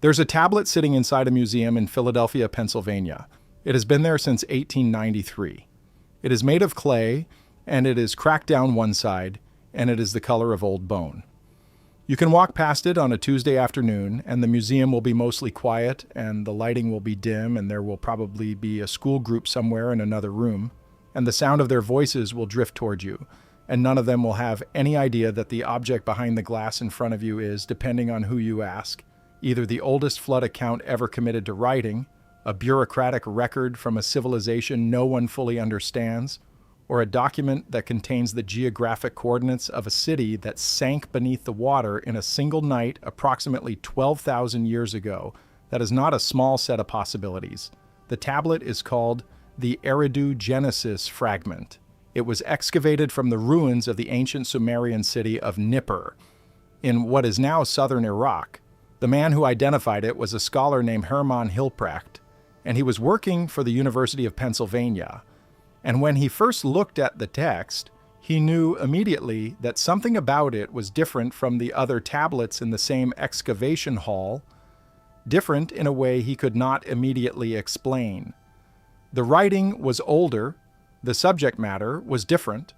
There's a tablet sitting inside a museum in Philadelphia, Pennsylvania. It has been there since 1893. It is made of clay, and it is cracked down one side, and it is the color of old bone. You can walk past it on a Tuesday afternoon, and the museum will be mostly quiet, and the lighting will be dim, and there will probably be a school group somewhere in another room, and the sound of their voices will drift toward you, and none of them will have any idea that the object behind the glass in front of you is, depending on who you ask, either the oldest flood account ever committed to writing, a bureaucratic record from a civilization no one fully understands, or a document that contains the geographic coordinates of a city that sank beneath the water in a single night approximately 12,000 years ago. That is not a small set of possibilities. The tablet is called the Eridu Genesis fragment. It was excavated from the ruins of the ancient Sumerian city of Nippur, in what is now southern Iraq. The man who identified it was a scholar named Hermann Hilprecht, and he was working for the University of Pennsylvania. And when he first looked at the text, he knew immediately that something about it was different from the other tablets in the same excavation hall, different in a way he could not immediately explain. The writing was older, the subject matter was different,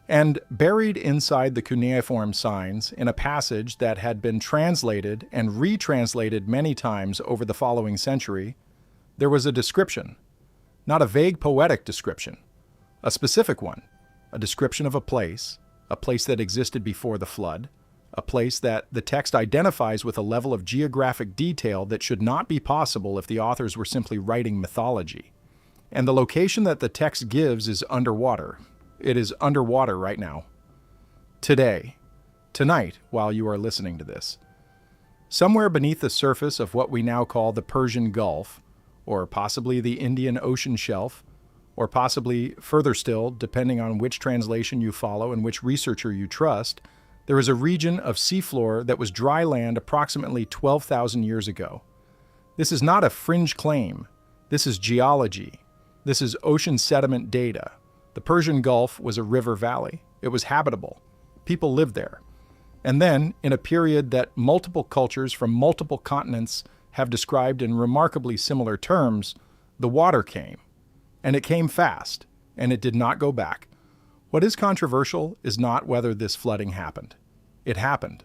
and buried inside the cuneiform signs in a passage that had been translated and retranslated many times over the following century, there was a description. Not a vague poetic description, a specific one, a description of a place that existed before the flood, a place that the text identifies with a level of geographic detail that should not be possible if the authors were simply writing mythology. And the location that the text gives is underwater. It is underwater right now. Today, tonight, while you are listening to this. Somewhere beneath the surface of what we now call the Persian Gulf, or possibly the Indian Ocean shelf, or possibly further still, depending on which translation you follow and which researcher you trust, there is a region of seafloor that was dry land approximately 12,000 years ago. This is not a fringe claim. This is geology. This is ocean sediment data. The Persian Gulf was a river valley. It was habitable. People lived there. And then, in a period that multiple cultures from multiple continents have described in remarkably similar terms, the water came. And it came fast, and it did not go back. What is controversial is not whether this flooding happened. It happened.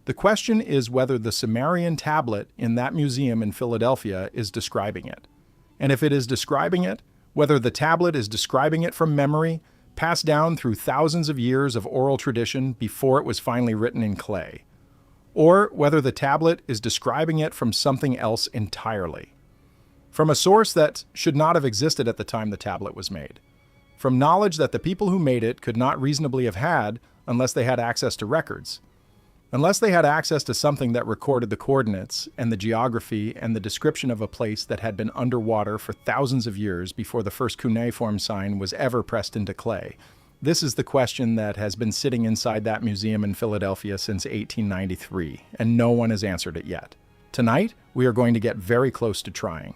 The question is whether the Sumerian tablet in that museum in Philadelphia is describing it. And if it is describing it, whether the tablet is describing it from memory, passed down through thousands of years of oral tradition before it was finally written in clay, or whether the tablet is describing it from something else entirely. From a source that should not have existed at the time the tablet was made. From knowledge that the people who made it could not reasonably have had unless they had access to records. Unless they had access to something that recorded the coordinates and the geography and the description of a place that had been underwater for thousands of years before the first cuneiform sign was ever pressed into clay. This is the question that has been sitting inside that museum in Philadelphia since 1893, and no one has answered it yet. Tonight, we are going to get very close to trying.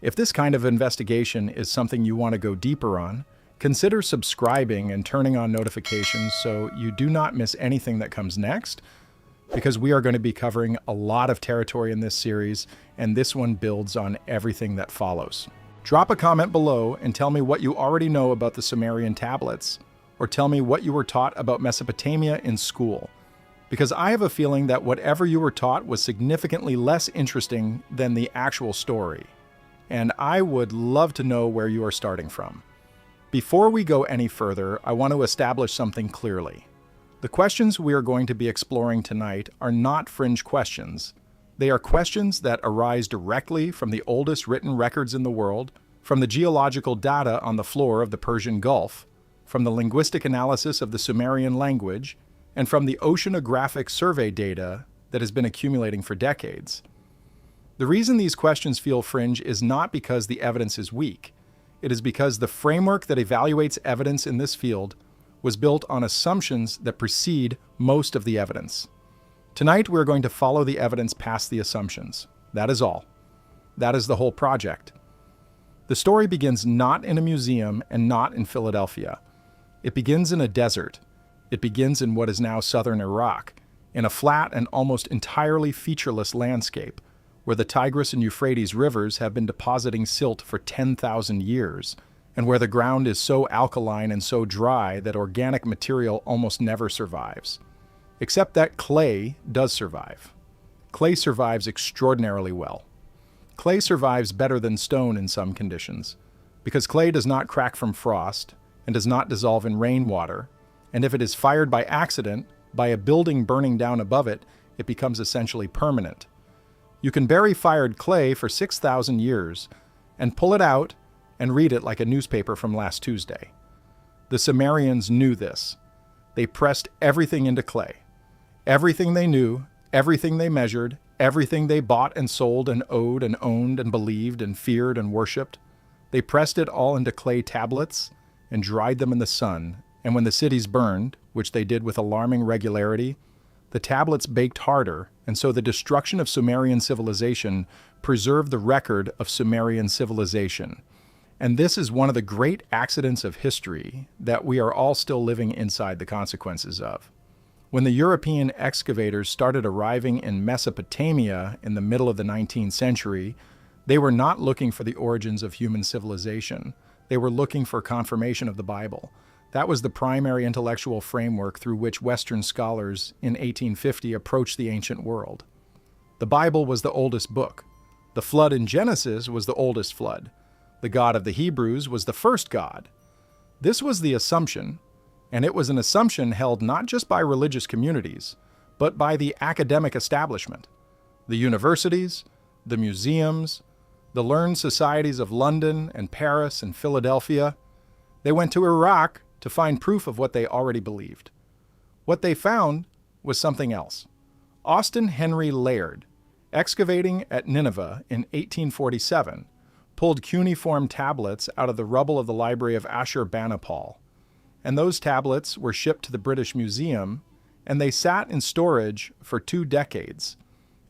If this kind of investigation is something you want to go deeper on, consider subscribing and turning on notifications so you do not miss anything that comes next, because we are going to be covering a lot of territory in this series, and this one builds on everything that follows. Drop a comment below and tell me what you already know about the Sumerian tablets, or tell me what you were taught about Mesopotamia in school, because I have a feeling that whatever you were taught was significantly less interesting than the actual story, and I would love to know where you are starting from. Before we go any further, I want to establish something clearly. The questions we are going to be exploring tonight are not fringe questions. They are questions that arise directly from the oldest written records in the world, from the geological data on the floor of the Persian Gulf, from the linguistic analysis of the Sumerian language, and from the oceanographic survey data that has been accumulating for decades. The reason these questions feel fringe is not because the evidence is weak. It is because the framework that evaluates evidence in this field was built on assumptions that precede most of the evidence. Tonight, we're going to follow the evidence past the assumptions. That is all. That is the whole project. The story begins not in a museum and not in Philadelphia. It begins in a desert. It begins in what is now southern Iraq, in a flat and almost entirely featureless landscape, where the Tigris and Euphrates rivers have been depositing silt for 10,000 years, and where the ground is so alkaline and so dry that organic material almost never survives. Except that clay does survive. Clay survives extraordinarily well. Clay survives better than stone in some conditions, because clay does not crack from frost and does not dissolve in rainwater, and if it is fired by accident, by a building burning down above it, it becomes essentially permanent. You can bury fired clay for 6,000 years and pull it out and read it like a newspaper from last Tuesday. The Sumerians knew this. They pressed everything into clay. Everything they knew, everything they measured, everything they bought and sold and owed and owned and believed and feared and worshipped. They pressed it all into clay tablets and dried them in the sun, and when the cities burned, which they did with alarming regularity, the tablets baked harder, and so the destruction of Sumerian civilization preserved the record of Sumerian civilization. And this is one of the great accidents of history that we are all still living inside the consequences of. When the European excavators started arriving in Mesopotamia in the middle of the 19th century, they were not looking for the origins of human civilization. They were looking for confirmation of the Bible. That was the primary intellectual framework through which Western scholars in 1850 approached the ancient world. The Bible was the oldest book. The flood in Genesis was the oldest flood. The God of the Hebrews was the first God. This was the assumption, and it was an assumption held not just by religious communities, but by the academic establishment. The universities, the museums, the learned societies of London and Paris and Philadelphia, they went to Iraq to find proof of what they already believed. What they found was something else. Austin Henry Laird, excavating at Nineveh in 1847, pulled cuneiform tablets out of the rubble of the library of Ashurbanipal, and those tablets were shipped to the British Museum, and they sat in storage for 2 decades.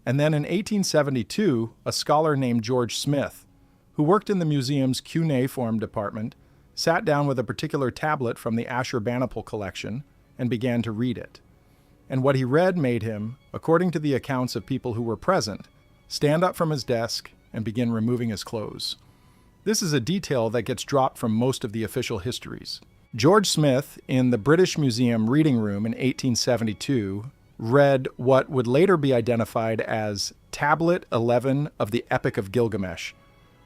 And then in 1872, a scholar named George Smith, who worked in the museum's cuneiform department, sat down with a particular tablet from the Ashurbanipal collection and began to read it. And what he read made him, according to the accounts of people who were present, stand up from his desk and begin removing his clothes. This is a detail that gets dropped from most of the official histories. George Smith, in the British Museum reading room in 1872, read what would later be identified as Tablet 11 of the Epic of Gilgamesh,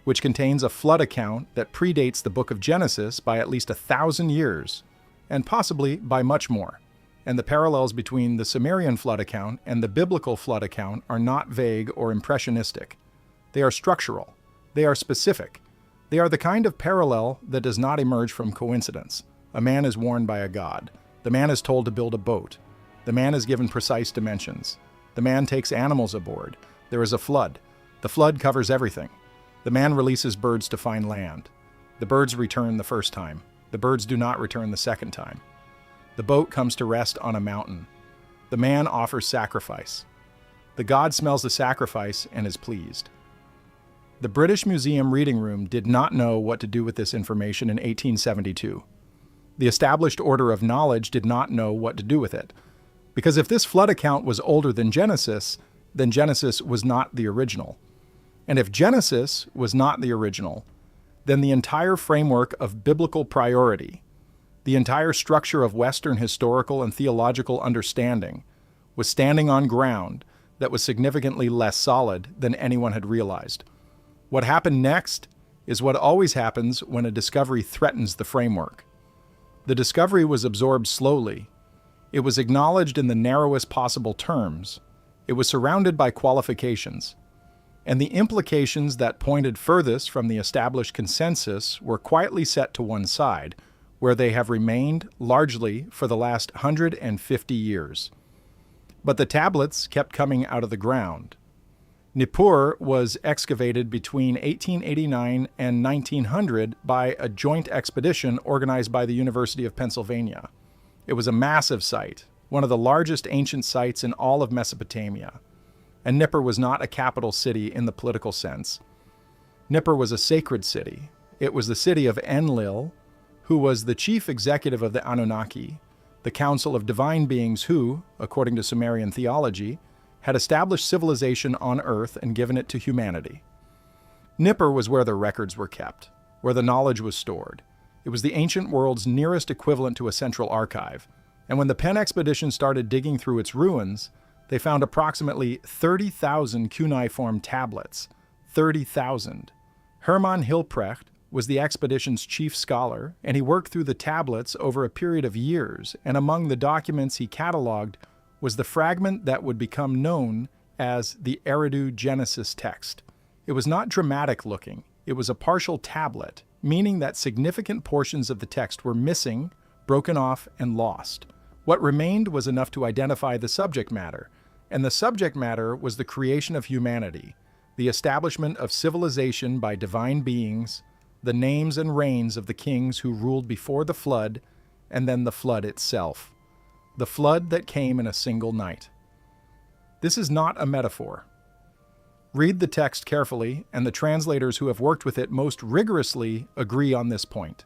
which contains a flood account that predates the book of Genesis by at least 1,000 years, and possibly by much more. And the parallels between the Sumerian flood account and the biblical flood account are not vague or impressionistic. They are structural. They are specific. They are the kind of parallel that does not emerge from coincidence. A man is warned by a god. The man is told to build a boat. The man is given precise dimensions. The man takes animals aboard. There is a flood. The flood covers everything. The man releases birds to find land. The birds return the first time. The birds do not return the second time. The boat comes to rest on a mountain. The man offers sacrifice. The god smells the sacrifice and is pleased. The British Museum reading room did not know what to do with this information in 1872. The established order of knowledge did not know what to do with it. Because if this flood account was older than Genesis, then Genesis was not the original. And if Genesis was not the original, then the entire framework of biblical priority, the entire structure of Western historical and theological understanding, was standing on ground that was significantly less solid than anyone had realized. What happened next is what always happens when a discovery threatens the framework. The discovery was absorbed slowly. It was acknowledged in the narrowest possible terms. It was surrounded by qualifications. And the implications that pointed furthest from the established consensus were quietly set to one side, where they have remained largely for the last 150 years. But the tablets kept coming out of the ground. Nippur was excavated between 1889 and 1900 by a joint expedition organized by the University of Pennsylvania. It was a massive site, one of the largest ancient sites in all of Mesopotamia. And Nippur was not a capital city in the political sense. Nippur was a sacred city. It was the city of Enlil, who was the chief executive of the Anunnaki, the council of divine beings who, according to Sumerian theology, had established civilization on Earth and given it to humanity. Nippur was where the records were kept, where the knowledge was stored. It was the ancient world's nearest equivalent to a central archive, and when the Penn expedition started digging through its ruins, they found approximately 30,000 cuneiform tablets. 30,000. Hermann Hilprecht was the expedition's chief scholar, and he worked through the tablets over a period of years, and among the documents he cataloged was the fragment that would become known as the Eridu Genesis text. It was not dramatic looking. It was a partial tablet, meaning that significant portions of the text were missing, broken off, and lost. What remained was enough to identify the subject matter, and the subject matter was the creation of humanity, the establishment of civilization by divine beings, the names and reigns of the kings who ruled before the flood, and then the flood itself. The flood that came in a single night. This is not a metaphor. Read the text carefully, and the translators who have worked with it most rigorously agree on this point.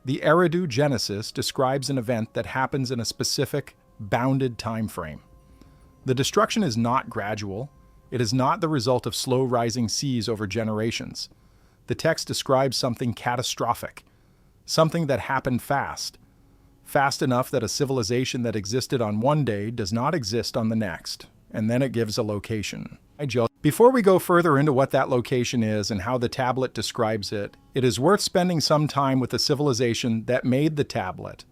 The Eridu Genesis describes an event that happens in a specific, bounded time frame. The destruction is not gradual. It is not the result of slow rising seas over generations. The text describes something catastrophic, something that happened fast enough that a civilization that existed on one day does not exist on the next, and then it gives a location. Before we go further into what that location is and how the tablet describes it, it is worth spending some time with the civilization that made the tablet,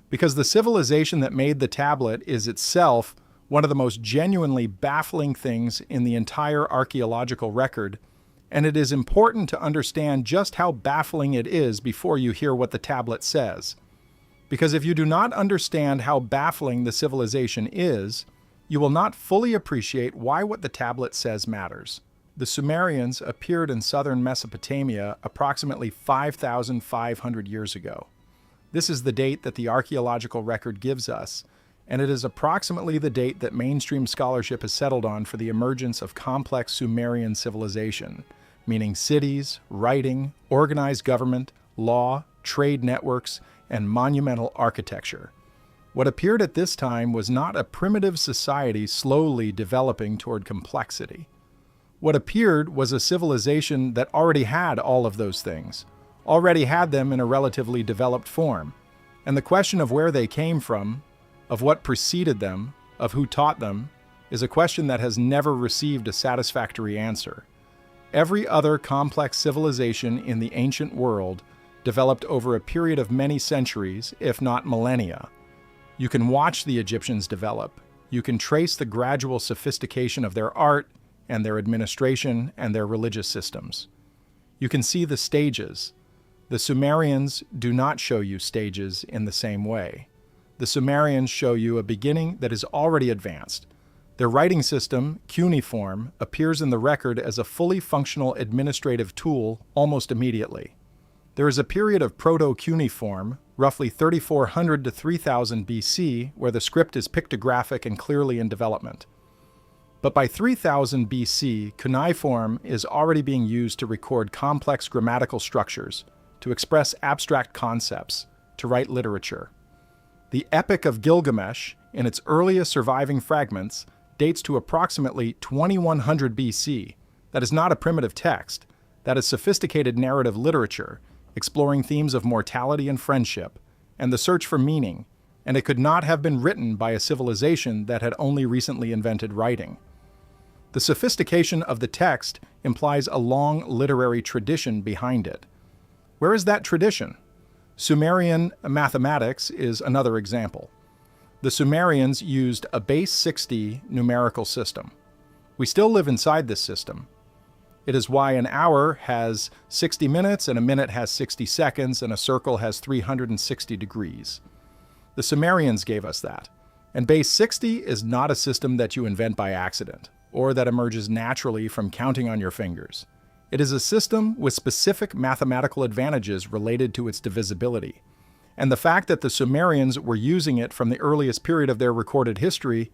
because the civilization that made the tablet is itself one of the most genuinely baffling things in the entire archaeological record, and it is important to understand just how baffling it is before you hear what the tablet says. Because if you do not understand how baffling the civilization is, you will not fully appreciate why what the tablet says matters. The Sumerians appeared in southern Mesopotamia approximately 5,500 years ago. This is the date that the archaeological record gives us, and it is approximately the date that mainstream scholarship has settled on for the emergence of complex Sumerian civilization, meaning cities, writing, organized government, law, trade networks, and monumental architecture. What appeared at this time was not a primitive society slowly developing toward complexity. What appeared was a civilization that already had all of those things, already had them in a relatively developed form. And the question of where they came from, of what preceded them, of who taught them, is a question that has never received a satisfactory answer. Every other complex civilization in the ancient world developed over a period of many centuries, if not millennia. You can watch the Egyptians develop. You can trace the gradual sophistication of their art and their administration and their religious systems. You can see the stages. The Sumerians do not show you stages in the same way. The Sumerians show you a beginning that is already advanced. Their writing system, cuneiform, appears in the record as a fully functional administrative tool almost immediately. There is a period of proto-cuneiform, roughly 3,400 to 3,000 BC, where the script is pictographic and clearly in development. But by 3000 BC, cuneiform is already being used to record complex grammatical structures, to express abstract concepts, to write literature. The Epic of Gilgamesh, in its earliest surviving fragments, dates to approximately 2100 BC. That is not a primitive text. That is sophisticated narrative literature, exploring themes of mortality and friendship, and the search for meaning, and it could not have been written by a civilization that had only recently invented writing. The sophistication of the text implies a long literary tradition behind it. Where is that tradition? Sumerian mathematics is another example. The Sumerians used a base 60 numerical system. We still live inside this system. It is why an hour has 60 minutes, and a minute has 60 seconds, and a circle has 360 degrees. The Sumerians gave us that. And base 60 is not a system that you invent by accident, or that emerges naturally from counting on your fingers. It is a system with specific mathematical advantages related to its divisibility. And the fact that the Sumerians were using it from the earliest period of their recorded history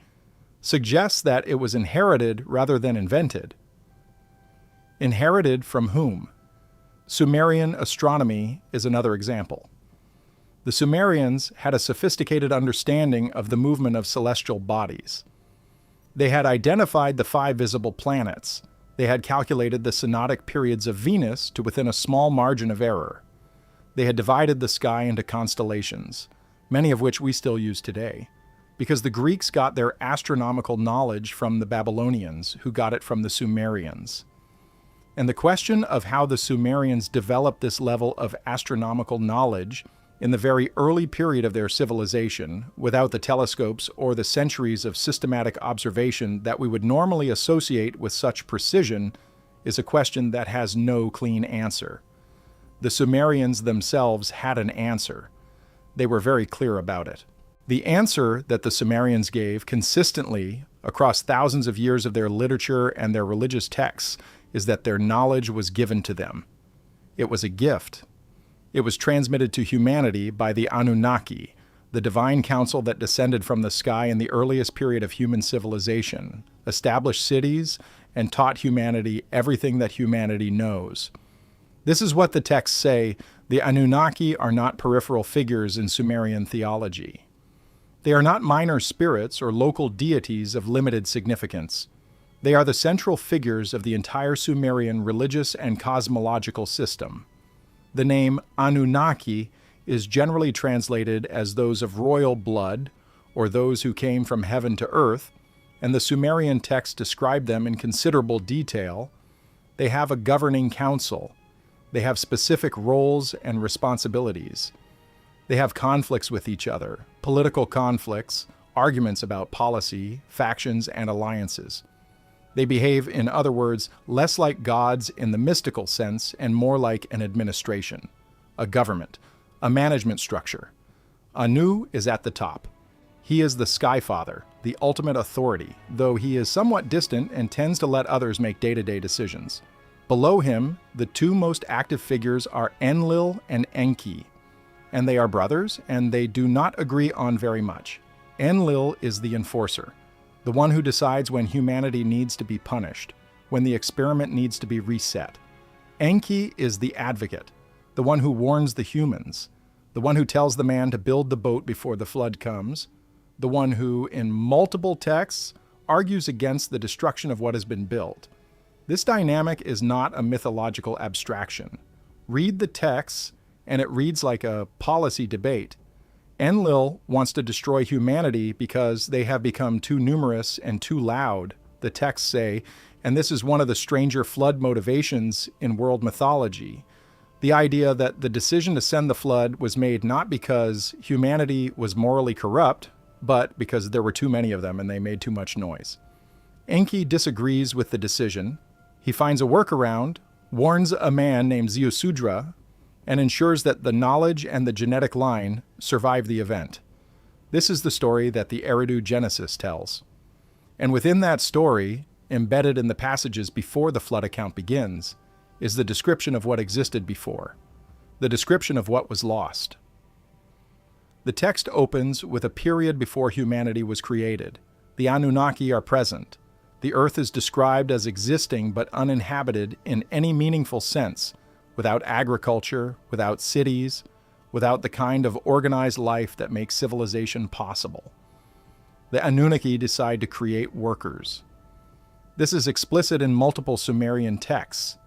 suggests that it was inherited rather than invented. Inherited from whom? Sumerian astronomy is another example. The Sumerians had a sophisticated understanding of the movement of celestial bodies. They had identified the 5 visible planets. They had calculated the synodic periods of Venus to within a small margin of error. They had divided the sky into constellations, many of which we still use today, because the Greeks got their astronomical knowledge from the Babylonians, who got it from the Sumerians. And the question of how the Sumerians developed this level of astronomical knowledge in the very early period of their civilization, without the telescopes or the centuries of systematic observation that we would normally associate with such precision, is a question that has no clean answer. The Sumerians themselves had an answer. They were very clear about it. The answer that the Sumerians gave consistently across thousands of years of their literature and their religious texts is that their knowledge was given to them. It was a gift. It was transmitted to humanity by the Anunnaki, the divine council that descended from the sky in the earliest period of human civilization, established cities, and taught humanity everything that humanity knows. This is what the texts say: the Anunnaki are not peripheral figures in Sumerian theology. They are not minor spirits or local deities of limited significance. They are the central figures of the entire Sumerian religious and cosmological system. The name Anunnaki is generally translated as those of royal blood, or those who came from heaven to earth, and the Sumerian texts describe them in considerable detail. They have a governing council. They have specific roles and responsibilities. They have conflicts with each other, political conflicts, arguments about policy, factions, and alliances. They behave, in other words, less like gods in the mystical sense and more like an administration, a government, a management structure. Anu is at the top. He is the Sky Father, the ultimate authority, though he is somewhat distant and tends to let others make day-to-day decisions. Below him, the 2 most active figures are Enlil and Enki, and they are brothers, and they do not agree on very much. Enlil is the enforcer, the one who decides when humanity needs to be punished, when the experiment needs to be reset. Enki is the advocate, the one who warns the humans, the one who tells the man to build the boat before the flood comes, the one who, in multiple texts, argues against the destruction of what has been built. This dynamic is not a mythological abstraction. Read the texts, and it reads like a policy debate. Enlil wants to destroy humanity because they have become too numerous and too loud, the texts say, and this is one of the stranger flood motivations in world mythology. The idea that the decision to send the flood was made not because humanity was morally corrupt, but because there were too many of them and they made too much noise. Enki disagrees with the decision. He finds a workaround, warns a man named Ziusudra, and ensures that the knowledge and the genetic line survive the event. This is the story that the Eridu Genesis tells. And within that story, embedded in the passages before the flood account begins, is the description of what existed before, the description of what was lost. The text opens with a period before humanity was created. The Anunnaki are present. The earth is described as existing but uninhabited in any meaningful sense, without agriculture, without cities, without the kind of organized life that makes civilization possible. The Anunnaki decide to create workers. This is explicit in multiple Sumerian texts.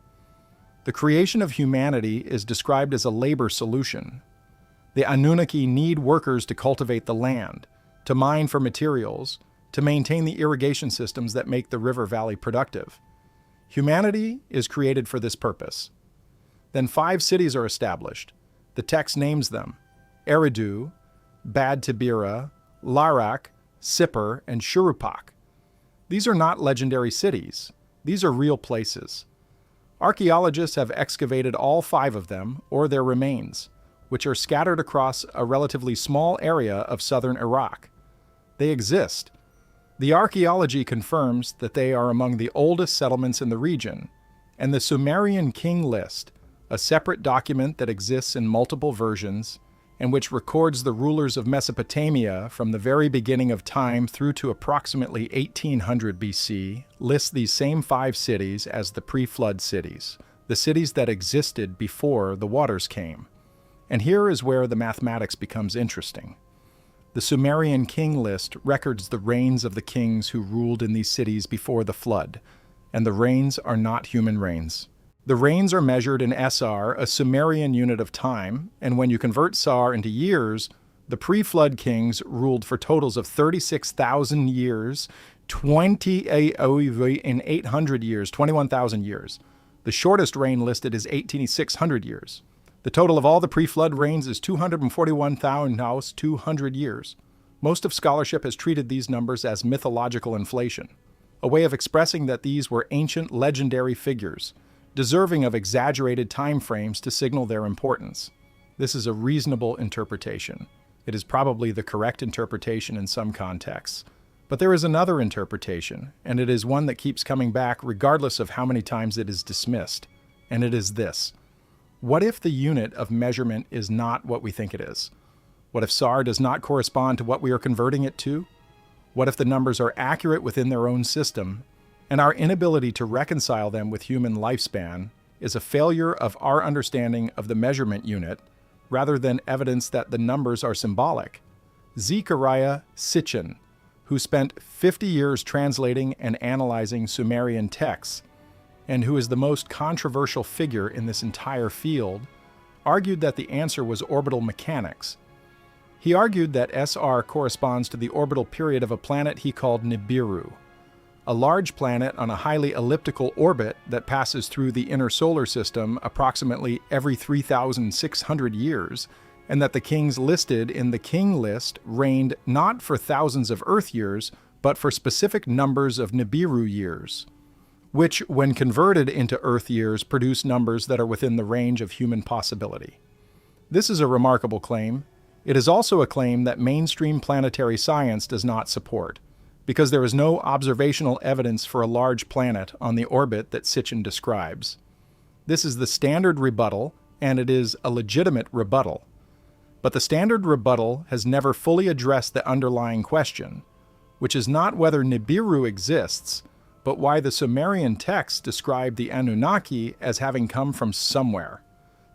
The creation of humanity is described as a labor solution. The Anunnaki need workers to cultivate the land, to mine for materials, to maintain the irrigation systems that make the river valley productive. Humanity is created for this purpose. Then 5 cities are established. The text names them: Eridu, Bad Tibira, Larak, Sippar, and Shurupak. These are not legendary cities. These are real places. Archaeologists have excavated all 5 of them, or their remains, which are scattered across a relatively small area of southern Iraq. They exist. The archaeology confirms that they are among the oldest settlements in the region, and the Sumerian king list, a separate document that exists in multiple versions and which records the rulers of Mesopotamia from the very beginning of time through to approximately 1800 BC, lists these same 5 cities as the pre-flood cities, the cities that existed before the waters came. And here is where the mathematics becomes interesting. The The Sumerian king list records the reigns of the kings who ruled in these cities before the flood, and the reigns are not human reigns. The reigns are measured in SR, a Sumerian unit of time, and when you convert SAR into years, the pre-flood kings ruled for totals of 36,000 years, 800 years, 21,000 years. The shortest reign listed is 1,800 years. The total of all the pre-flood reigns is 241,200 years. Most of scholarship has treated these numbers as mythological inflation, a way of expressing that these were ancient legendary figures, deserving of exaggerated time frames to signal their importance. This is a reasonable interpretation. It is probably the correct interpretation in some contexts. But there is another interpretation, and it is one that keeps coming back regardless of how many times it is dismissed, and it is this. What if the unit of measurement is not what we think it is? What if SAR does not correspond to what we are converting it to? What if the numbers are accurate within their own system, and our inability to reconcile them with human lifespan is a failure of our understanding of the measurement unit, rather than evidence that the numbers are symbolic? Zechariah Sitchin, who spent 50 years translating and analyzing Sumerian texts, and who is the most controversial figure in this entire field, argued that the answer was orbital mechanics. He argued that SR corresponds to the orbital period of a planet he called Nibiru, a large planet on a highly elliptical orbit that passes through the inner solar system approximately every 3,600 years, and that the kings listed in the king list reigned not for thousands of Earth years, but for specific numbers of Nibiru years, which, when converted into Earth years, produce numbers that are within the range of human possibility. This is a remarkable claim. It is also a claim that mainstream planetary science does not support, because there is no observational evidence for a large planet on the orbit that Sitchin describes. This is the standard rebuttal, and it is a legitimate rebuttal. But the standard rebuttal has never fully addressed the underlying question, which is not whether Nibiru exists, but why the Sumerian texts describe the Anunnaki as having come from somewhere,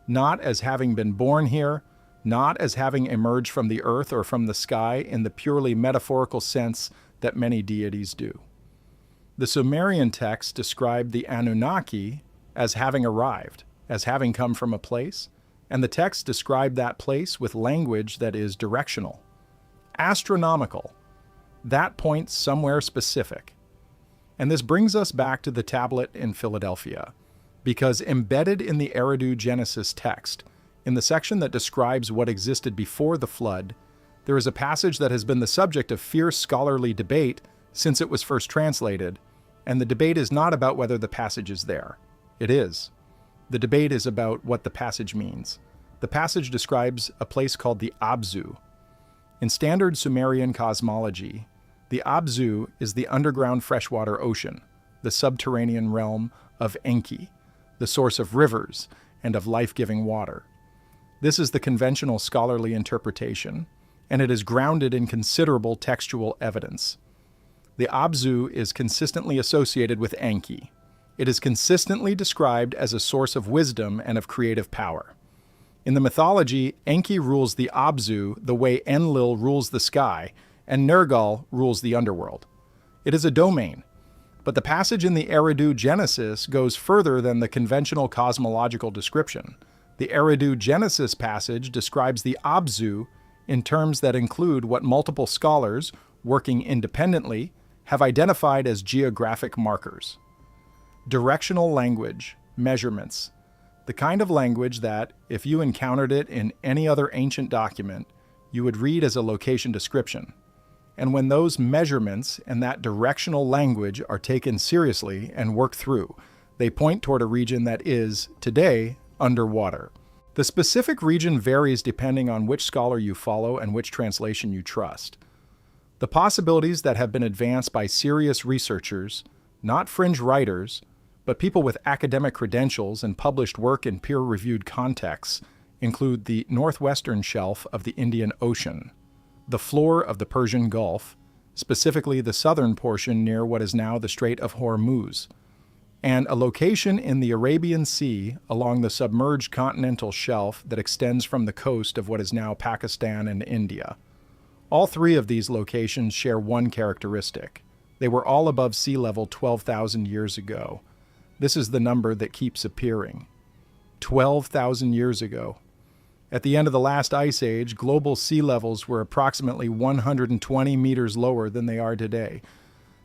not as having been born here, not as having emerged from the earth or from the sky in the purely metaphorical sense that many deities do. The Sumerian texts describe the Anunnaki as having arrived, as having come from a place, and the texts describe that place with language that is directional, astronomical, that points somewhere specific. And this brings us back to the tablet in Philadelphia, because embedded in the Eridu Genesis text, in the section that describes what existed before the flood, there is a passage that has been the subject of fierce scholarly debate since it was first translated, and the debate is not about whether the passage is there. It is. The debate is about what the passage means. The passage describes a place called the Abzu. In standard Sumerian cosmology, the Abzu is the underground freshwater ocean, the subterranean realm of Enki, the source of rivers and of life-giving water. This is the conventional scholarly interpretation, and it is grounded in considerable textual evidence. The Abzu is consistently associated with Enki. It is consistently described as a source of wisdom and of creative power. In the mythology, Enki rules the Abzu the way Enlil rules the sky, and Nergal rules the underworld. It is a domain, but the passage in the Eridu Genesis goes further than the conventional cosmological description. The Eridu Genesis passage describes the Abzu in terms that include what multiple scholars, working independently, have identified as geographic markers. Directional language, measurements, the kind of language that, if you encountered it in any other ancient document, you would read as a location description. And when those measurements and that directional language are taken seriously and worked through, they point toward a region that is, today, underwater. The specific region varies depending on which scholar you follow and which translation you trust. The possibilities that have been advanced by serious researchers, not fringe writers, but people with academic credentials and published work in peer-reviewed contexts, include the northwestern shelf of the Indian Ocean, the floor of the Persian Gulf, specifically the southern portion near what is now the Strait of Hormuz, and a location in the Arabian Sea along the submerged continental shelf that extends from the coast of what is now Pakistan and India. All three of these locations share one characteristic. They were all above sea level 12,000 years ago. This is the number that keeps appearing. 12,000 years ago. At the end of the last ice age, global sea levels were approximately 120 meters lower than they are today.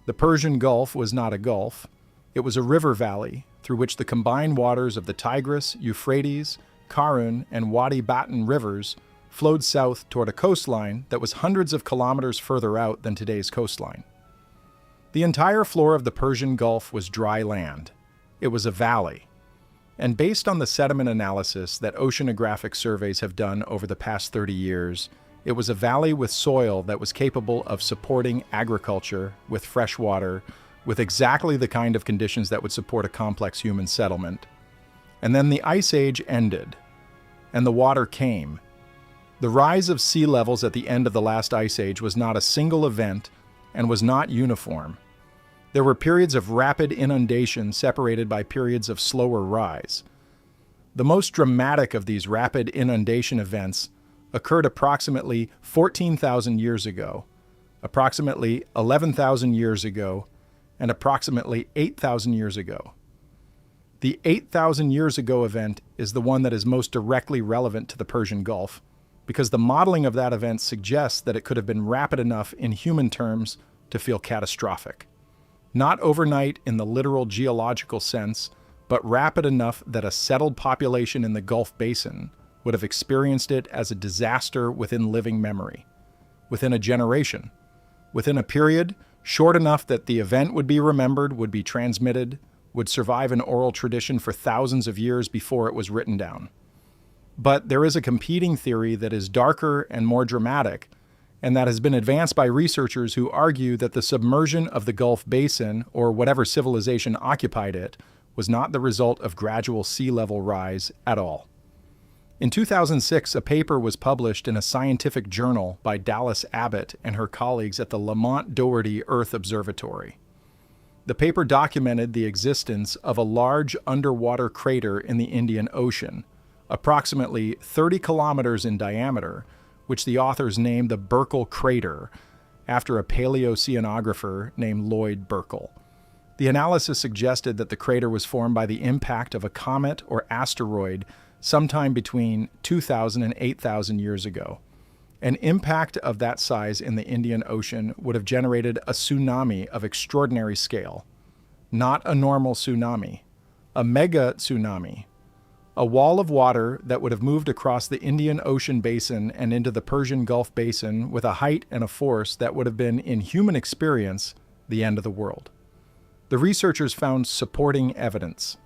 The Persian Gulf was not a gulf. It was a river valley through which the combined waters of the Tigris, Euphrates, Karun, and Wadi Batin rivers flowed south toward a coastline that was hundreds of kilometers further out than today's coastline. The entire floor of the Persian Gulf was dry land. It was a valley. And based on the sediment analysis that oceanographic surveys have done over the past 30 years, it was a valley with soil that was capable of supporting agriculture with fresh water, with exactly the kind of conditions that would support a complex human settlement. And then the Ice Age ended, and the water came. The rise of sea levels at the end of the last Ice Age was not a single event and was not uniform. There were periods of rapid inundation separated by periods of slower rise. The most dramatic of these rapid inundation events occurred approximately 14,000 years ago, approximately 11,000 years ago, and approximately 8,000 years ago. The 8,000 years ago event is the one that is most directly relevant to the Persian Gulf, because the modeling of that event suggests that it could have been rapid enough in human terms to feel catastrophic. Not overnight in the literal geological sense, but rapid enough that a settled population in the Gulf Basin would have experienced it as a disaster within living memory, within a generation, within a period short enough that the event would be remembered, would be transmitted, would survive an oral tradition for thousands of years before it was written down. But there is a competing theory that is darker and more dramatic, and that has been advanced by researchers who argue that the submersion of the Gulf Basin, or whatever civilization occupied it, was not the result of gradual sea level rise at all. In 2006, a paper was published in a scientific journal by Dallas Abbott and her colleagues at the Lamont Doherty Earth Observatory. The paper documented the existence of a large underwater crater in the Indian Ocean, approximately 30 kilometers in diameter, which the authors named the Burkle Crater, after a paleoceanographer named Lloyd Burkle. The analysis suggested that the crater was formed by the impact of a comet or asteroid sometime between 2,000 and 8,000 years ago. An impact of that size in the Indian Ocean would have generated a tsunami of extraordinary scale. Not a normal tsunami, a mega tsunami. A wall of water that would have moved across the Indian Ocean basin and into the Persian Gulf basin with a height and a force that would have been, in human experience, the end of the world. The researchers found supporting evidence.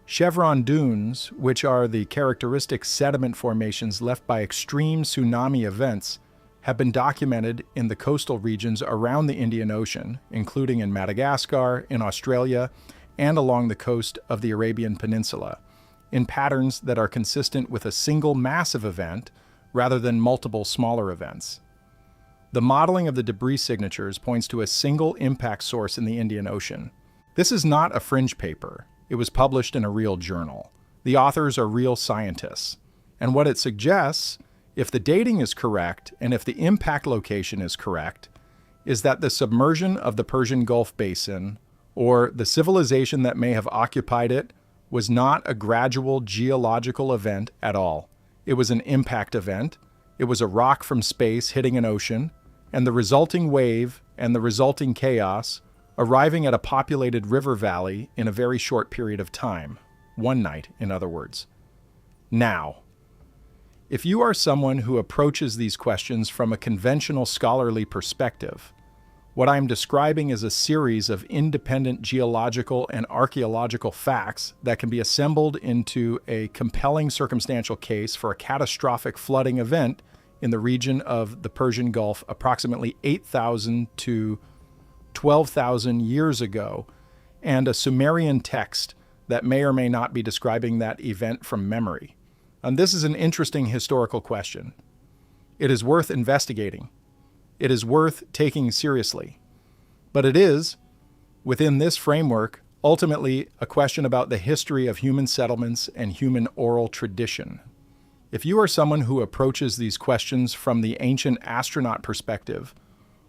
Chevron dunes, which are the characteristic sediment formations left by extreme tsunami events, have been documented in the coastal regions around the Indian Ocean, including in Madagascar, in Australia, and along the coast of the Arabian Peninsula, in patterns that are consistent with a single massive event rather than multiple smaller events. The modeling of the debris signatures points to a single impact source in the Indian Ocean. This is not a fringe paper. It was published in a real journal. The authors are real scientists. And what it suggests, if the dating is correct and if the impact location is correct, is that the submersion of the Persian Gulf Basin, or the civilization that may have occupied it, was not a gradual geological event at all. It was an impact event. It was a rock from space hitting an ocean, and the resulting wave and the resulting chaos arriving at a populated river valley in a very short period of time. One night, in other words. Now, if you are someone who approaches these questions from a conventional scholarly perspective, what I am describing is a series of independent geological and archaeological facts that can be assembled into a compelling circumstantial case for a catastrophic flooding event in the region of the Persian Gulf approximately 8,000 to 12,000 years ago, and a Sumerian text that may or may not be describing that event from memory. And this is an interesting historical question. It is worth investigating. It is worth taking seriously. But it is, within this framework, ultimately a question about the history of human settlements and human oral tradition. If you are someone who approaches these questions from the ancient astronaut perspective,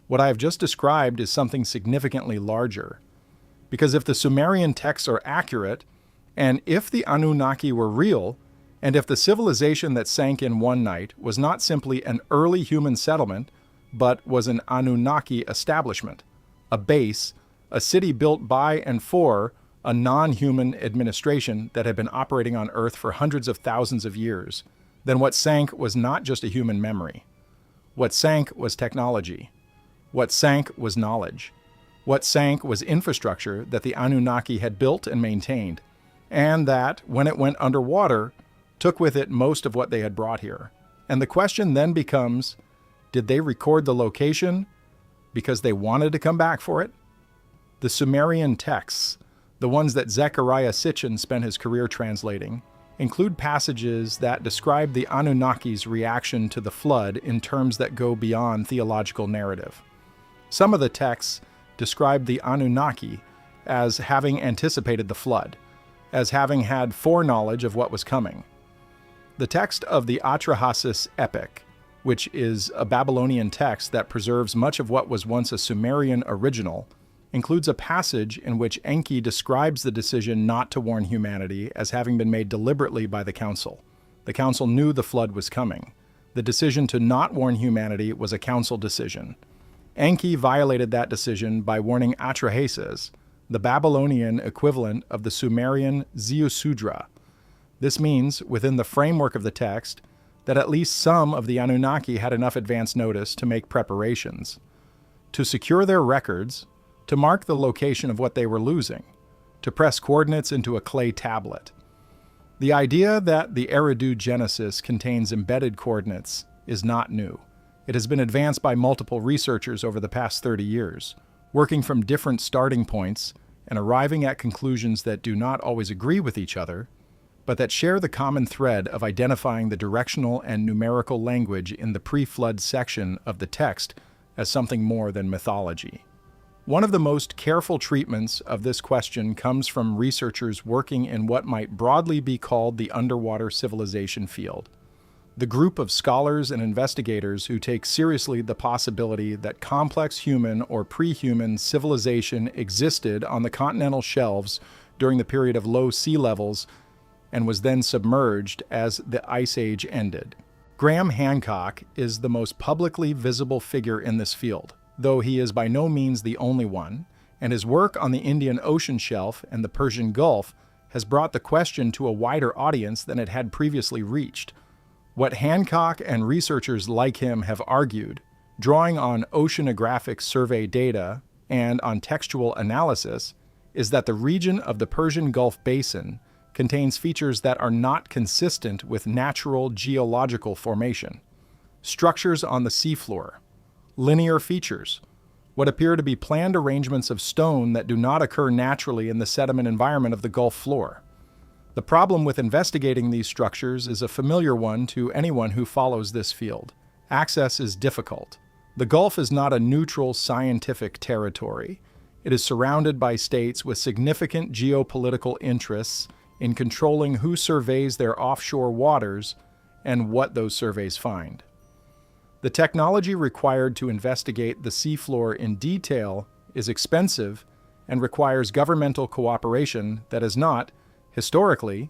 what I have just described is something significantly larger. Because if the Sumerian texts are accurate, and if the Anunnaki were real, and if the civilization that sank in one night was not simply an early human settlement, but was an Anunnaki establishment, a base, a city built by and for a non-human administration that had been operating on Earth for hundreds of thousands of years, then what sank was not just a human memory. What sank was technology. What sank was knowledge. What sank was infrastructure that the Anunnaki had built and maintained, and that, when it went underwater, took with it most of what they had brought here. And the question then becomes, did they record the location because they wanted to come back for it? The Sumerian texts, the ones that Zecharia Sitchin spent his career translating, include passages that describe the Anunnaki's reaction to the flood in terms that go beyond theological narrative. Some of the texts describe the Anunnaki as having anticipated the flood, as having had foreknowledge of what was coming. The text of the Atrahasis epic, which is a Babylonian text that preserves much of what was once a Sumerian original, includes a passage in which Enki describes the decision not to warn humanity as having been made deliberately by the council. The council knew the flood was coming. The decision to not warn humanity was a council decision. Enki violated that decision by warning Atrahasis, the Babylonian equivalent of the Sumerian Ziusudra. This means, within the framework of the text, that at least some of the Anunnaki had enough advance notice to make preparations, to secure their records, to mark the location of what they were losing, to press coordinates into a clay tablet. The idea that the Eridu Genesis contains embedded coordinates is not new. It has been advanced by multiple researchers over the past 30 years, working from different starting points and arriving at conclusions that do not always agree with each other, but that share the common thread of identifying the directional and numerical language in the pre-flood section of the text as something more than mythology. One of the most careful treatments of this question comes from researchers working in what might broadly be called the underwater civilization field. The group of scholars and investigators who take seriously the possibility that complex human or pre-human civilization existed on the continental shelves during the period of low sea levels and was then submerged as the Ice Age ended. Graham Hancock is the most publicly visible figure in this field, though he is by no means the only one, and his work on the Indian Ocean shelf and the Persian Gulf has brought the question to a wider audience than it had previously reached. What Hancock and researchers like him have argued, drawing on oceanographic survey data and on textual analysis, is that the region of the Persian Gulf Basin contains features that are not consistent with natural geological formation. Structures on the seafloor, linear features, what appear to be planned arrangements of stone that do not occur naturally in the sediment environment of the Gulf floor. The problem with investigating these structures is a familiar one to anyone who follows this field. Access is difficult. The Gulf is not a neutral scientific territory. It is surrounded by states with significant geopolitical interests in controlling who surveys their offshore waters and what those surveys find. The technology required to investigate the seafloor in detail is expensive and requires governmental cooperation that has not, historically,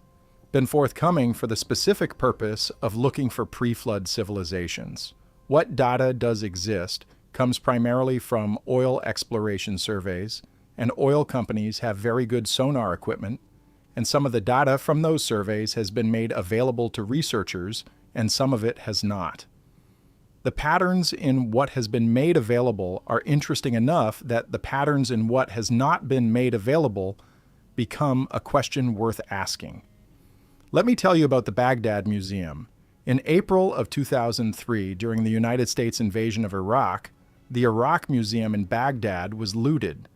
been forthcoming for the specific purpose of looking for pre-flood civilizations. What data does exist comes primarily from oil exploration surveys, and oil companies have very good sonar equipment, and some of the data from those surveys has been made available to researchers, and some of it has not. The patterns in what has been made available are interesting enough that the patterns in what has not been made available become a question worth asking. Let me tell you about the Baghdad Museum. In April of 2003, during the United States invasion of Iraq, the Iraq Museum in Baghdad was looted.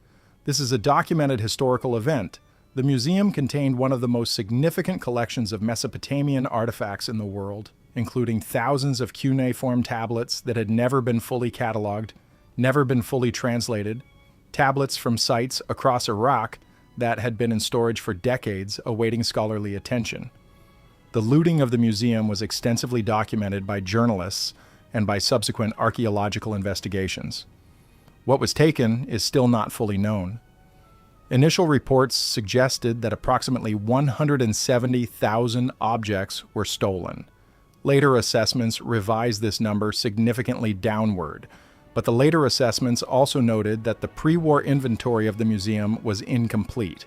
This is a documented historical event. The museum contained one of the most significant collections of Mesopotamian artifacts in the world, including thousands of cuneiform tablets that had never been fully cataloged, never been fully translated, tablets from sites across Iraq that had been in storage for decades awaiting scholarly attention. The looting of the museum was extensively documented by journalists and by subsequent archaeological investigations. What was taken is still not fully known. Initial reports suggested that approximately 170,000 objects were stolen. Later assessments revised this number significantly downward, but the later assessments also noted that the pre-war inventory of the museum was incomplete,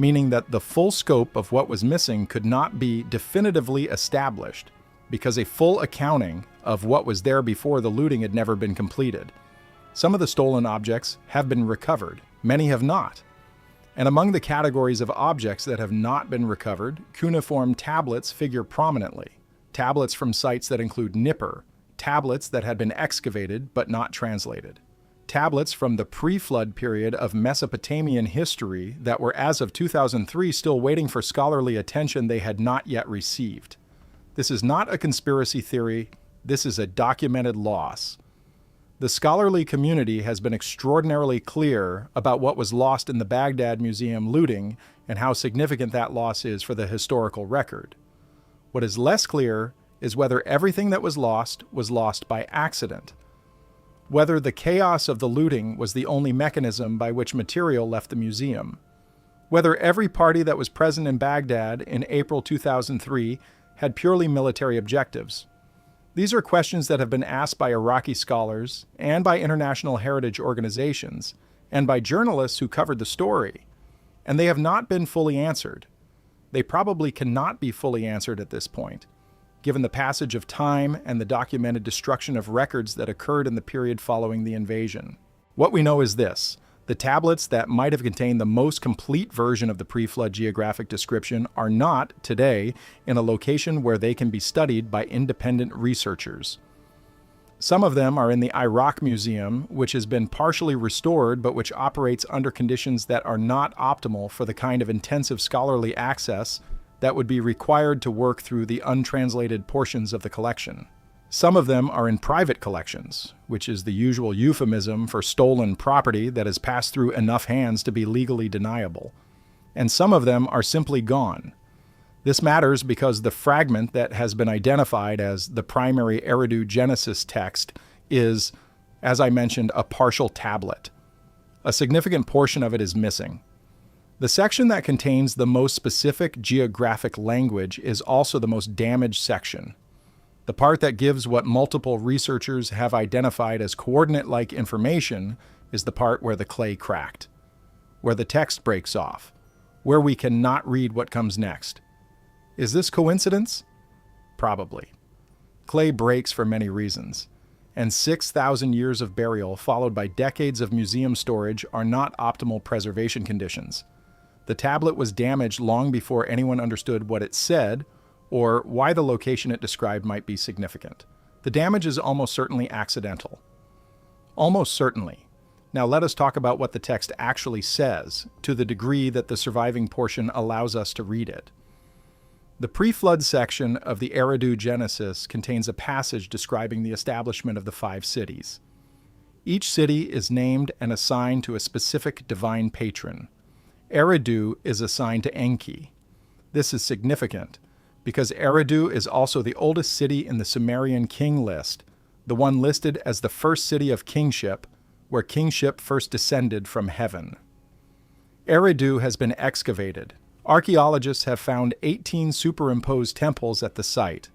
meaning that the full scope of what was missing could not be definitively established because a full accounting of what was there before the looting had never been completed. Some of the stolen objects have been recovered, many have not. And among the categories of objects that have not been recovered, cuneiform tablets figure prominently. Tablets from sites that include Nippur, tablets that had been excavated but not translated. Tablets from the pre-flood period of Mesopotamian history that were, as of 2003, still waiting for scholarly attention they had not yet received. This is not a conspiracy theory, this is a documented loss. The scholarly community has been extraordinarily clear about what was lost in the Baghdad Museum looting and how significant that loss is for the historical record. What is less clear is whether everything that was lost by accident. Whether the chaos of the looting was the only mechanism by which material left the museum. Whether every party that was present in Baghdad in April 2003 had purely military objectives. These are questions that have been asked by Iraqi scholars and by international heritage organizations and by journalists who covered the story, and they have not been fully answered. They probably cannot be fully answered at this point, given the passage of time and the documented destruction of records that occurred in the period following the invasion. What we know is this: the tablets that might have contained the most complete version of the pre-flood geographic description are not, today, in a location where they can be studied by independent researchers. Some of them are in the Iraq Museum, which has been partially restored but which operates under conditions that are not optimal for the kind of intensive scholarly access that would be required to work through the untranslated portions of the collection. Some of them are in private collections, which is the usual euphemism for stolen property that has passed through enough hands to be legally deniable. And some of them are simply gone. This matters because the fragment that has been identified as the primary Eridu Genesis text is, as I mentioned, a partial tablet. A significant portion of it is missing. The section that contains the most specific geographic language is also the most damaged section. The part that gives what multiple researchers have identified as coordinate-like information is the part where the clay cracked, where the text breaks off, where we cannot read what comes next. Is this coincidence? Probably. Clay breaks for many reasons, and 6,000 years of burial followed by decades of museum storage are not optimal preservation conditions. The tablet was damaged long before anyone understood what it said or why the location it described might be significant. The damage is almost certainly accidental. Almost certainly. Now let us talk about what the text actually says, to the degree that the surviving portion allows us to read it. The pre-flood section of the Eridu Genesis contains a passage describing the establishment of the 5 cities. Each city is named and assigned to a specific divine patron. Eridu is assigned to Enki. This is significant because Eridu is also the oldest city in the Sumerian king list, the one listed as the first city of kingship, where kingship first descended from heaven. Eridu has been excavated. Archaeologists have found 18 superimposed temples at the site,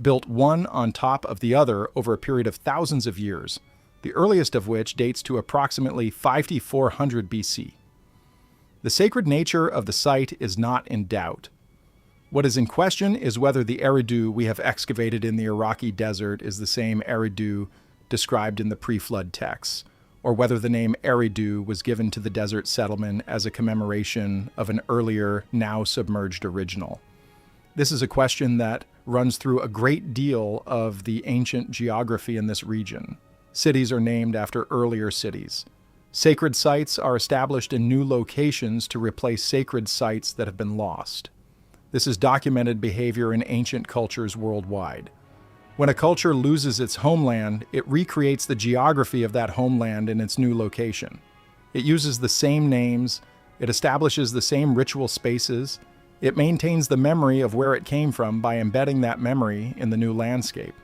built one on top of the other over a period of thousands of years, the earliest of which dates to approximately 5400 BC. The sacred nature of the site is not in doubt. What is in question is whether the Eridu we have excavated in the Iraqi desert is the same Eridu described in the pre-flood texts, or whether the name Eridu was given to the desert settlement as a commemoration of an earlier, now submerged original. This is a question that runs through a great deal of the ancient geography in this region. Cities are named after earlier cities. Sacred sites are established in new locations to replace sacred sites that have been lost. This is documented behavior in ancient cultures worldwide. When a culture loses its homeland, it recreates the geography of that homeland in its new location. It uses the same names, it establishes the same ritual spaces, It maintains the memory of where it came from by embedding that memory in the new landscape.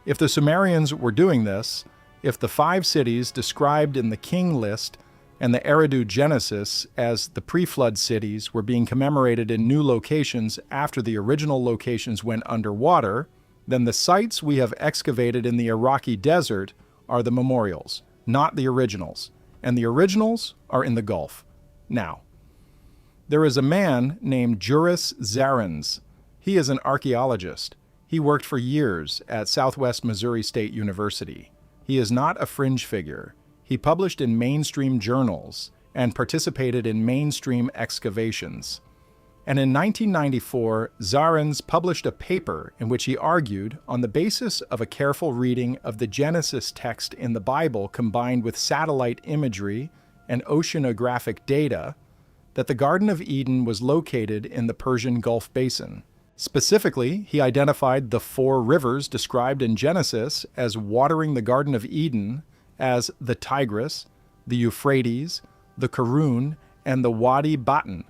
If the Sumerians were doing this, if the 5 cities described in the king list and the Eridu Genesis as the pre-flood cities were being commemorated in new locations after the original locations went underwater, then the sites we have excavated in the Iraqi desert are the memorials, not the originals, and the originals are in the Gulf. Now, there is a man named Juris Zarins. He is an archaeologist. He worked for years at Southwest Missouri State University. He is not a fringe figure. He published in mainstream journals and participated in mainstream excavations. And in 1994, Zarins published a paper in which he argued, on the basis of a careful reading of the Genesis text in the Bible combined with satellite imagery and oceanographic data, that the Garden of Eden was located in the Persian Gulf Basin. Specifically, he identified the 4 rivers described in Genesis as watering the Garden of Eden as the Tigris, the Euphrates, the Karun, and the Wadi Batin,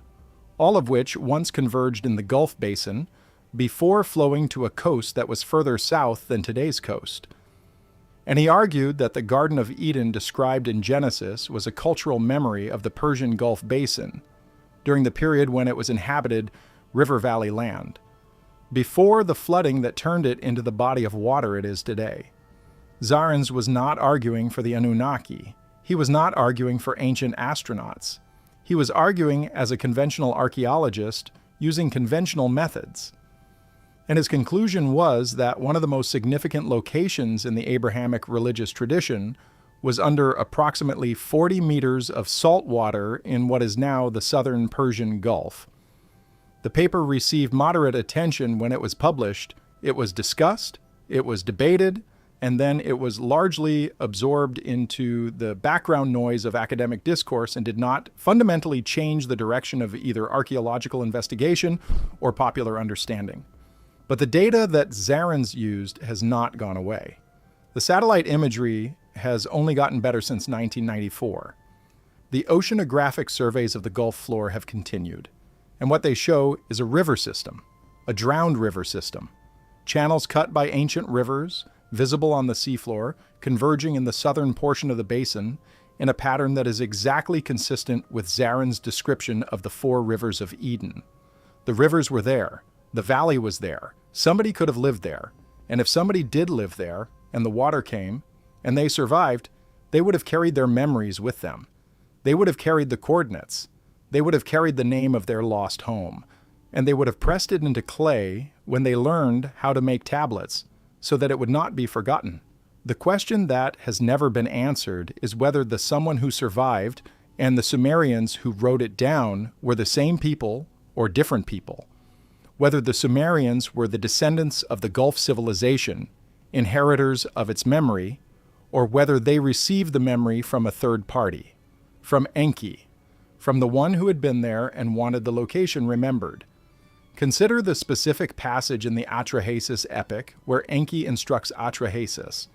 all of which once converged in the Gulf Basin before flowing to a coast that was further south than today's coast. And he argued that the Garden of Eden described in Genesis was a cultural memory of the Persian Gulf Basin during the period when it was inhabited river valley land, before the flooding that turned it into the body of water it is today. Zarins was not arguing for the Anunnaki. He was not arguing for ancient astronauts. He was arguing as a conventional archaeologist using conventional methods. And his conclusion was that one of the most significant locations in the Abrahamic religious tradition was under approximately 40 meters of salt water in what is now the southern Persian Gulf. The paper received moderate attention when it was published. It was discussed, it was debated, and then it was largely absorbed into the background noise of academic discourse and did not fundamentally change the direction of either archaeological investigation or popular understanding. But the data that Zarins used has not gone away. The satellite imagery has only gotten better since 1994. The oceanographic surveys of the Gulf floor have continued, and what they show is a river system, a drowned river system, channels cut by ancient rivers, visible on the seafloor, converging in the southern portion of the basin in a pattern that is exactly consistent with Zarins' description of the 4 rivers of Eden. The rivers were there, the valley was there, somebody could have lived there, and if somebody did live there, and the water came, and they survived, they would have carried their memories with them. They would have carried the coordinates. They would have carried the name of their lost home, and they would have pressed it into clay when they learned how to make tablets so that it would not be forgotten. The question that has never been answered is whether the someone who survived and the Sumerians who wrote it down were the same people or different people. Whether the Sumerians were the descendants of the Gulf civilization, inheritors of its memory, or whether they received the memory from a third party, from Enki, from the one who had been there and wanted the location remembered. Consider the specific passage in the Atrahasis epic where Enki instructs Atrahasis.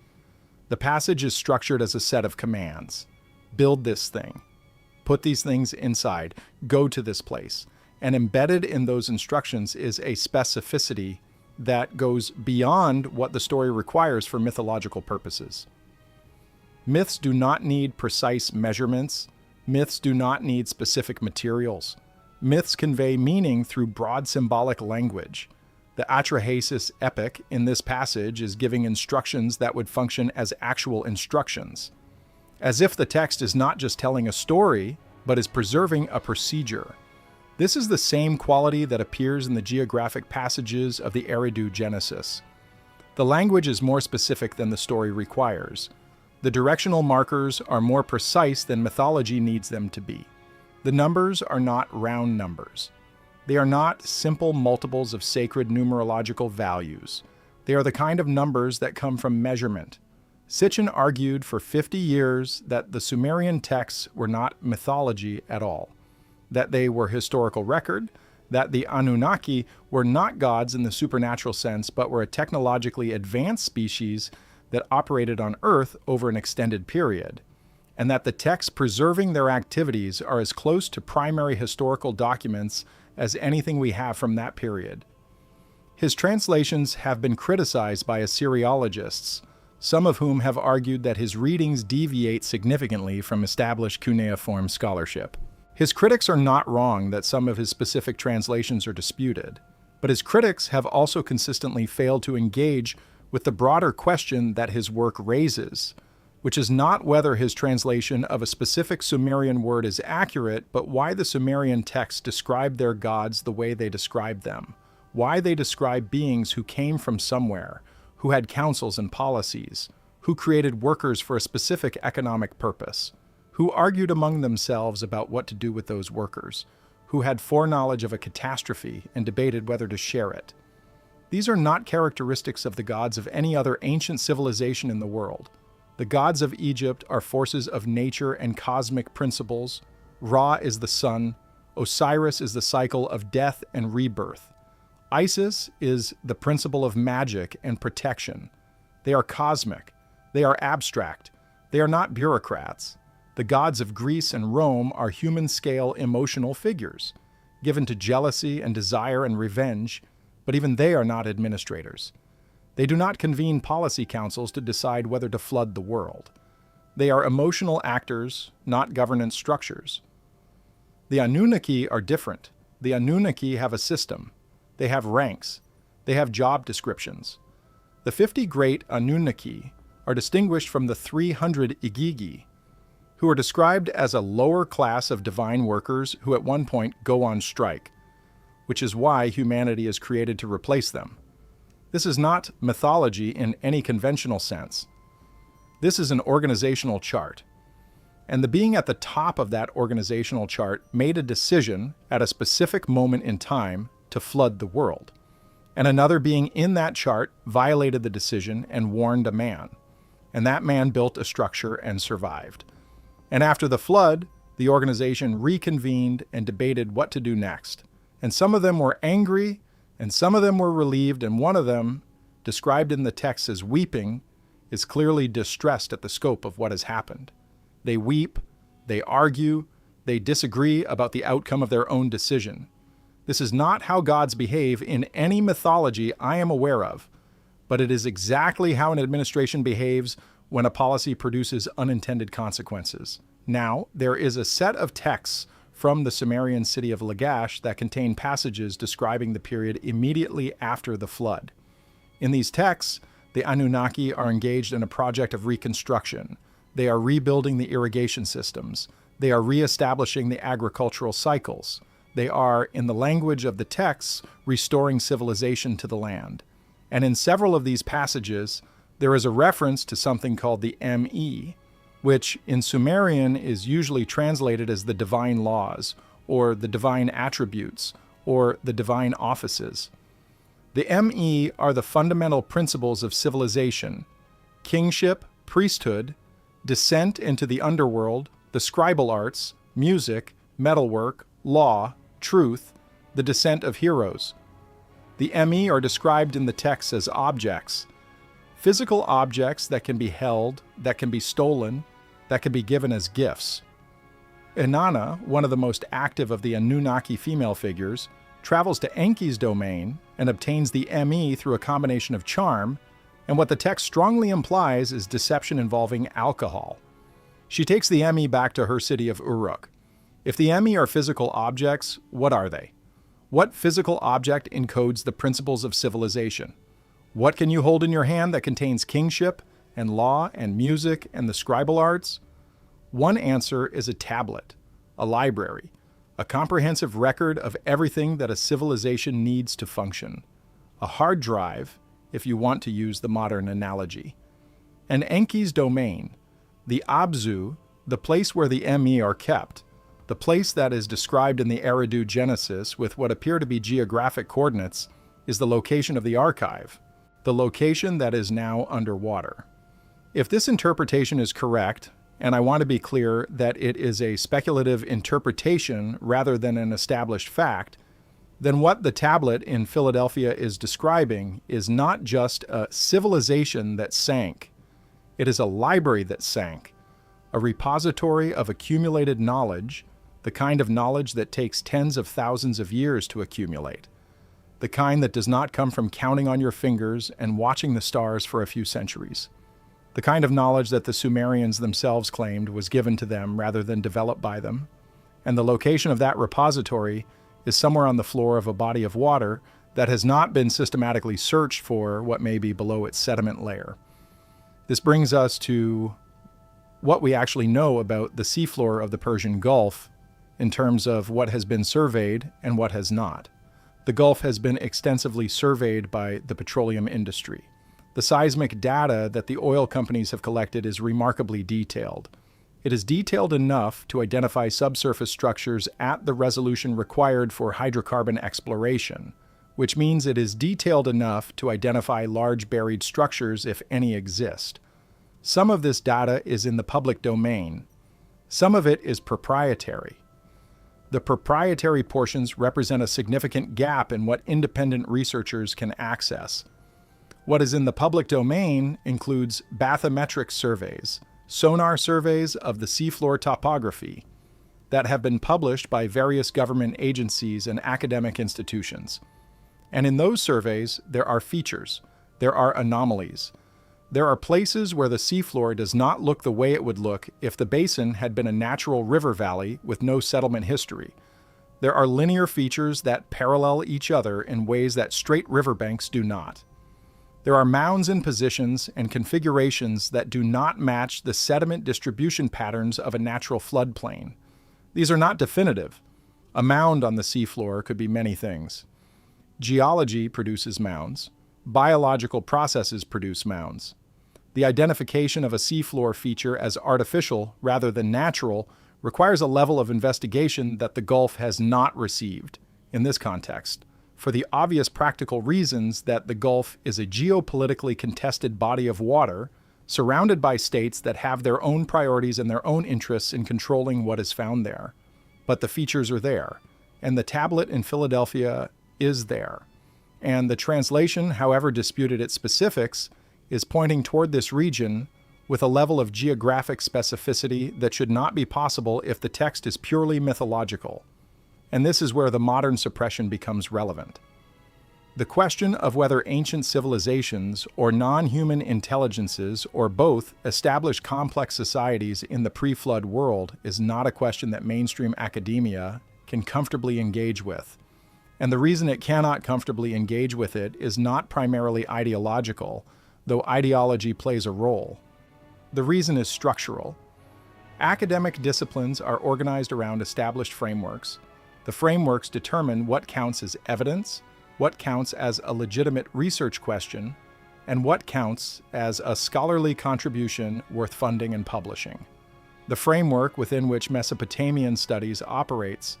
The passage is structured as a set of commands. Build this thing. Put these things inside. Go to this place. And embedded in those instructions is a specificity that goes beyond what the story requires for mythological purposes. Myths do not need precise measurements. Myths do not need specific materials. Myths convey meaning through broad symbolic language. The Atrahasis epic in this passage is giving instructions that would function as actual instructions, as if the text is not just telling a story, but is preserving a procedure. This is the same quality that appears in the geographic passages of the Eridu Genesis. The language is more specific than the story requires. The directional markers are more precise than mythology needs them to be. The numbers are not round numbers. They are not simple multiples of sacred numerological values. They are the kind of numbers that come from measurement. Sitchin argued for 50 years that the Sumerian texts were not mythology at all, that they were historical record, that the Anunnaki were not gods in the supernatural sense, but were a technologically advanced species that operated on Earth over an extended period, and that the texts preserving their activities are as close to primary historical documents as anything we have from that period. His translations have been criticized by Assyriologists, some of whom have argued that his readings deviate significantly from established cuneiform scholarship. His critics are not wrong that some of his specific translations are disputed, but his critics have also consistently failed to engage with the broader question that his work raises, which is not whether his translation of a specific Sumerian word is accurate, but why the Sumerian texts describe their gods the way they describe them, why they describe beings who came from somewhere, who had councils and policies, who created workers for a specific economic purpose, who argued among themselves about what to do with those workers, who had foreknowledge of a catastrophe and debated whether to share it. These are not characteristics of the gods of any other ancient civilization in the world. The gods of Egypt are forces of nature and cosmic principles. Ra is the sun. Osiris is the cycle of death and rebirth. Isis is the principle of magic and protection. They are cosmic. They are abstract. They are not bureaucrats. The gods of Greece and Rome are human-scale emotional figures, given to jealousy and desire and revenge, but even they are not administrators. They do not convene policy councils to decide whether to flood the world. They are emotional actors, not governance structures. The Anunnaki are different. The Anunnaki have a system. They have ranks. They have job descriptions. The 50 great Anunnaki are distinguished from the 300 Igigi, who are described as a lower class of divine workers who at one point go on strike, which is why humanity is created to replace them. This is not mythology in any conventional sense. This is an organizational chart. And the being at the top of that organizational chart made a decision at a specific moment in time to flood the world. And another being in that chart violated the decision and warned a man. And that man built a structure and survived. And after the flood, the organization reconvened and debated what to do next. And some of them were angry, and some of them were relieved, and one of them, described in the text as weeping, is clearly distressed at the scope of what has happened. They weep, they argue, they disagree about the outcome of their own decision. This is not how gods behave in any mythology I am aware of, but it is exactly how an administration behaves when a policy produces unintended consequences. Now, there is a set of texts from the Sumerian city of Lagash that contain passages describing the period immediately after the flood. In these texts, the Anunnaki are engaged in a project of reconstruction. They are rebuilding the irrigation systems. They are reestablishing the agricultural cycles. They are, in the language of the texts, restoring civilization to the land. And in several of these passages, there is a reference to something called the Me, which in Sumerian is usually translated as the divine laws, or the divine attributes, or the divine offices. The Me are the fundamental principles of civilization: kingship, priesthood, descent into the underworld, the scribal arts, music, metalwork, law, truth, the descent of heroes. The Me are described in the text as objects, physical objects that can be held, that can be stolen, that can be given as gifts. Inanna, one of the most active of the Anunnaki female figures, travels to Enki's domain and obtains the Me through a combination of charm, and what the text strongly implies is deception involving alcohol. She takes the Me back to her city of Uruk. If the Me are physical objects, what are they? What physical object encodes the principles of civilization? What can you hold in your hand that contains kingship and law and music and the scribal arts? One answer is a tablet, a library, a comprehensive record of everything that a civilization needs to function. A hard drive, if you want to use the modern analogy. And Enki's domain, the Abzu, the place where the Me are kept, the place that is described in the Eridu Genesis with what appear to be geographic coordinates, is the location of the archive, the location that is now underwater. If this interpretation is correct, and I want to be clear that it is a speculative interpretation rather than an established fact, then what the tablet in Philadelphia is describing is not just a civilization that sank. It is a library that sank, a repository of accumulated knowledge the kind of knowledge that takes tens of thousands of years to accumulate, the kind that does not come from counting on your fingers and watching the stars for a few centuries, the kind of knowledge that the Sumerians themselves claimed was given to them rather than developed by them, and the location of that repository is somewhere on the floor of a body of water that has not been systematically searched for what may be below its sediment layer. This brings us to what we actually know about the seafloor of the Persian Gulf in terms of what has been surveyed and what has not. The Gulf has been extensively surveyed by the petroleum industry. The seismic data that the oil companies have collected is remarkably detailed. It is detailed enough to identify subsurface structures at the resolution required for hydrocarbon exploration, which means it is detailed enough to identify large buried structures if any exist. Some of this data is in the public domain. Some of it is proprietary. The proprietary portions represent a significant gap in what independent researchers can access. What is in the public domain includes bathymetric surveys, sonar surveys of the seafloor topography that have been published by various government agencies and academic institutions. And in those surveys, there are features, there are anomalies. There are places where the seafloor does not look the way it would look if the basin had been a natural river valley with no settlement history. There are linear features that parallel each other in ways that straight riverbanks do not. There are mounds in positions and configurations that do not match the sediment distribution patterns of a natural floodplain. These are not definitive. A mound on the seafloor could be many things. Geology produces mounds. Biological processes produce mounds. The identification of a seafloor feature as artificial rather than natural requires a level of investigation that the Gulf has not received in this context, for the obvious practical reasons that the Gulf is a geopolitically contested body of water surrounded by states that have their own priorities and their own interests in controlling what is found there. But the features are there, and the tablet in Philadelphia is there. And the translation, however disputed its specifics, is pointing toward this region with a level of geographic specificity that should not be possible if the text is purely mythological. And this is where the modern suppression becomes relevant. The question of whether ancient civilizations or non-human intelligences or both establish complex societies in the pre-flood world is not a question that mainstream academia can comfortably engage with. And the reason it cannot comfortably engage with it is not primarily ideological, though ideology plays a role. The reason is structural. Academic disciplines are organized around established frameworks. The frameworks determine what counts as evidence, what counts as a legitimate research question, and what counts as a scholarly contribution worth funding and publishing. The framework within which Mesopotamian studies operates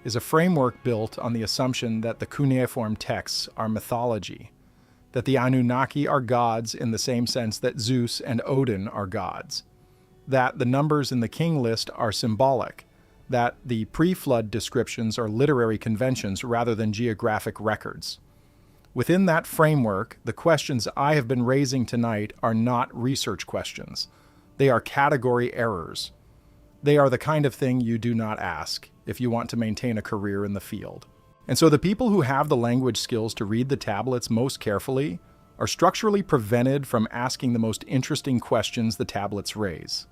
is a framework built on the assumption that the cuneiform texts are mythology, that the Anunnaki are gods in the same sense that Zeus and Odin are gods, that the numbers in the king list are symbolic, that the pre-flood descriptions are literary conventions rather than geographic records. Within that framework, the questions I have been raising tonight are not research questions. They are category errors. They are the kind of thing you do not ask if you want to maintain a career in the field. And so the people who have the language skills to read the tablets most carefully are structurally prevented from asking the most interesting questions the tablets raise.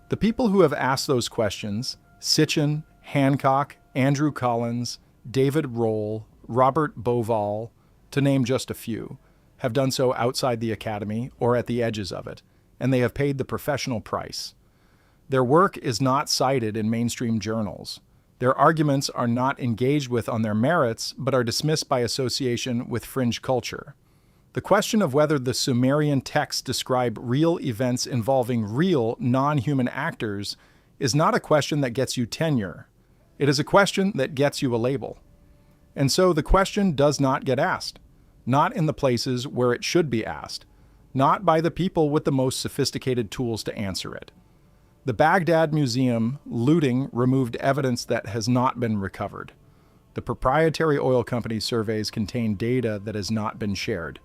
The people who have asked those questions, Sitchin, Hancock, Andrew Collins, David Roll, Robert Bovall, to name just a few, have done so outside the academy or at the edges of it, and they have paid the professional price. Their work is not cited in mainstream journals. Their arguments are not engaged with on their merits, but are dismissed by association with fringe culture. The question of whether the Sumerian texts describe real events involving real, non-human actors is not a question that gets you tenure. It is a question that gets you a label. And so the question does not get asked, not in the places where it should be asked, not by the people with the most sophisticated tools to answer it. The Baghdad Museum looting removed evidence that has not been recovered. The proprietary oil company surveys contain data that has not been shared.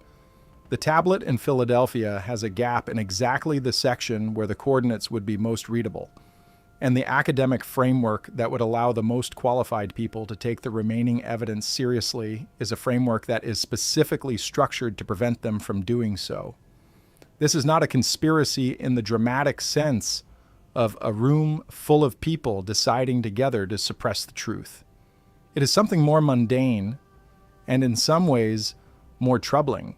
The tablet in Philadelphia has a gap in exactly the section where the coordinates would be most readable. and the academic framework that would allow the most qualified people to take the remaining evidence seriously is a framework that is specifically structured to prevent them from doing so. This is not a conspiracy in the dramatic sense of a room full of people deciding together to suppress the truth. It is something more mundane and in some ways more troubling.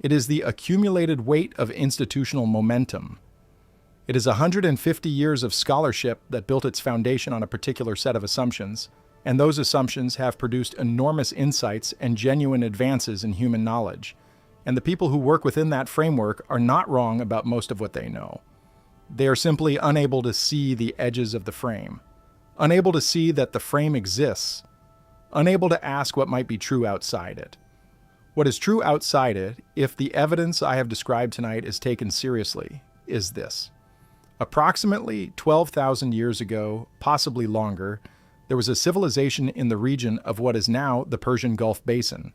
It is the accumulated weight of institutional momentum. It is 150 years of scholarship that built its foundation on a particular set of assumptions, and those assumptions have produced enormous insights and genuine advances in human knowledge. And the people who work within that framework are not wrong about most of what they know. They are simply unable to see the edges of the frame, unable to see that the frame exists, unable to ask what might be true outside it. What is true outside it, if the evidence I have described tonight is taken seriously, is this. Approximately 12,000 years ago, possibly longer, there was a civilization in the region of what is now the Persian Gulf Basin.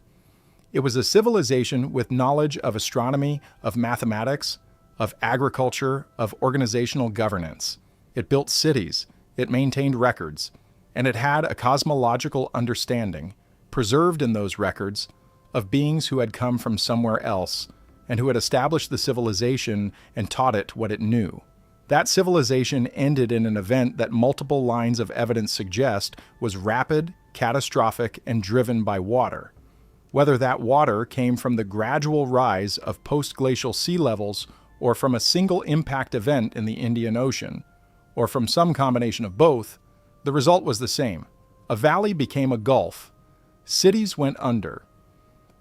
It was a civilization with knowledge of astronomy, of mathematics, of agriculture, of organizational governance. It built cities, it maintained records, and it had a cosmological understanding, preserved in those records, of beings who had come from somewhere else and who had established the civilization and taught it what it knew. That civilization ended in an event that multiple lines of evidence suggest was rapid, catastrophic, and driven by water. Whether that water came from the gradual rise of post-glacial sea levels or from a single impact event in the Indian Ocean, or from some combination of both, the result was the same. A valley became a gulf. Cities went under.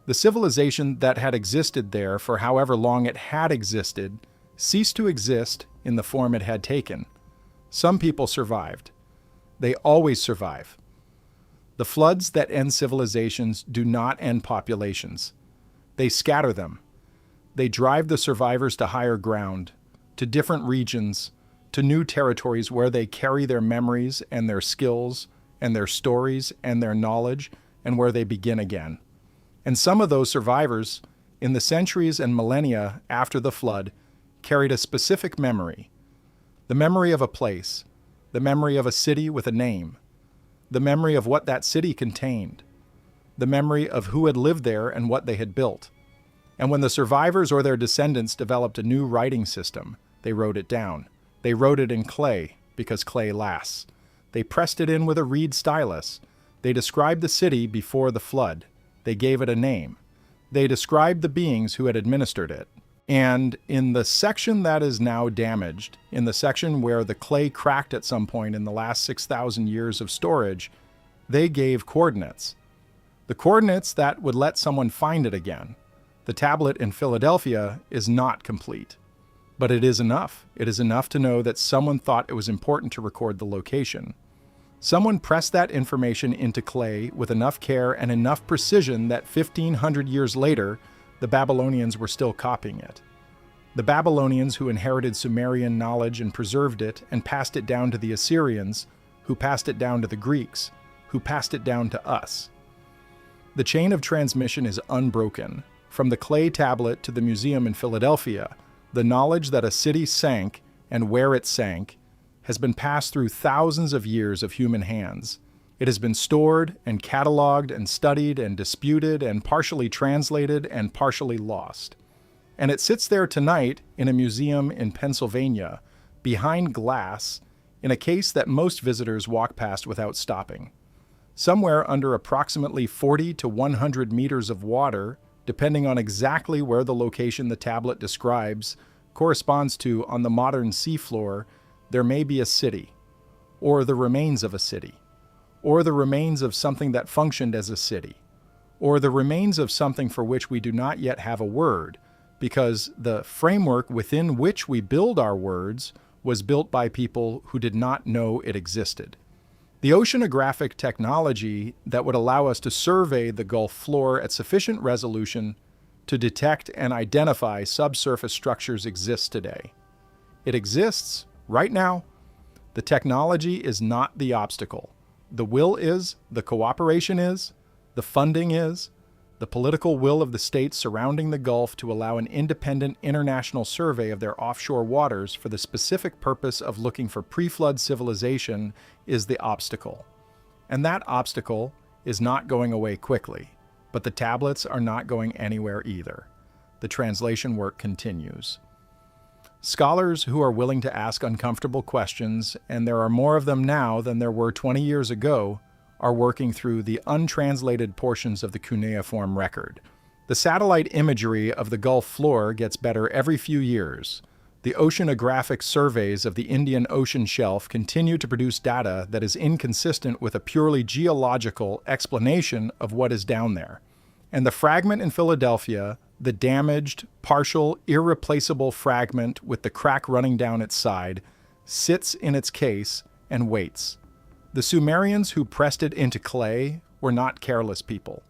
The civilization that had existed there for however long it had existed ceased to exist in the form it had taken. Some people survived. They always survive. The floods that end civilizations do not end populations. They scatter them. They drive the survivors to higher ground, to different regions, to new territories where they carry their memories and their skills and their stories and their knowledge, and where they begin again. And some of those survivors, in the centuries and millennia after the flood, carried a specific memory. The memory of a place, the memory of a city with a name, the memory of what that city contained, the memory of who had lived there and what they had built. And when the survivors or their descendants developed a new writing system, they wrote it down. They wrote it in clay, because clay lasts. They pressed it in with a reed stylus. They described the city before the flood. They gave it a name. They described the beings who had administered it. And in the section that is now damaged, in the section where the clay cracked at some point in the last 6,000 years of storage, they gave coordinates. The coordinates that would let someone find it again. The tablet in Philadelphia is not complete. But it is enough. It is enough to know that someone thought it was important to record the location. Someone pressed that information into clay with enough care and enough precision that 1,500 years later, the Babylonians were still copying it. The Babylonians who inherited Sumerian knowledge and preserved it and passed it down to the Assyrians, who passed it down to the Greeks, who passed it down to us. The chain of transmission is unbroken. From the clay tablet to the museum in Philadelphia, the knowledge that a city sank and where it sank has been passed through thousands of years of human hands. It has been stored and cataloged and studied and disputed and partially translated and partially lost. And it sits there tonight in a museum in Pennsylvania, behind glass, in a case that most visitors walk past without stopping. Somewhere under approximately 40 to 100 meters of water, depending on exactly where the location the tablet describes corresponds to on the modern seafloor, there may be a city, or the remains of a city, or the remains of something that functioned as a city, or the remains of something for which we do not yet have a word, because the framework within which we build our words was built by people who did not know it existed. The oceanographic technology that would allow us to survey the Gulf floor at sufficient resolution to detect and identify subsurface structures exists today. It exists right now. The technology is not the obstacle. The will is, the cooperation is, the funding is, the political will of the states surrounding the Gulf to allow an independent international survey of their offshore waters for the specific purpose of looking for pre-flood civilization is the obstacle. And that obstacle is not going away quickly, but the tablets are not going anywhere either. The translation work continues. Scholars who are willing to ask uncomfortable questions, and there are more of them now than there were 20 years ago, are working through the untranslated portions of the cuneiform record. The satellite imagery of the Gulf floor gets better every few years. The oceanographic surveys of the Indian Ocean shelf continue to produce data that is inconsistent with a purely geological explanation of what is down there. And the fragment in Philadelphia, the damaged, partial, irreplaceable fragment with the crack running down its side, sits in its case and waits. The Sumerians who pressed it into clay were not careless people.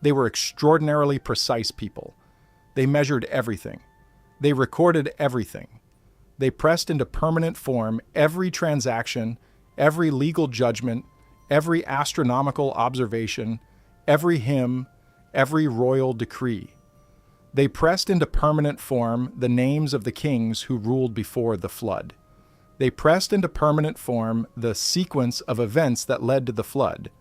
They were extraordinarily precise people. They measured everything. They recorded everything. They pressed into permanent form every transaction, every legal judgment, every astronomical observation, every hymn, every royal decree. They pressed into permanent form the names of the kings who ruled before the flood. They pressed into permanent form the sequence of events that led to the flood.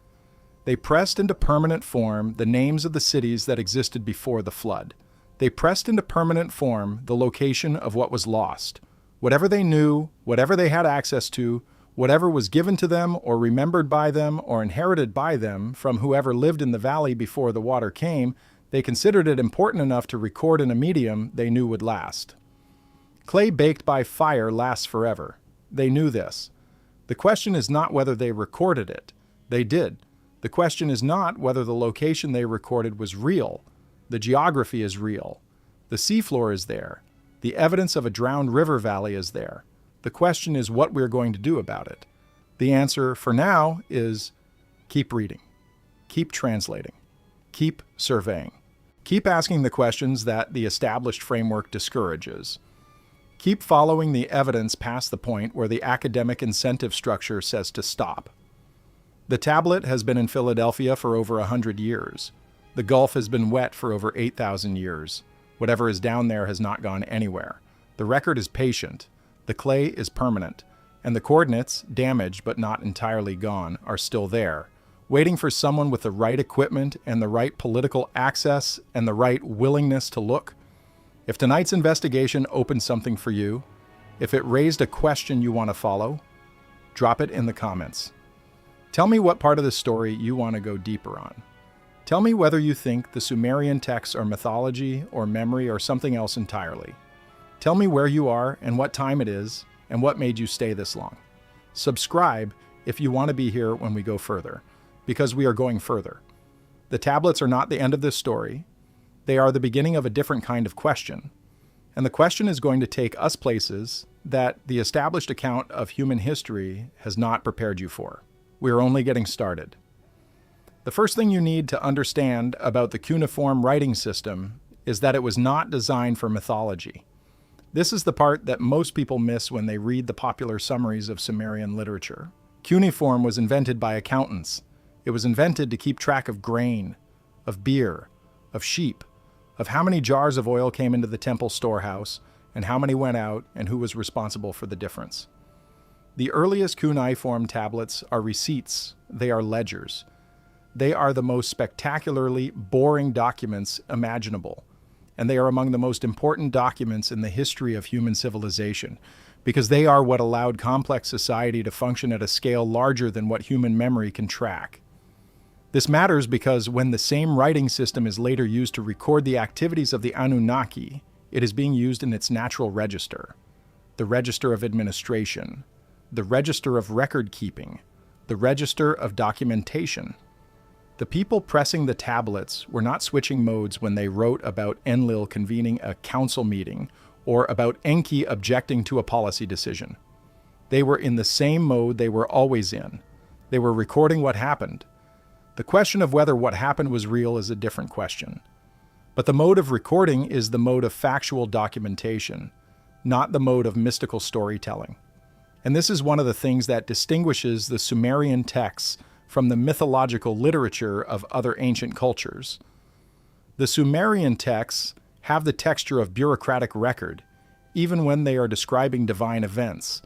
They pressed into permanent form the names of the cities that existed before the flood. They pressed into permanent form the location of what was lost. Whatever they knew, whatever they had access to, whatever was given to them or remembered by them or inherited by them from whoever lived in the valley before the water came, they considered it important enough to record in a medium they knew would last. Clay baked by fire lasts forever. They knew this. The question is not whether they recorded it. They did. The question is not whether the location they recorded was real. The geography is real. The seafloor is there. The evidence of a drowned river valley is there. The question is what we're going to do about it. The answer, for now, is keep reading. Keep translating. Keep surveying. Keep asking the questions that the established framework discourages. Keep following the evidence past the point where the academic incentive structure says to stop. The tablet has been in Philadelphia for over 100 years. The Gulf has been wet for over 8,000 years. Whatever is down there has not gone anywhere. The record is patient. The clay is permanent. And the coordinates, damaged but not entirely gone, are still there, waiting for someone with the right equipment and the right political access and the right willingness to look. If tonight's investigation opened something for you, if it raised a question you want to follow, drop it in the comments. Tell me what part of the story you want to go deeper on. Tell me whether you think the Sumerian texts are mythology or memory or something else entirely. Tell me where you are and what time it is and what made you stay this long. Subscribe if you want to be here when we go further, because we are going further. The tablets are not the end of this story. They are the beginning of a different kind of question. And the question is going to take us places that the established account of human history has not prepared you for. We are only getting started. The first thing you need to understand about the cuneiform writing system is that it was not designed for mythology. This is the part that most people miss when they read the popular summaries of Sumerian literature. Cuneiform was invented by accountants. It was invented to keep track of grain, of beer, of sheep, of how many jars of oil came into the temple storehouse, and how many went out, and who was responsible for the difference. The earliest cuneiform tablets are receipts. They are ledgers. They are the most spectacularly boring documents imaginable, and they are among the most important documents in the history of human civilization, because they are what allowed complex society to function at a scale larger than what human memory can track. This matters because when the same writing system is later used to record the activities of the Anunnaki, it is being used in its natural register, the register of administration, the register of record keeping, the register of documentation. The people pressing the tablets were not switching modes when they wrote about Enlil convening a council meeting or about Enki objecting to a policy decision. They were in the same mode they were always in. They were recording what happened. The question of whether what happened was real is a different question. But the mode of recording is the mode of factual documentation, not the mode of mystical storytelling. And this is one of the things that distinguishes the Sumerian texts from the mythological literature of other ancient cultures. The Sumerian texts have the texture of bureaucratic record, even when they are describing divine events.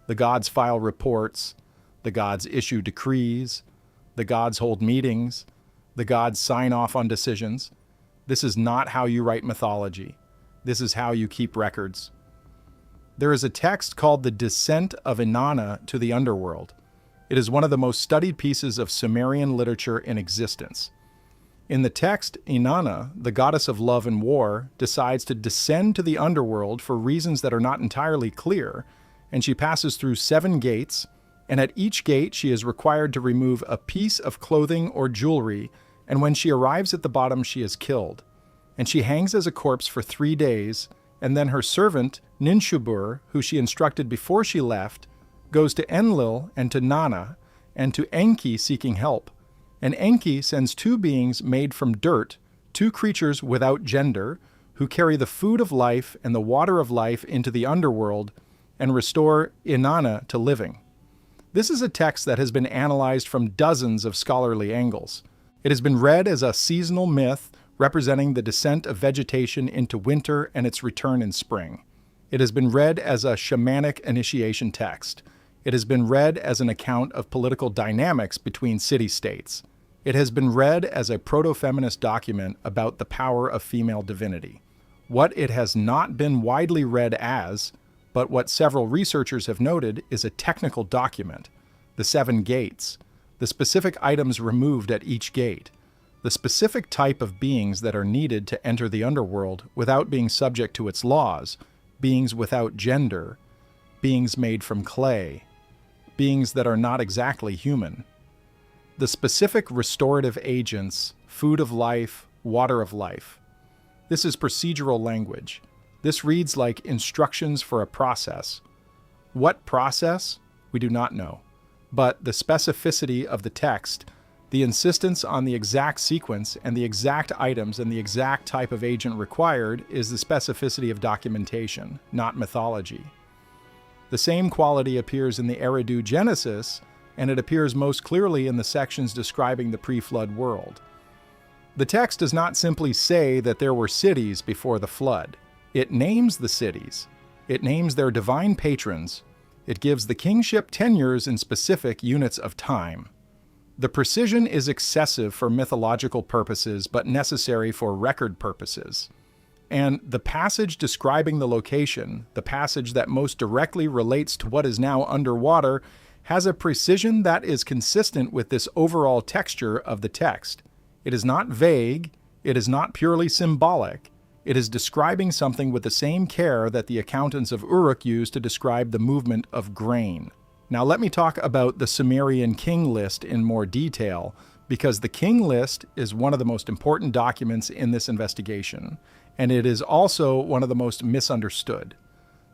The gods file reports, the gods issue decrees, the gods hold meetings, the gods sign off on decisions. This is not how you write mythology. This is how you keep records. There is a text called The Descent of Inanna to the Underworld. It is one of the most studied pieces of Sumerian literature in existence. In the text, Inanna, the goddess of love and war, decides to descend to the underworld for reasons that are not entirely clear, and she passes through 7 gates, and at each gate she is required to remove a piece of clothing or jewelry, and when she arrives at the bottom she is killed. And she hangs as a corpse for 3 days, and then her servant, Ninshubur, who she instructed before she left, goes to Enlil and to Nanna, and to Enki seeking help. And Enki sends 2 beings made from dirt, 2 creatures without gender, who carry the food of life and the water of life into the underworld and restore Inanna to living. This is a text that has been analyzed from dozens of scholarly angles. It has been read as a seasonal myth representing the descent of vegetation into winter and its return in spring. It has been read as a shamanic initiation text. It has been read as an account of political dynamics between city-states. It has been read as a proto-feminist document about the power of female divinity. What it has not been widely read as, but what several researchers have noted, is a technical document. The 7 gates, the specific items removed at each gate, the specific type of beings that are needed to enter the underworld without being subject to its laws, beings without gender, beings made from clay, beings that are not exactly human. The specific restorative agents, food of life, water of life. This is procedural language. This reads like instructions for a process. What process? We do not know. But the specificity of the text, the insistence on the exact sequence and the exact items and the exact type of agent required is the specificity of documentation, not mythology. The same quality appears in the Eridu Genesis, and it appears most clearly in the sections describing the pre-flood world. The text does not simply say that there were cities before the flood. It names the cities. It names their divine patrons. It gives the kingship tenures in specific units of time. The precision is excessive for mythological purposes, but necessary for record purposes. And the passage describing the location, the passage that most directly relates to what is now underwater, has a precision that is consistent with this overall texture of the text. It is not vague, it is not purely symbolic, it is describing something with the same care that the accountants of Uruk used to describe the movement of grain. Now let me talk about the Sumerian king list in more detail, because the king list is one of the most important documents in this investigation, and it is also one of the most misunderstood.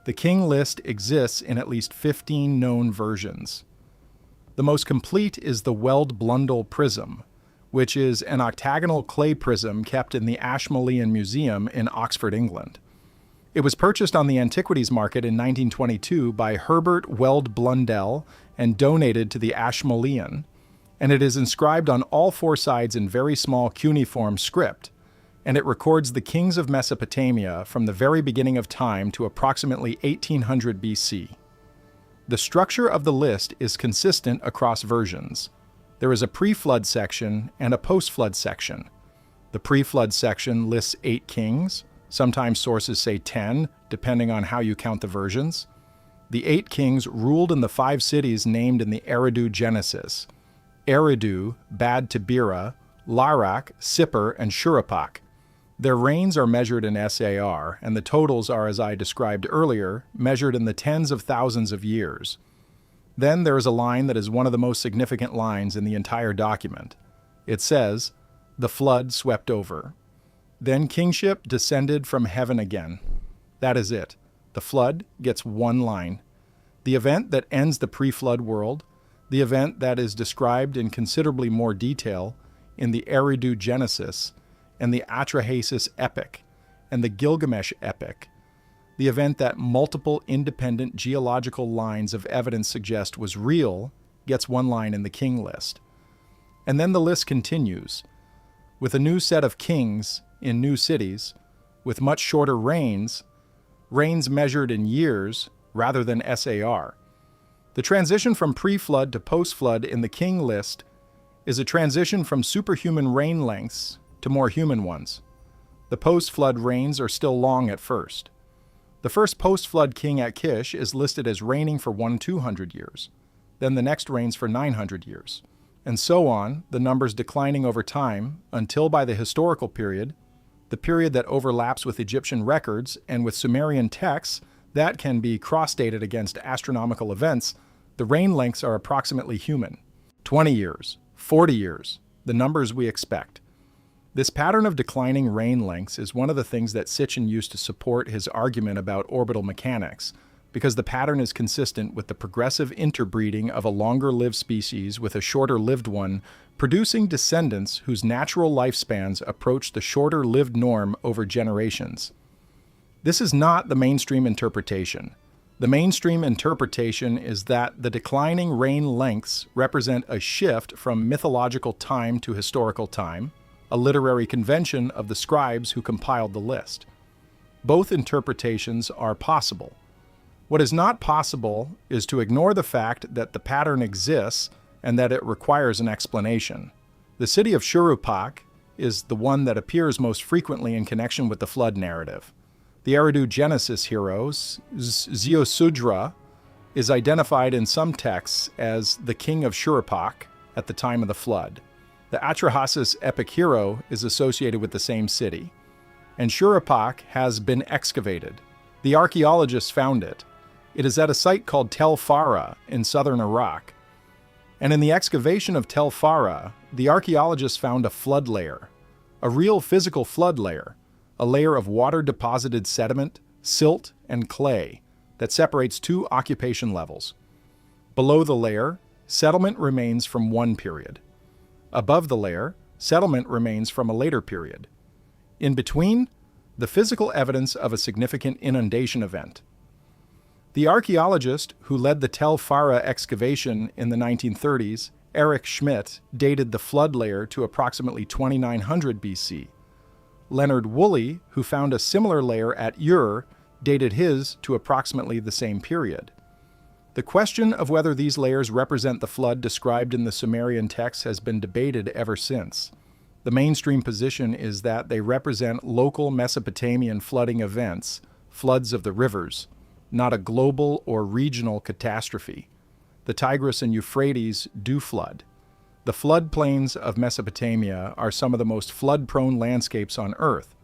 The king list exists in at least 15 known versions. The most complete is the Weld-Blundell prism, which is an octagonal clay prism kept in the Ashmolean Museum in Oxford, England. It was purchased on the antiquities market in 1922 by Herbert Weld-Blundell and donated to the Ashmolean, and it is inscribed on all 4 sides in very small cuneiform script, and it records the kings of Mesopotamia from the very beginning of time to approximately 1800 BC. The structure of the list is consistent across versions. There is a pre-flood section and a post-flood section. The pre-flood section lists 8 kings. Sometimes sources say 10, depending on how you count the versions. The 8 kings ruled in the 5 cities named in the Eridu Genesis: Eridu, Bad Tabira, Larak, Sippar, and Shuruppak. Their reigns are measured in SAR, and the totals are, as I described earlier, measured in the tens of thousands of years. Then there is a line that is one of the most significant lines in the entire document. It says, "The flood swept over. Then kingship descended from heaven again." That is it. The flood gets 1 line. The event that ends the pre-flood world, the event that is described in considerably more detail in the Eridu Genesis, and the Atrahasis epic, and the Gilgamesh epic, the event that multiple independent geological lines of evidence suggest was real, gets 1 line in the king list. And then the list continues. with a new set of kings in new cities, with much shorter reigns measured in years rather than SAR. The transition from pre-flood to post-flood in the king list is a transition from superhuman reign lengths to more human ones. The post-flood reigns are still long at first. The first post-flood king at Kish is listed as reigning for 200 years. Then the next reigns for 900 years. And so on, the numbers declining over time until by the historical period, the period that overlaps with Egyptian records and with Sumerian texts that can be cross-dated against astronomical events, the reign lengths are approximately human. 20 years, 40 years, the numbers we expect. This pattern of declining reign lengths is one of the things that Sitchin used to support his argument about orbital mechanics, because the pattern is consistent with the progressive interbreeding of a longer-lived species with a shorter-lived one, producing descendants whose natural lifespans approach the shorter-lived norm over generations. This is not the mainstream interpretation. The mainstream interpretation is that the declining reign lengths represent a shift from mythological time to historical time, a literary convention of the scribes who compiled the list. Both interpretations are possible. What is not possible is to ignore the fact that the pattern exists and that it requires an explanation. The city of Shuruppak is the one that appears most frequently in connection with the flood narrative. The Eridu Genesis hero, Ziusudra, is identified in some texts as the king of Shuruppak at the time of the flood. The Atrahasis epic hero is associated with the same city. And Shuruppak has been excavated. The archaeologists found it. It is at a site called Tel Farah in southern Iraq. And in the excavation of Tel Farah, the archaeologists found a flood layer, a real physical flood layer, a layer of water-deposited sediment, silt, and clay that separates two occupation levels. Below the layer, settlement remains from one period. Above the layer, settlement remains from a later period. In between, the physical evidence of a significant inundation event. The archaeologist who led the Tel Farah excavation in the 1930s, Erich Schmidt, dated the flood layer to approximately 2900 BC. Leonard Woolley, who found a similar layer at Ur, dated his to approximately the same period. The question of whether these layers represent the flood described in the Sumerian texts has been debated ever since. The mainstream position is that they represent local Mesopotamian flooding events, floods of the rivers, not a global or regional catastrophe. The Tigris and Euphrates do flood. The floodplains of Mesopotamia are some of the most flood-prone landscapes on Earth,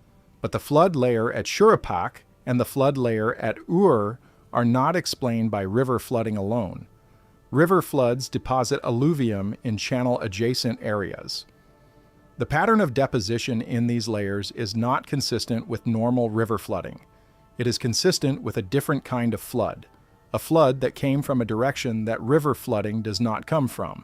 but the flood layer at Shuruppak and the flood layer at Ur are not explained by river flooding alone. River floods deposit alluvium in channel-adjacent areas. The pattern of deposition in these layers is not consistent with normal river flooding. It is consistent with a different kind of flood, a flood that came from a direction that river flooding does not come from.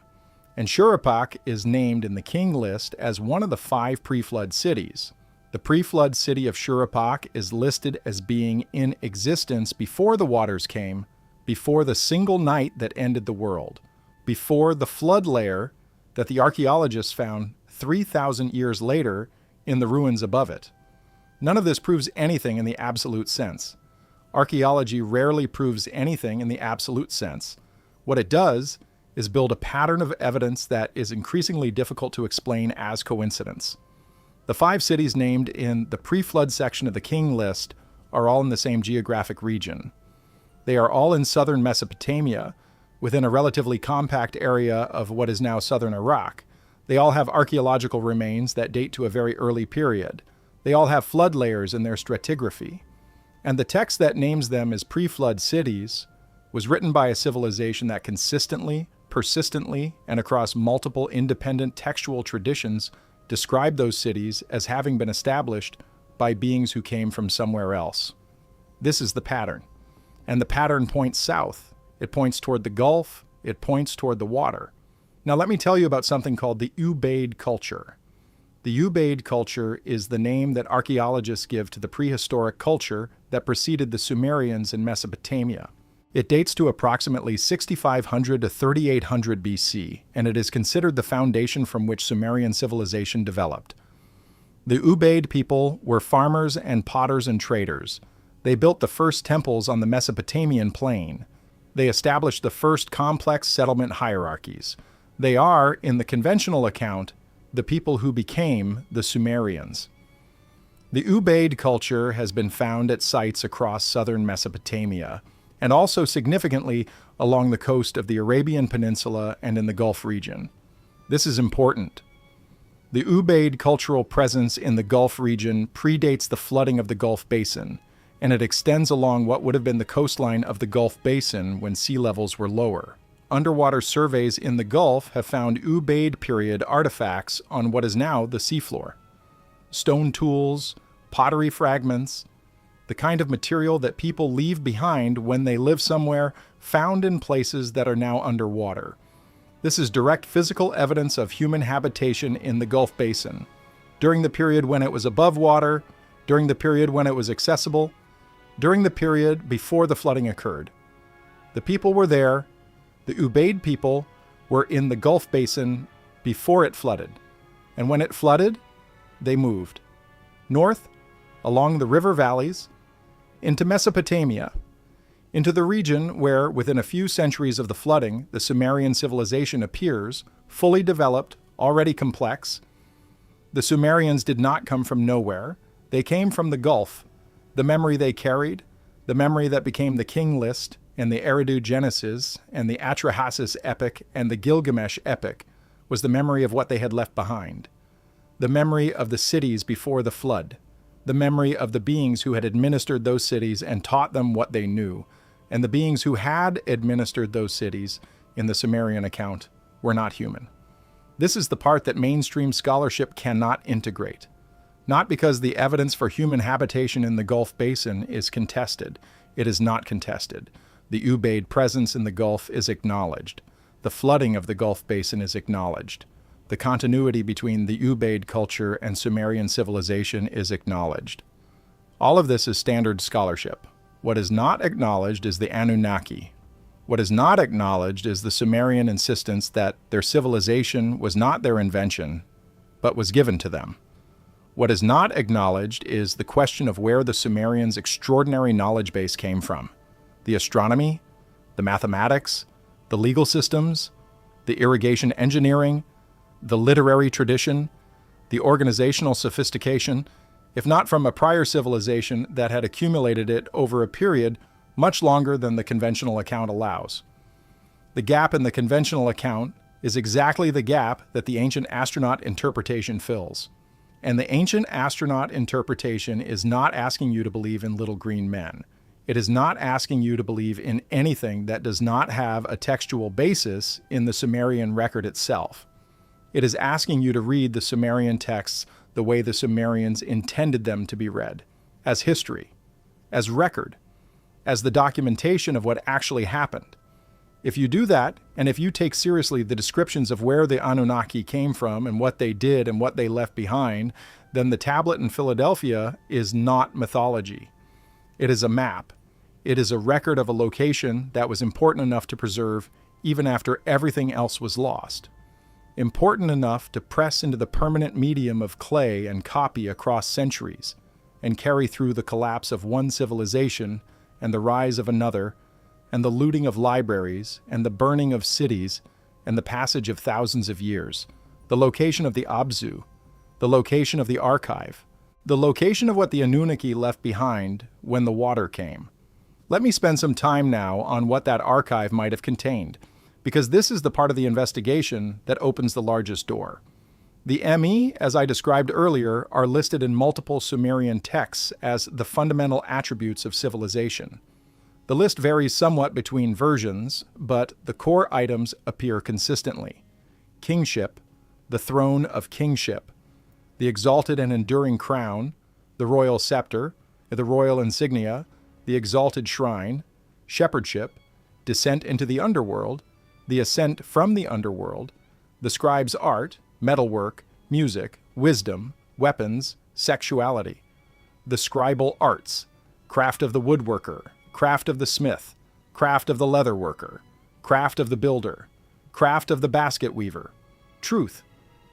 And Shuruppak is named in the king list as one of the 5 pre-flood cities. The pre-flood city of Shuruppak is listed as being in existence before the waters came, before the single night that ended the world, before the flood layer that the archaeologists found 3,000 years later in the ruins above it. None of this proves anything in the absolute sense. Archaeology rarely proves anything in the absolute sense. What it does is build a pattern of evidence that is increasingly difficult to explain as coincidence. The 5 cities named in the pre-flood section of the king list are all in the same geographic region. They are all in southern Mesopotamia, within a relatively compact area of what is now southern Iraq. They all have archaeological remains that date to a very early period. They all have flood layers in their stratigraphy. And the text that names them as pre-flood cities was written by a civilization that consistently, persistently, and across multiple independent textual traditions described those cities as having been established by beings who came from somewhere else. This is the pattern. And the pattern points south. It points toward the Gulf. It points toward the water. Now let me tell you about something called the Ubaid culture. The Ubaid culture is the name that archaeologists give to the prehistoric culture that preceded the Sumerians in Mesopotamia. It dates to approximately 6500 to 3800 BC, and it is considered the foundation from which Sumerian civilization developed. The Ubaid people were farmers and potters and traders. They built the first temples on the Mesopotamian plain. They established the first complex settlement hierarchies. They are, in the conventional account, the people who became the Sumerians. The Ubaid culture has been found at sites across southern Mesopotamia, and also significantly along the coast of the Arabian Peninsula and in the Gulf region. This is important. The Ubaid cultural presence in the Gulf region predates the flooding of the Gulf Basin, and it extends along what would have been the coastline of the Gulf Basin when sea levels were lower. Underwater surveys in the Gulf have found Ubaid period artifacts on what is now the seafloor. Stone tools, pottery fragments, the kind of material that people leave behind when they live somewhere found in places that are now underwater. This is direct physical evidence of human habitation in the Gulf Basin, during the period when it was above water, during the period when it was accessible, during the period before the flooding occurred. The people were there. The Ubaid people were in the Gulf Basin before it flooded, and when it flooded, they moved north, along the river valleys, into Mesopotamia, into the region where, within a few centuries of the flooding, the Sumerian civilization appears, fully developed, already complex. The Sumerians did not come from nowhere. They came from the Gulf. The memory they carried, the memory that became the King List, and the Eridu Genesis, and the Atrahasis epic, and the Gilgamesh epic, was the memory of what they had left behind. The memory of the cities before the flood. The memory of the beings who had administered those cities and taught them what they knew. And the beings who had administered those cities, in the Sumerian account, were not human. This is the part that mainstream scholarship cannot integrate. Not because the evidence for human habitation in the Gulf Basin is contested. It is not contested. The Ubaid presence in the Gulf is acknowledged. The flooding of the Gulf Basin is acknowledged. The continuity between the Ubaid culture and Sumerian civilization is acknowledged. All of this is standard scholarship. What is not acknowledged is the Anunnaki. What is not acknowledged is the Sumerian insistence that their civilization was not their invention, but was given to them. What is not acknowledged is the question of where the Sumerians' extraordinary knowledge base came from. The astronomy, the mathematics, the legal systems, the irrigation engineering, the literary tradition, the organizational sophistication, if not from a prior civilization that had accumulated it over a period much longer than the conventional account allows. The gap in the conventional account is exactly the gap that the ancient astronaut interpretation fills. And the ancient astronaut interpretation is not asking you to believe in little green men. It is not asking you to believe in anything that does not have a textual basis in the Sumerian record itself. It is asking you to read the Sumerian texts the way the Sumerians intended them to be read, as history, as record, as the documentation of what actually happened. If you do that, and if you take seriously the descriptions of where the Anunnaki came from and what they did and what they left behind, then the tablet in Philadelphia is not mythology. It is a map. It is a record of a location that was important enough to preserve even after everything else was lost. Important enough to press into the permanent medium of clay and copy across centuries, and carry through the collapse of one civilization and the rise of another, and the looting of libraries, and the burning of cities, and the passage of thousands of years, the location of the Abzu, the location of the archive, the location of what the Anunnaki left behind when the water came. Let me spend some time now on what that archive might have contained, because this is the part of the investigation that opens the largest door. The ME, as I described earlier, are listed in multiple Sumerian texts as the fundamental attributes of civilization. The list varies somewhat between versions, but the core items appear consistently. Kingship, the throne of kingship, the exalted and enduring crown, the royal scepter, the royal insignia, the exalted shrine, shepherdship, descent into the underworld, the ascent from the underworld, the scribe's art, metalwork, music, wisdom, weapons, sexuality, the scribal arts, craft of the woodworker, craft of the smith, craft of the leather worker, craft of the builder, craft of the basket weaver, truth,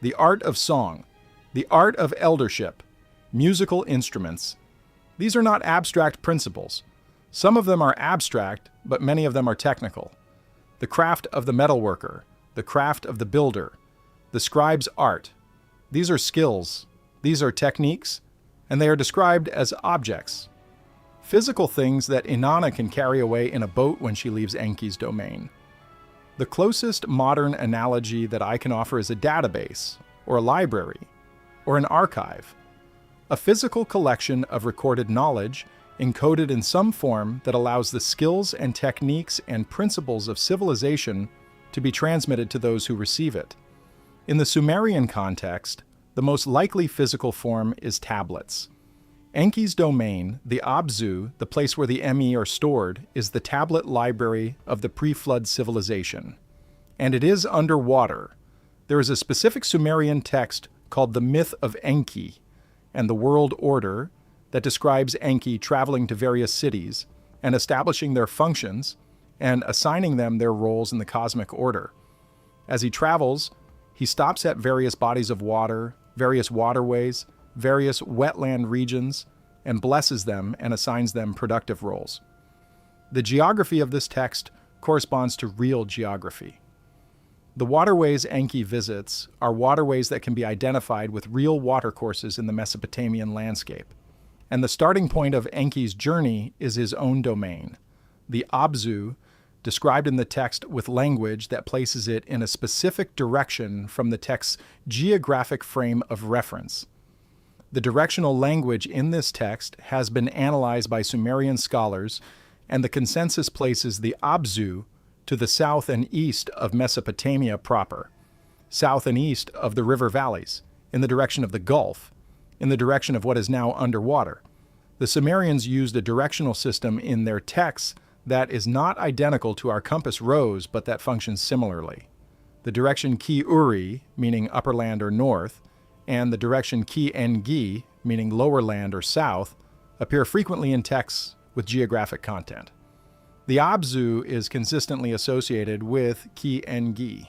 the art of song, the art of eldership, Musical instruments. These are not abstract principles. Some of them are abstract, but many of them are technical. The craft of the metalworker, the craft of the builder, the scribe's art. These are skills, these are techniques, and they are described as objects. Physical things that Inanna can carry away in a boat when she leaves Enki's domain. The closest modern analogy that I can offer is a database, or a library, or an archive. A physical collection of recorded knowledge encoded in some form that allows the skills and techniques and principles of civilization to be transmitted to those who receive it. In the Sumerian context, the most likely physical form is tablets. Enki's domain, the Abzu, the place where the Emi are stored, is the tablet library of the pre-flood civilization. And it is underwater. There is a specific Sumerian text called the Myth of Enki and the World Order that describes Enki traveling to various cities and establishing their functions and assigning them their roles in the cosmic order. As he travels, he stops at various bodies of water, various waterways, various wetland regions, and blesses them and assigns them productive roles. The geography of this text corresponds to real geography. The waterways Enki visits are waterways that can be identified with real watercourses in the Mesopotamian landscape. And the starting point of Enki's journey is his own domain, the Abzu, described in the text with language that places it in a specific direction from the text's geographic frame of reference. The directional language in this text has been analyzed by Sumerian scholars, and the consensus places the Abzu to the south and east of Mesopotamia proper, south and east of the river valleys, in the direction of the Gulf, in the direction of what is now underwater. The Sumerians used a directional system in their texts that is not identical to our compass rose, but that functions similarly. The direction Ki Uri, meaning upper land or north, and the direction Ki Engi, meaning lower land or south, appear frequently in texts with geographic content. The Abzu is consistently associated with Ki Engi,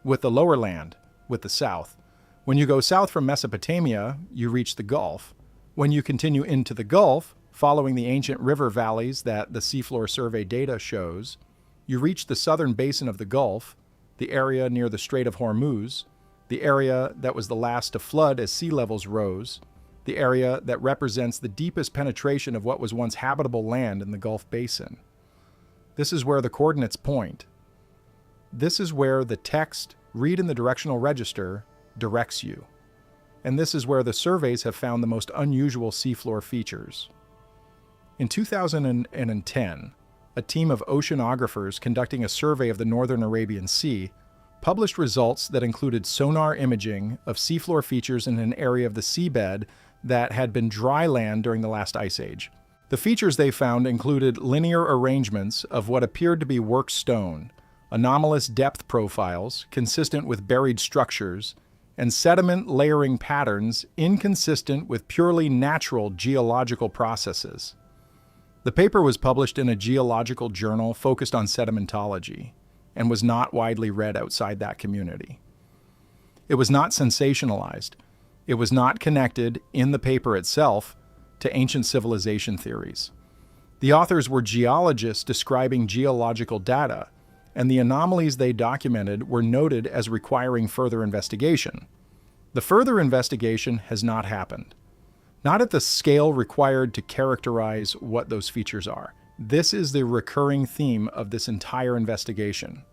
with the lower land, with the south. When you go south from Mesopotamia, you reach the Gulf. When you continue into the Gulf, following the ancient river valleys that the seafloor survey data shows, you reach the southern basin of the Gulf, the area near the Strait of Hormuz, the area that was the last to flood as sea levels rose, the area that represents the deepest penetration of what was once habitable land in the Gulf Basin. This is where the coordinates point. This is where the text, read in the directional register, directs you. And this is where the surveys have found the most unusual seafloor features. In 2010, a team of oceanographers conducting a survey of the northern Arabian Sea published results that included sonar imaging of seafloor features in an area of the seabed that had been dry land during the last ice age. The features they found included linear arrangements of what appeared to be worked stone, anomalous depth profiles consistent with buried structures, and sediment layering patterns inconsistent with purely natural geological processes. The paper was published in a geological journal focused on sedimentology and was not widely read outside that community. It was not sensationalized. It was not connected in the paper itself to ancient civilization theories. The authors were geologists describing geological data, and the anomalies they documented were noted as requiring further investigation. The further investigation has not happened. Not at the scale required to characterize what those features are. This is the recurring theme of this entire investigation.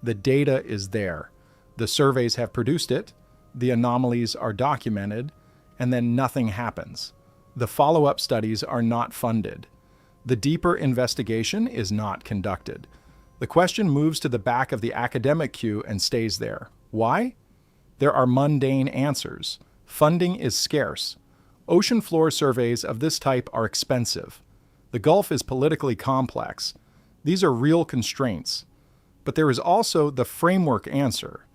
The data is there. The surveys have produced it, the anomalies are documented, and then nothing happens. The follow-up studies are not funded. The deeper investigation is not conducted. The question moves to the back of the academic queue and stays there. Why? There are mundane answers. Funding is scarce. Ocean floor surveys of this type are expensive. The Gulf is politically complex. These are real constraints. But there is also the framework answer.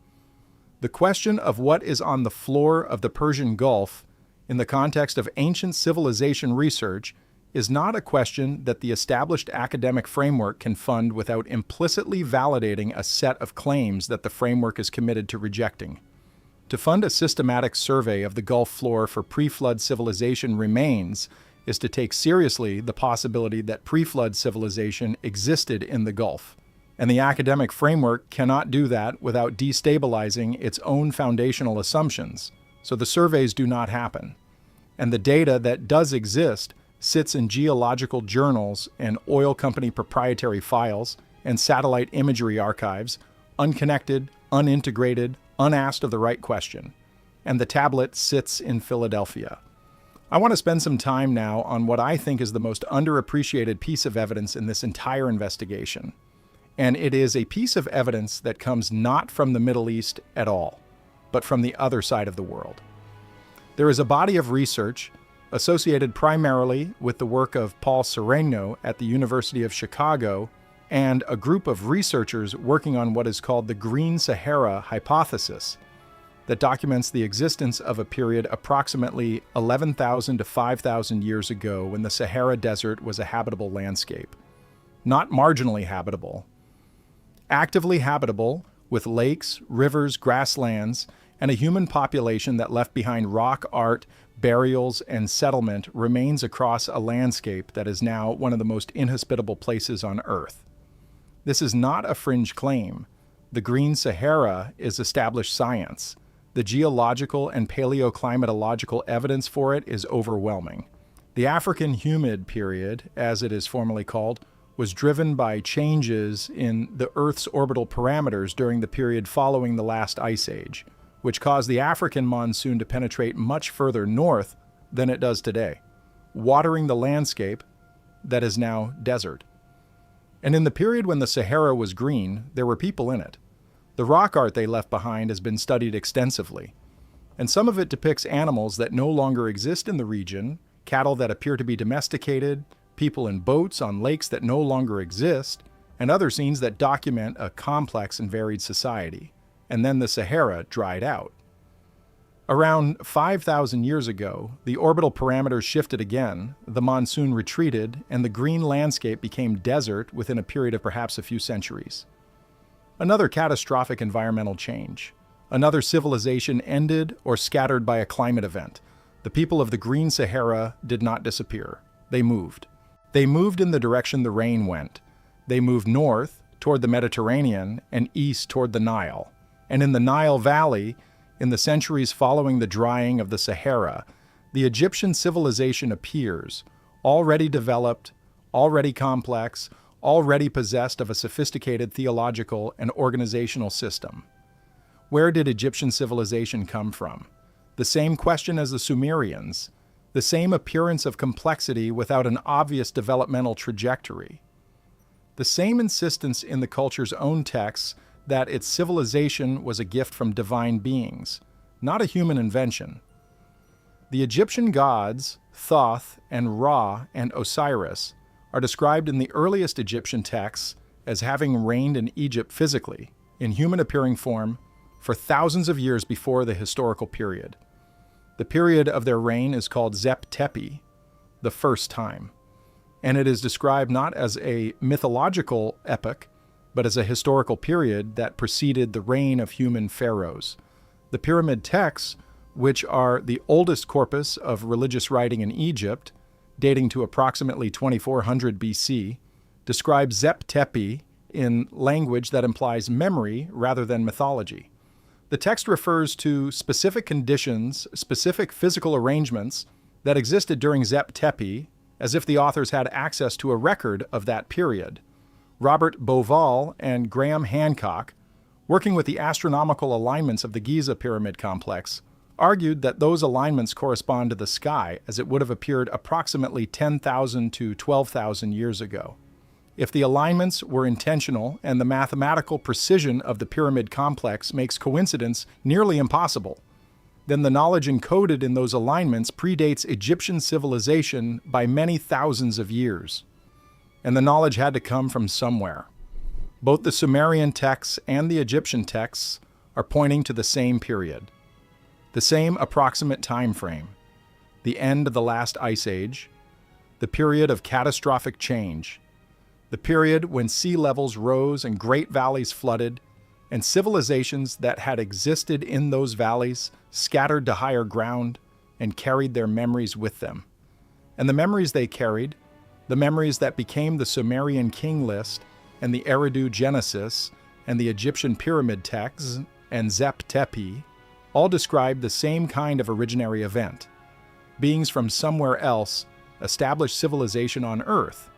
The question of what is on the floor of the Persian Gulf in the context of ancient civilization research is not a question that the established academic framework can fund without implicitly validating a set of claims that the framework is committed to rejecting. To fund a systematic survey of the Gulf floor for pre-flood civilization remains is to take seriously the possibility that pre-flood civilization existed in the Gulf. And the academic framework cannot do that without destabilizing its own foundational assumptions, so the surveys do not happen. And the data that does exist sits in geological journals and oil company proprietary files and satellite imagery archives, unconnected, unintegrated, unasked of the right question. And the tablet sits in Philadelphia. I want to spend some time now on what I think is the most underappreciated piece of evidence in this entire investigation. And it is a piece of evidence that comes not from the Middle East at all, but from the other side of the world. There is a body of research associated primarily with the work of Paul Sereno at the University of Chicago and a group of researchers working on what is called the Green Sahara hypothesis that documents the existence of a period approximately 11,000 to 5,000 years ago when the Sahara Desert was a habitable landscape. Not marginally habitable. Actively habitable with lakes, rivers, grasslands, and a human population that left behind rock art, burials, and settlement remains across a landscape that is now one of the most inhospitable places on Earth. This is not a fringe claim. The Green Sahara is established science. The geological and paleoclimatological evidence for it is overwhelming. The African humid period, as it is formally called, was driven by changes in the Earth's orbital parameters during the period following the last ice age, which caused the African monsoon to penetrate much further north than it does today, watering the landscape that is now desert. And in the period when the Sahara was green, there were people in it. The rock art they left behind has been studied extensively, and some of it depicts animals that no longer exist in the region, cattle that appear to be domesticated, people in boats on lakes that no longer exist, and other scenes that document a complex and varied society. And then the Sahara dried out. Around 5,000 years ago, the orbital parameters shifted again, the monsoon retreated, and the green landscape became desert within a period of perhaps a few centuries. Another catastrophic environmental change. Another civilization ended or scattered by a climate event. The people of the Green Sahara did not disappear. They moved. They moved in the direction the rain went. They moved north toward the Mediterranean and east toward the Nile. And in the Nile Valley, in the centuries following the drying of the Sahara, the Egyptian civilization appears, already developed, already complex, already possessed of a sophisticated theological and organizational system. Where did Egyptian civilization come from? The same question as the Sumerians, the same appearance of complexity without an obvious developmental trajectory. The same insistence in the culture's own texts that its civilization was a gift from divine beings, not a human invention. The Egyptian gods, Thoth and Ra and Osiris, are described in the earliest Egyptian texts as having reigned in Egypt physically, in human-appearing form, for thousands of years before the historical period. The period of their reign is called Zep Tepi, the first time, and it is described not as a mythological epoch, but as a historical period that preceded the reign of human pharaohs. The pyramid texts, which are the oldest corpus of religious writing in Egypt, dating to approximately 2400 BC, describe Zep Tepi in language that implies memory rather than mythology. The text refers to specific conditions, specific physical arrangements that existed during Zep Tepi, as if the authors had access to a record of that period. Robert Bauval and Graham Hancock, working with the astronomical alignments of the Giza pyramid complex, argued that those alignments correspond to the sky as it would have appeared approximately 10,000 to 12,000 years ago. If the alignments were intentional and the mathematical precision of the pyramid complex makes coincidence nearly impossible, then the knowledge encoded in those alignments predates Egyptian civilization by many thousands of years. And the knowledge had to come from somewhere. Both the Sumerian texts and the Egyptian texts are pointing to the same period, the same approximate time frame, the end of the last ice age, the period of catastrophic change, the period when sea levels rose and great valleys flooded, and civilizations that had existed in those valleys scattered to higher ground and carried their memories with them. And the memories they carried, the memories that became the Sumerian king list and the Eridu Genesis and the Egyptian pyramid texts and Zep Tepi, all describe the same kind of originary event. Beings from somewhere else established civilization on Earth,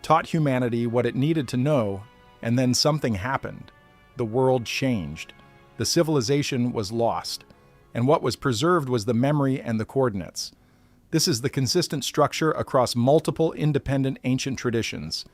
taught humanity what it needed to know, and then something happened. The world changed. The civilization was lost, and what was preserved was the memory and the coordinates. This is the consistent structure across multiple independent ancient traditions,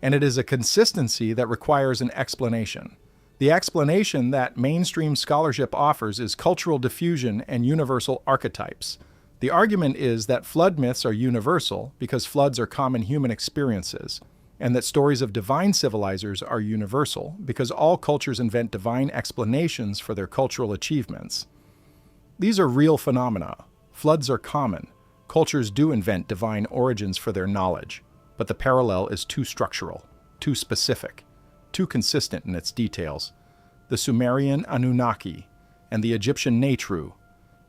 and it is a consistency that requires an explanation. The explanation that mainstream scholarship offers is cultural diffusion and universal archetypes. The argument is that flood myths are universal because floods are common human experiences, and that stories of divine civilizers are universal because all cultures invent divine explanations for their cultural achievements. These are real phenomena. Floods are common. Cultures do invent divine origins for their knowledge, but the parallel is too structural, too specific, too consistent in its details. The Sumerian Anunnaki, and the Egyptian Natru,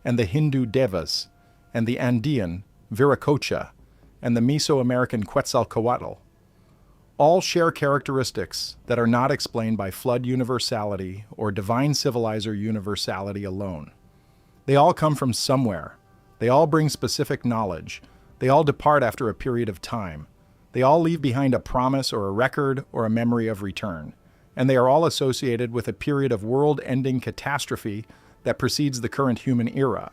and the Hindu Devas, and the Andean Viracocha, and the Mesoamerican Quetzalcoatl, all share characteristics that are not explained by flood universality or divine civilizer universality alone. They all come from somewhere. They all bring specific knowledge. They all depart after a period of time. They all leave behind a promise or a record or a memory of return. And they are all associated with a period of world-ending catastrophe that precedes the current human era.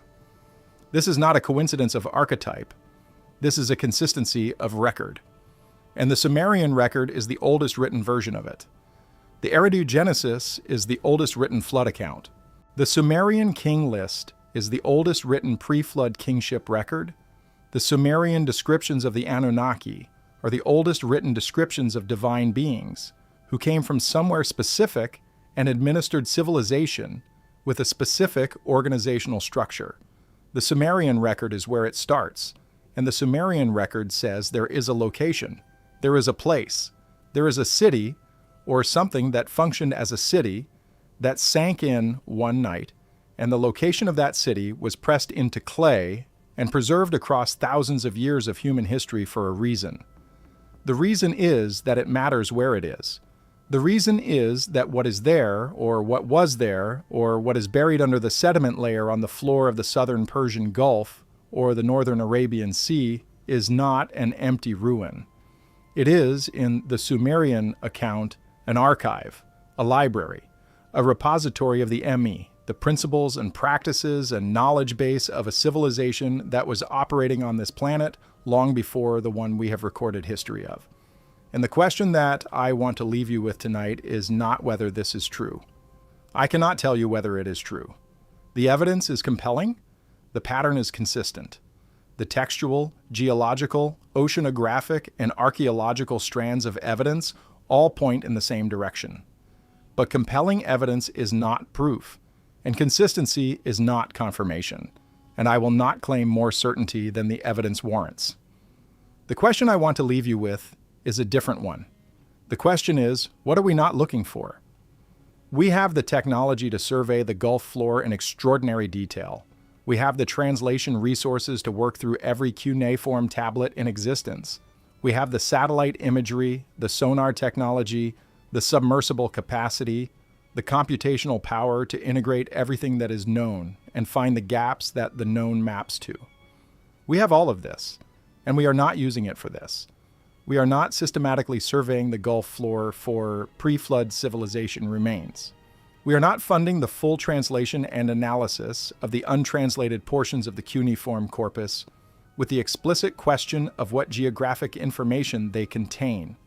This is not a coincidence of archetype. This is a consistency of record. And the Sumerian record is the oldest written version of it. The Eridu Genesis is the oldest written flood account. The Sumerian king list is the oldest written pre-flood kingship record. The Sumerian descriptions of the Anunnaki are the oldest written descriptions of divine beings who came from somewhere specific and administered civilization with a specific organizational structure. The Sumerian record is where it starts, and the Sumerian record says there is a location, there is a place, there is a city, or something that functioned as a city that sank in one night, and the location of that city was pressed into clay and preserved across thousands of years of human history for a reason. The reason is that it matters where it is. The reason is that what is there, or what was there, or what is buried under the sediment layer on the floor of the southern Persian Gulf or the northern Arabian Sea is not an empty ruin. It is, in the Sumerian account, an archive, a library, a repository of the ME, the principles and practices and knowledge base of a civilization that was operating on this planet long before the one we have recorded history of. And the question that I want to leave you with tonight is not whether this is true. I cannot tell you whether it is true. The evidence is compelling. The pattern is consistent. The textual, geological, oceanographic, and archaeological strands of evidence all point in the same direction. But compelling evidence is not proof, and consistency is not confirmation, and I will not claim more certainty than the evidence warrants. The question I want to leave you with is a different one. The question is, what are we not looking for? We have the technology to survey the Gulf floor in extraordinary detail. We have the translation resources to work through every cuneiform tablet in existence. We have the satellite imagery, the sonar technology, the submersible capacity, the computational power to integrate everything that is known and find the gaps that the known maps to. We have all of this, and we are not using it for this. We are not systematically surveying the Gulf floor for pre-flood civilization remains. We are not funding the full translation and analysis of the untranslated portions of the cuneiform corpus with the explicit question of what geographic information they contain.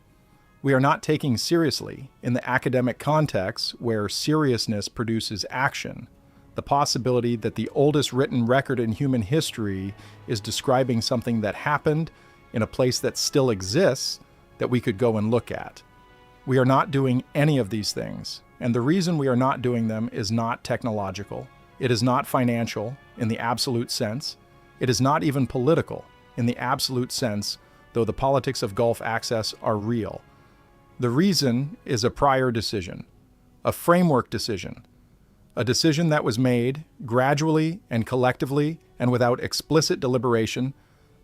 We are not taking seriously, in the academic context where seriousness produces action, the possibility that the oldest written record in human history is describing something that happened in a place that still exists that we could go and look at. We are not doing any of these things, and the reason we are not doing them is not technological. It is not financial in the absolute sense. It is not even political in the absolute sense, though the politics of Gulf access are real. The reason is a prior decision. a framework decision, a decision that was made gradually and collectively and without explicit deliberation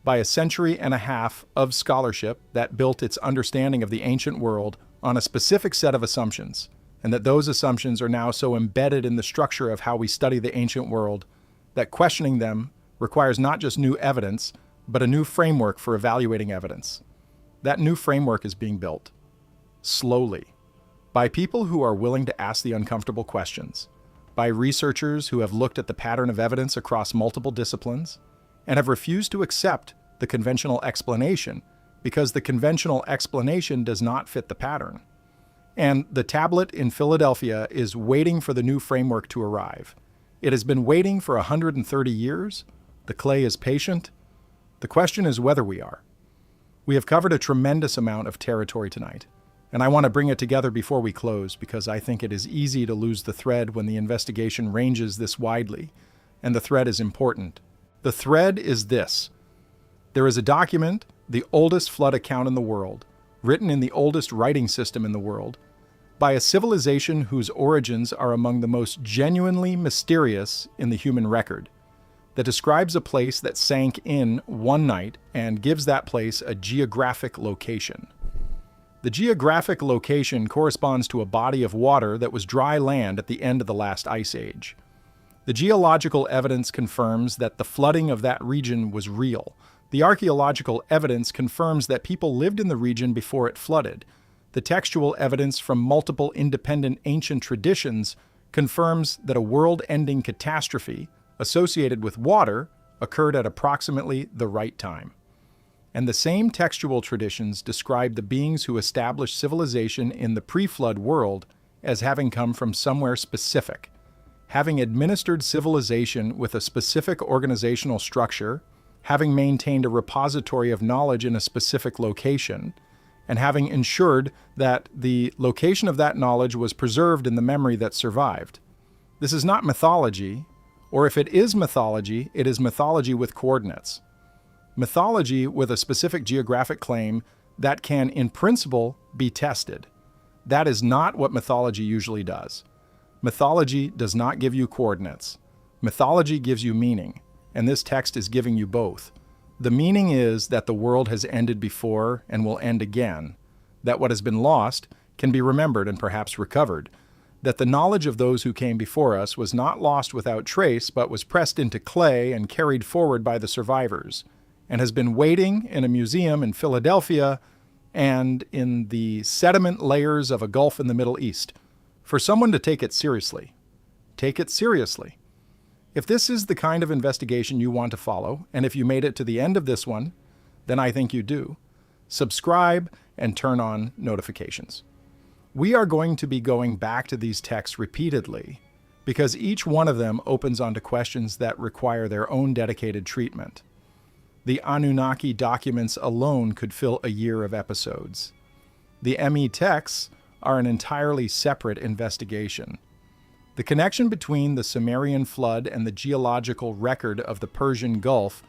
by a century and a half of scholarship that built its understanding of the ancient world on a specific set of assumptions, and that those assumptions are now so embedded in the structure of how we study the ancient world that questioning them requires not just new evidence, but a new framework for evaluating evidence. That new framework is being built, slowly, by people who are willing to ask the uncomfortable questions, by researchers who have looked at the pattern of evidence across multiple disciplines, and have refused to accept the conventional explanation because the conventional explanation does not fit the pattern. And the tablet in Philadelphia is waiting for the new framework to arrive. It has been waiting for 130 years. The clay is patient. The question is whether we are. We have covered a tremendous amount of territory tonight, and I want to bring it together before we close because I think it is easy to lose the thread when the investigation ranges this widely, and the thread is important. The thread is this. There is a document, the oldest flood account in the world, written in the oldest writing system in the world, by a civilization whose origins are among the most genuinely mysterious in the human record, that describes a place that sank in one night and gives that place a geographic location. The geographic location corresponds to a body of water that was dry land at the end of the last ice age. The geological evidence confirms that the flooding of that region was real. The archaeological evidence confirms that people lived in the region before it flooded. The textual evidence from multiple independent ancient traditions confirms that a world-ending catastrophe associated with water occurred at approximately the right time. And the same textual traditions describe the beings who established civilization in the pre-flood world as having come from somewhere specific, having administered civilization with a specific organizational structure, having maintained a repository of knowledge in a specific location, and having ensured that the location of that knowledge was preserved in the memory that survived. This is not mythology, or if it is mythology, it is mythology with coordinates. Mythology with a specific geographic claim that can, in principle, be tested. That is not what mythology usually does. Mythology does not give you coordinates. Mythology gives you meaning, and this text is giving you both. The meaning is that the world has ended before and will end again, that what has been lost can be remembered and perhaps recovered, that the knowledge of those who came before us was not lost without trace, but was pressed into clay and carried forward by the survivors, and has been waiting in a museum in Philadelphia and in the sediment layers of a gulf in the Middle East for someone to take it seriously. Take it seriously. If this is the kind of investigation you want to follow, and if you made it to the end of this one, then I think you do. Subscribe and turn on notifications. We are going to be going back to these texts repeatedly because each one of them opens onto questions that require their own dedicated treatment. The Anunnaki documents alone could fill a year of episodes. The ME texts are an entirely separate investigation. The connection between the Sumerian flood and the geological record of the Persian Gulf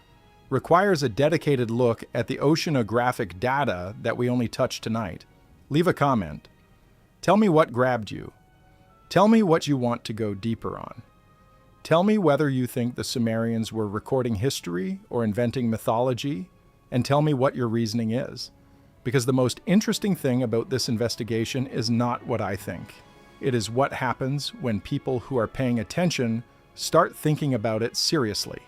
requires a dedicated look at the oceanographic data that we only touched tonight. Leave a comment. Tell me what grabbed you. Tell me what you want to go deeper on. Tell me whether you think the Sumerians were recording history or inventing mythology, and tell me what your reasoning is. Because the most interesting thing about this investigation is not what I think. It is what happens when people who are paying attention start thinking about it seriously.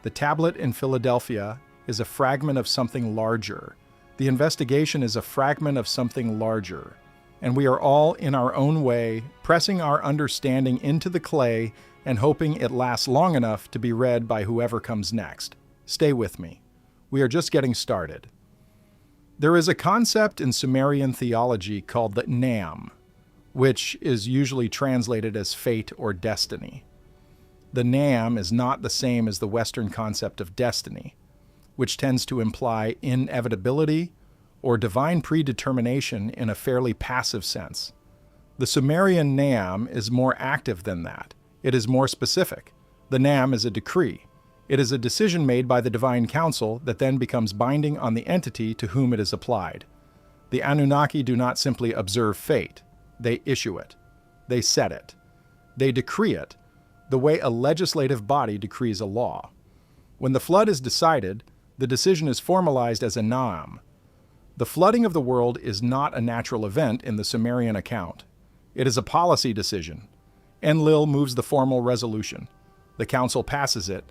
The tablet in Philadelphia is a fragment of something larger. The investigation is a fragment of something larger. And we are all, in our own way, pressing our understanding into the clay and hoping it lasts long enough to be read by whoever comes next. Stay with me. We are just getting started. There is a concept in Sumerian theology called the Nam, which is usually translated as fate or destiny. The Nam is not the same as the Western concept of destiny, which tends to imply inevitability or divine predetermination in a fairly passive sense. The Sumerian Nam is more active than that. It is more specific. The Nam is a decree. It is a decision made by the divine council that then becomes binding on the entity to whom it is applied. The Anunnaki do not simply observe fate. They issue it. They set it. They decree it, the way a legislative body decrees a law. When the flood is decided, the decision is formalized as a na'am. The flooding of the world is not a natural event in the Sumerian account. It is a policy decision. Enlil moves the formal resolution. The council passes it,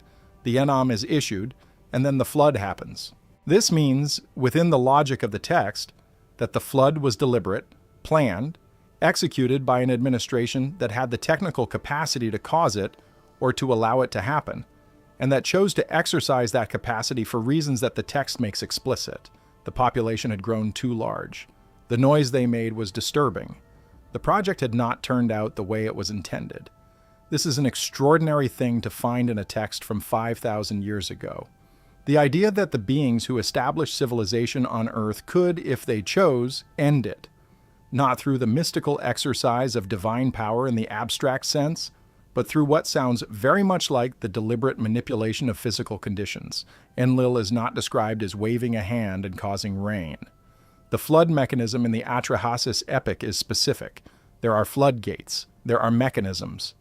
the enam is issued, and then the flood happens. This means, within the logic of the text, that the flood was deliberate, planned, executed by an administration that had the technical capacity to cause it or to allow it to happen, and that chose to exercise that capacity for reasons that the text makes explicit. The population had grown too large. The noise they made was disturbing. The project had not turned out the way it was intended. This is an extraordinary thing to find in a text from 5,000 years ago. The idea that the beings who established civilization on Earth could, if they chose, end it, not through the mystical exercise of divine power in the abstract sense, but through what sounds very much like the deliberate manipulation of physical conditions. Enlil is not described as waving a hand and causing rain. The flood mechanism in the Atrahasis epic is specific. There are floodgates. There are mechanisms.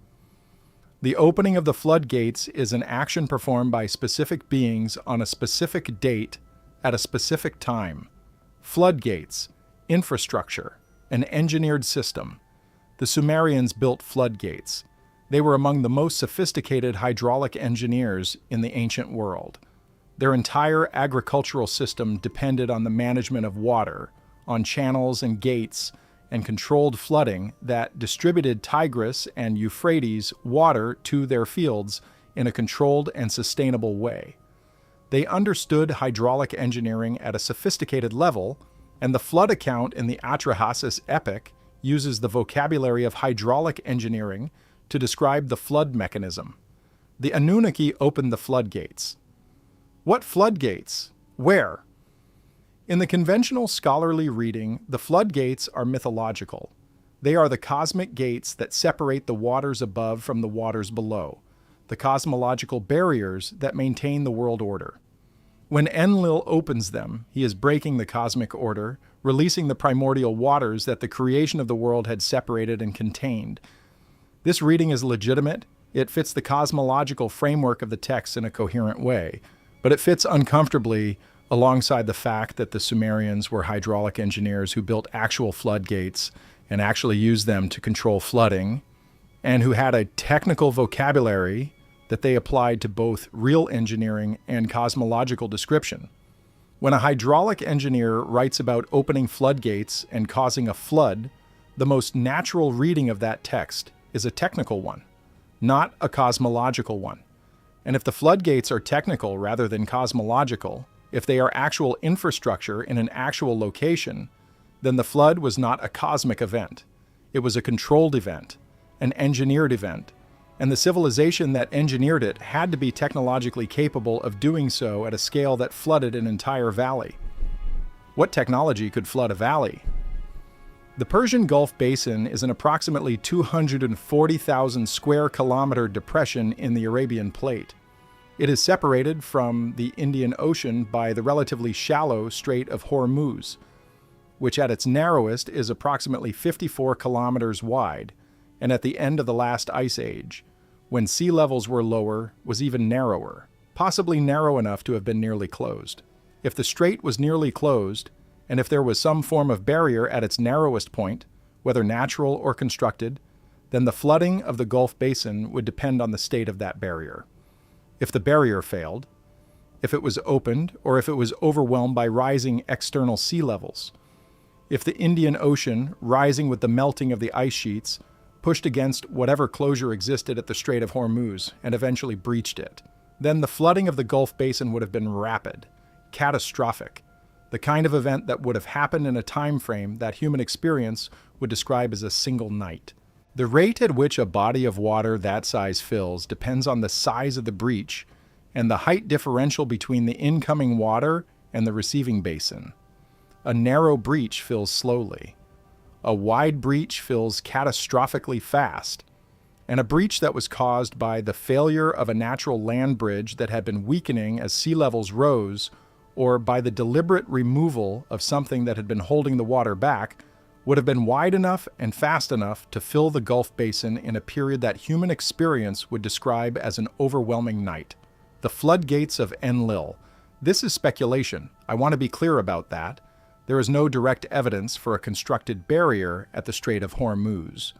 The opening of the floodgates is an action performed by specific beings on a specific date at a specific time. Floodgates, infrastructure, an engineered system. The Sumerians built floodgates. They were among the most sophisticated hydraulic engineers in the ancient world. Their entire agricultural system depended on the management of water, on channels and gates, and controlled flooding that distributed Tigris and Euphrates water to their fields in a controlled and sustainable way. They understood hydraulic engineering at a sophisticated level, and the flood account in the Atrahasis epic uses the vocabulary of hydraulic engineering to describe the flood mechanism. The Anunnaki opened the floodgates. What floodgates? Where? In the conventional scholarly reading, the floodgates are mythological. They are the cosmic gates that separate the waters above from the waters below, the cosmological barriers that maintain the world order. When Enlil opens them, he is breaking the cosmic order, releasing the primordial waters that the creation of the world had separated and contained. This reading is legitimate. It fits the cosmological framework of the text in a coherent way, but it fits uncomfortably alongside the fact that the Sumerians were hydraulic engineers who built actual floodgates and actually used them to control flooding, and who had a technical vocabulary that they applied to both real engineering and cosmological description. When a hydraulic engineer writes about opening floodgates and causing a flood, the most natural reading of that text is a technical one, not a cosmological one. And if the floodgates are technical rather than cosmological, if they are actual infrastructure in an actual location, then the flood was not a cosmic event. It was a controlled event, an engineered event, and the civilization that engineered it had to be technologically capable of doing so at a scale that flooded an entire valley. What technology could flood a valley? The Persian Gulf Basin is an approximately 240,000 square kilometer depression in the Arabian Plate. It is separated from the Indian Ocean by the relatively shallow Strait of Hormuz, which at its narrowest is approximately 54 kilometers wide, and at the end of the last ice age, when sea levels were lower, was even narrower, possibly narrow enough to have been nearly closed. If the strait was nearly closed, and if there was some form of barrier at its narrowest point, whether natural or constructed, then the flooding of the Gulf Basin would depend on the state of that barrier. If the barrier failed, if it was opened, or if it was overwhelmed by rising external sea levels, if the Indian Ocean, rising with the melting of the ice sheets, pushed against whatever closure existed at the Strait of Hormuz and eventually breached it, then the flooding of the Gulf Basin would have been rapid, catastrophic, the kind of event that would have happened in a time frame that human experience would describe as a single night. The rate at which a body of water that size fills depends on the size of the breach and the height differential between the incoming water and the receiving basin. A narrow breach fills slowly. A wide breach fills catastrophically fast. And a breach that was caused by the failure of a natural land bridge that had been weakening as sea levels rose, or by the deliberate removal of something that had been holding the water back, would have been wide enough and fast enough to fill the Gulf Basin in a period that human experience would describe as an overwhelming night. The floodgates of Enlil. This is speculation. I want to be clear about that. There is no direct evidence for a constructed barrier at the Strait of Hormuz.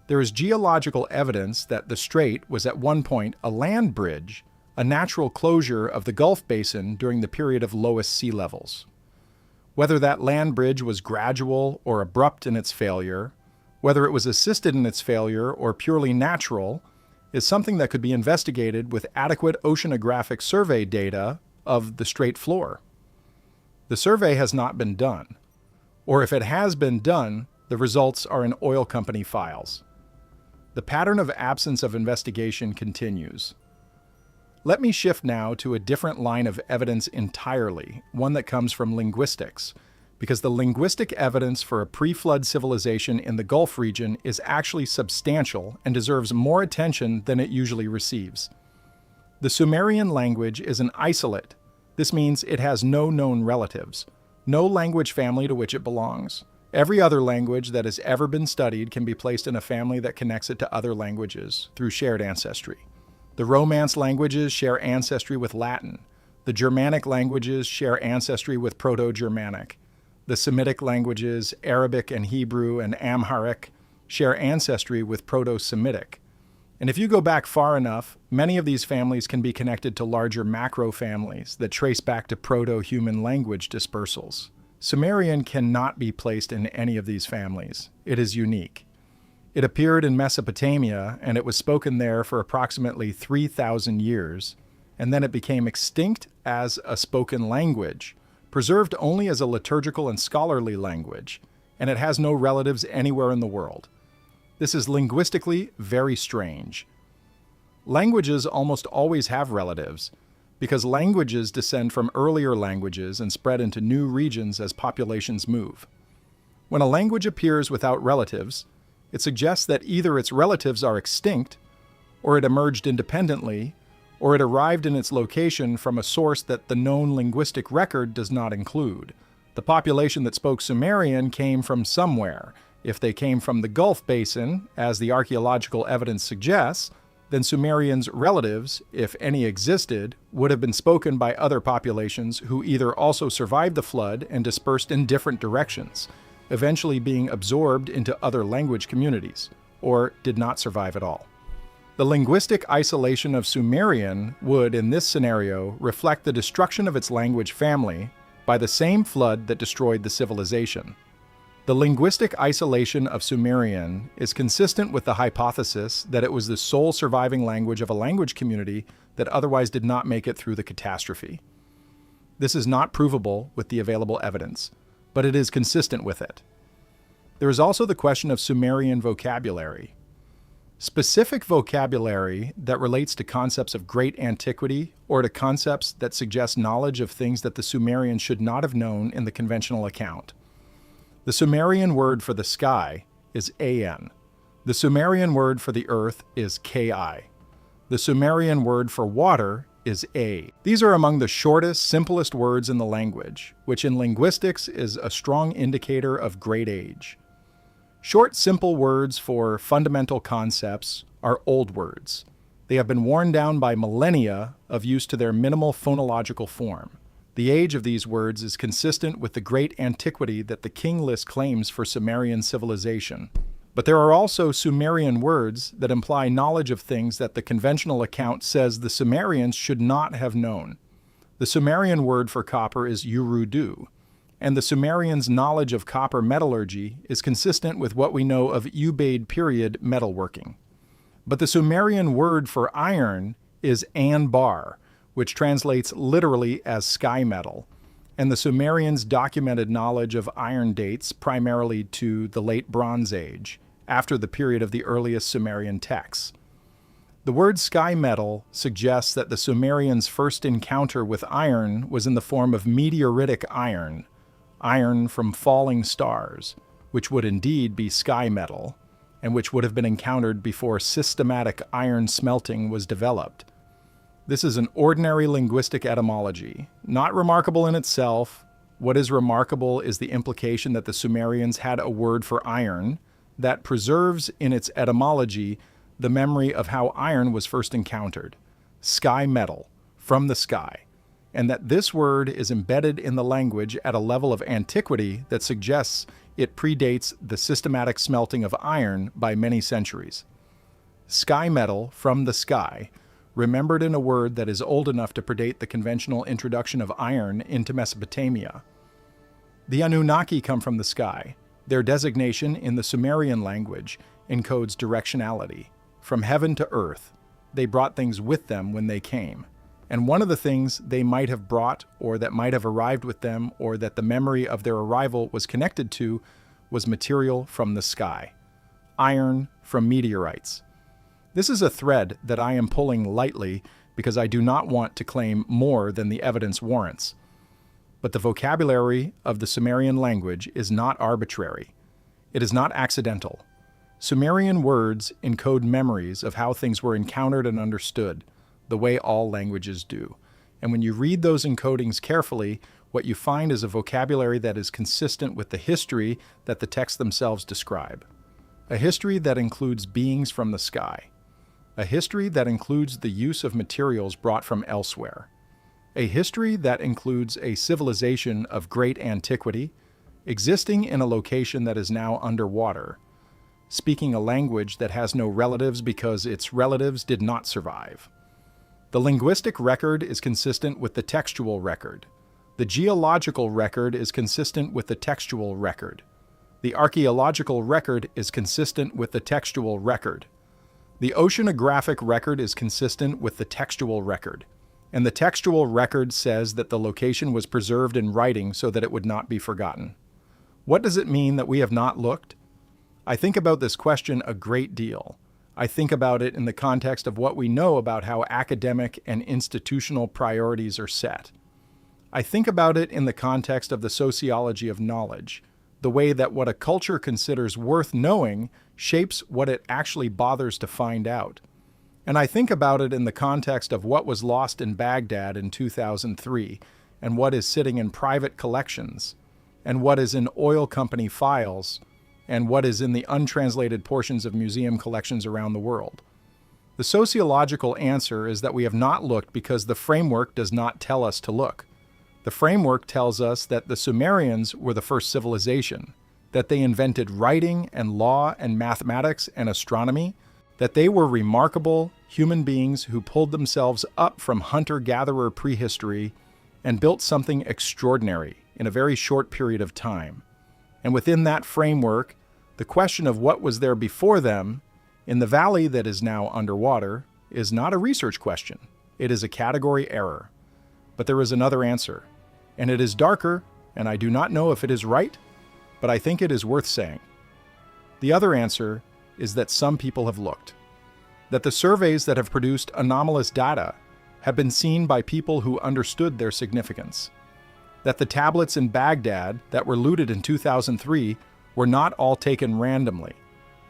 There is geological evidence that the strait was at one point a land bridge, a natural closure of the Gulf Basin during the period of lowest sea levels. Whether that land bridge was gradual or abrupt in its failure, whether it was assisted in its failure or purely natural, is something that could be investigated with adequate oceanographic survey data of the strait floor. The survey has not been done, or if it has been done, the results are in oil company files. The pattern of absence of investigation continues. Let me shift now to a different line of evidence entirely, one that comes from linguistics, because the linguistic evidence for a pre-flood civilization in the Gulf region is actually substantial and deserves more attention than it usually receives. The Sumerian language is an isolate. This means it has no known relatives, no language family to which it belongs. Every other language that has ever been studied can be placed in a family that connects it to other languages through shared ancestry. The Romance languages share ancestry with Latin. The Germanic languages share ancestry with Proto-Germanic. The Semitic languages, Arabic and Hebrew and Amharic, share ancestry with Proto-Semitic. And if you go back far enough, many of these families can be connected to larger macro families that trace back to Proto-human language dispersals. Sumerian cannot be placed in any of these families. It is unique. It appeared in Mesopotamia, and it was spoken there for approximately 3,000 years, and then it became extinct as a spoken language, preserved only as a liturgical and scholarly language, and it has no relatives anywhere in the world. This is linguistically very strange. Languages almost always have relatives, because languages descend from earlier languages and spread into new regions as populations move. When a language appears without relatives, it suggests that either its relatives are extinct, or it emerged independently, or it arrived in its location from a source that the known linguistic record does not include. The population that spoke Sumerian came from somewhere. If they came from the Gulf Basin, as the archaeological evidence suggests, then Sumerians' relatives, if any existed, would have been spoken by other populations who either also survived the flood and dispersed in different directions, eventually being absorbed into other language communities, or did not survive at all. The linguistic isolation of Sumerian would, in this scenario, reflect the destruction of its language family by the same flood that destroyed the civilization. The linguistic isolation of Sumerian is consistent with the hypothesis that it was the sole surviving language of a language community that otherwise did not make it through the catastrophe. This is not provable with the available evidence, but it is consistent with it. There is also the question of Sumerian vocabulary. Specific vocabulary that relates to concepts of great antiquity or to concepts that suggest knowledge of things that the Sumerians should not have known in the conventional account. The Sumerian word for the sky is An. The Sumerian word for the earth is Ki. The Sumerian word for water is A. These are among the shortest, simplest words in the language, which in linguistics is a strong indicator of great age. Short, simple words for fundamental concepts are old words. They have been worn down by millennia of use to their minimal phonological form. The age of these words is consistent with the great antiquity that the king list claims for Sumerian civilization. But there are also Sumerian words that imply knowledge of things that the conventional account says the Sumerians should not have known. The Sumerian word for copper is urudu, and the Sumerians' knowledge of copper metallurgy is consistent with what we know of Ubaid period metalworking. But the Sumerian word for iron is anbar, which translates literally as sky metal, and the Sumerians' documented knowledge of iron dates primarily to the late Bronze Age, after the period of the earliest Sumerian texts. The word sky metal suggests that the Sumerians' first encounter with iron was in the form of meteoritic iron, iron from falling stars, which would indeed be sky metal, and which would have been encountered before systematic iron smelting was developed. This is an ordinary linguistic etymology, not remarkable in itself, What is remarkable is the implication that the Sumerians had a word for iron that preserves in its etymology the memory of how iron was first encountered, sky metal, from the sky, and that this word is embedded in the language at a level of antiquity that suggests it predates the systematic smelting of iron by many centuries. Sky metal, from the sky, remembered in a word that is old enough to predate the conventional introduction of iron into Mesopotamia. The Anunnaki come from the sky. Their designation in the Sumerian language encodes directionality. From heaven to earth, they brought things with them when they came. And one of the things they might have brought, or that might have arrived with them, or that the memory of their arrival was connected to, was material from the sky. Iron from meteorites. This is a thread that I am pulling lightly because I do not want to claim more than the evidence warrants. But the vocabulary of the Sumerian language is not arbitrary. It is not accidental. Sumerian words encode memories of how things were encountered and understood, the way all languages do. And when you read those encodings carefully, what you find is a vocabulary that is consistent with the history that the texts themselves describe. A history that includes beings from the sky. A history that includes the use of materials brought from elsewhere. A history that includes a civilization of great antiquity, existing in a location that is now underwater, speaking a language that has no relatives because its relatives did not survive. The linguistic record is consistent with the textual record. The geological record is consistent with the textual record. The archaeological record is consistent with the textual record. The oceanographic record is consistent with the textual record. And the textual record says that the location was preserved in writing so that it would not be forgotten. What does it mean that we have not looked? I think about this question a great deal. I think about it in the context of what we know about how academic and institutional priorities are set. I think about it in the context of the sociology of knowledge, the way that what a culture considers worth knowing shapes what it actually bothers to find out. And I think about it in the context of what was lost in Baghdad in 2003, and what is sitting in private collections, and what is in oil company files, and what is in the untranslated portions of museum collections around the world. The sociological answer is that we have not looked because the framework does not tell us to look. The framework tells us that the Sumerians were the first civilization, that they invented writing and law and mathematics and astronomy, that they were remarkable human beings who pulled themselves up from hunter-gatherer prehistory and built something extraordinary in a very short period of time. And within that framework, the question of what was there before them in the valley that is now underwater is not a research question. It is a category error. But there is another answer, and it is darker, and I do not know if it is right, but I think it is worth saying. The other answer is that some people have looked, that the surveys that have produced anomalous data have been seen by people who understood their significance, that the tablets in Baghdad that were looted in 2003 were not all taken randomly,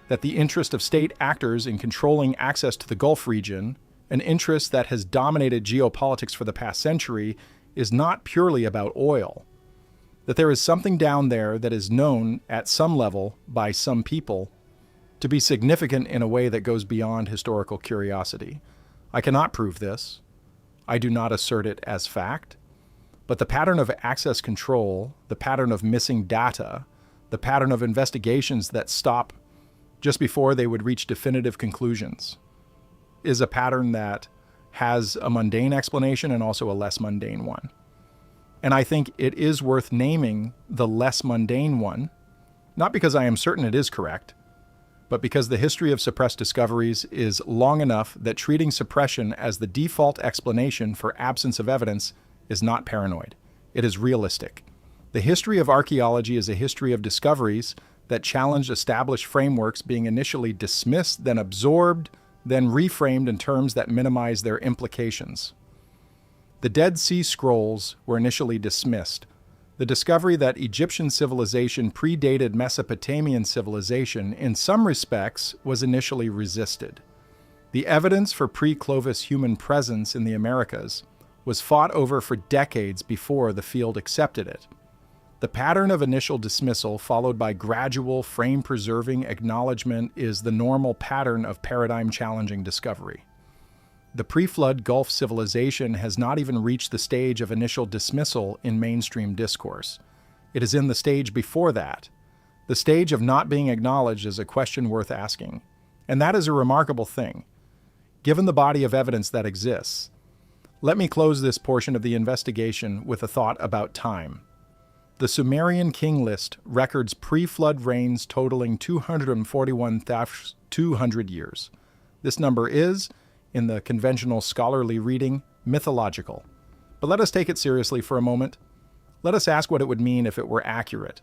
that the interest of state actors in controlling access to the Gulf region, an interest that has dominated geopolitics for the past century, is not purely about oil, that there is something down there that is known at some level by some people to be significant in a way that goes beyond historical curiosity. I cannot prove this. I do not assert it as fact. But the pattern of access control, the pattern of missing data, the pattern of investigations that stop just before they would reach definitive conclusions, is a pattern that has a mundane explanation and also a less mundane one. And I think it is worth naming the less mundane one, not because I am certain it is correct, but because the history of suppressed discoveries is long enough that treating suppression as the default explanation for absence of evidence is not paranoid. It is realistic. The history of archaeology is a history of discoveries that challenge established frameworks being initially dismissed, then absorbed, then reframed in terms that minimize their implications. The Dead Sea Scrolls were initially dismissed. The discovery that Egyptian civilization predated Mesopotamian civilization in some respects was initially resisted. The evidence for pre-Clovis human presence in the Americas was fought over for decades before the field accepted it. The pattern of initial dismissal followed by gradual, frame-preserving acknowledgement is the normal pattern of paradigm-challenging discovery. The pre-flood Gulf civilization has not even reached the stage of initial dismissal in mainstream discourse. It is in the stage before that, the stage of not being acknowledged as a question worth asking. And that is a remarkable thing, given the body of evidence that exists. Let me close this portion of the investigation with a thought about time. The Sumerian king list records pre-flood reigns totaling 241,200 years. This number is, in the conventional scholarly reading, mythological. But let us take it seriously for a moment. Let us ask what it would mean if it were accurate.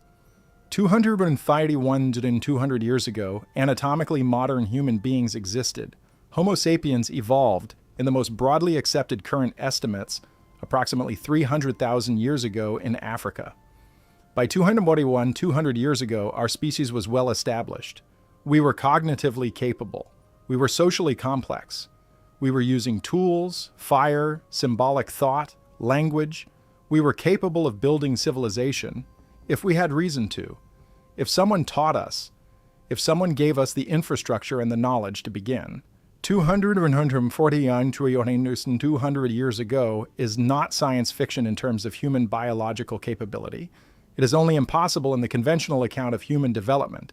251,200 years ago, anatomically modern human beings existed. Homo sapiens evolved, in the most broadly accepted current estimates, approximately 300,000 years ago in Africa. By 200 years ago, our species was well established. We were cognitively capable. We were socially complex. We were using tools, fire, symbolic thought, language. We were capable of building civilization if we had reason to, if someone taught us, if someone gave us the infrastructure and the knowledge to begin. 200 years ago is not science fiction in terms of human biological capability. It is only impossible in the conventional account of human development,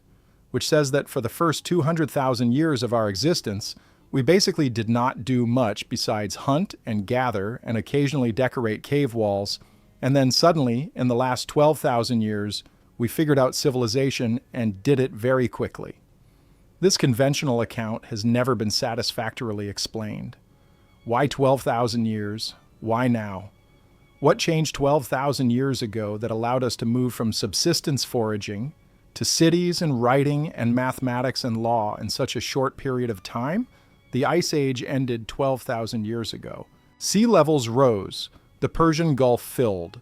which says that for the first 200,000 years of our existence, we basically did not do much besides hunt and gather and occasionally decorate cave walls, and then suddenly, in the last 12,000 years, we figured out civilization and did it very quickly. This conventional account has never been satisfactorily explained. Why 12,000 years? Why now? What changed 12,000 years ago that allowed us to move from subsistence foraging to cities and writing and mathematics and law in such a short period of time? The Ice Age ended 12,000 years ago. Sea levels rose. The Persian Gulf filled.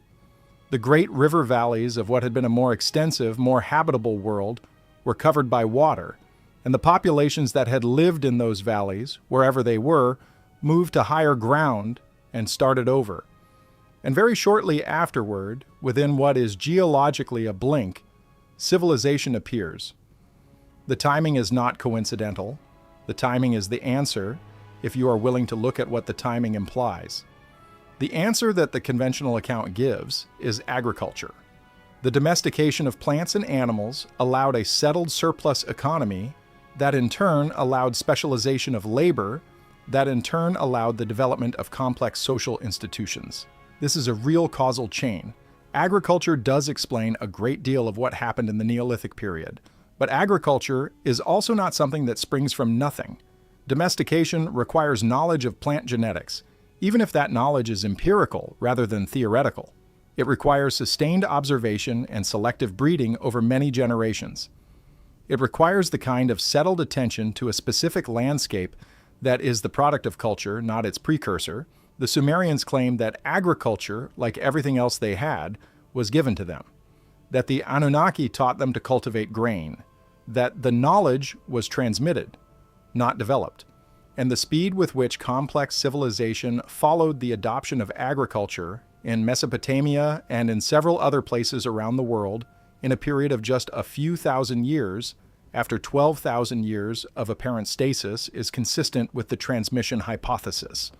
The great river valleys of what had been a more extensive, more habitable world were covered by water, and the populations that had lived in those valleys, wherever they were, moved to higher ground and started over. And very shortly afterward, within what is geologically a blink, civilization appears. The timing is not coincidental. The timing is the answer, if you are willing to look at what the timing implies. The answer that the conventional account gives is agriculture. The domestication of plants and animals allowed a settled surplus economy that in turn allowed specialization of labor, that in turn allowed the development of complex social institutions. This is a real causal chain. Agriculture does explain a great deal of what happened in the Neolithic period, but agriculture is also not something that springs from nothing. Domestication requires knowledge of plant genetics, even if that knowledge is empirical rather than theoretical. It requires sustained observation and selective breeding over many generations. It requires the kind of settled attention to a specific landscape that is the product of culture, not its precursor. The Sumerians claimed that agriculture, like everything else they had, was given to them, that the Anunnaki taught them to cultivate grain, that the knowledge was transmitted, not developed, and the speed with which complex civilization followed the adoption of agriculture in Mesopotamia and in several other places around the world in a period of just a few thousand years after 12,000 years of apparent stasis is consistent with the transmission hypothesis.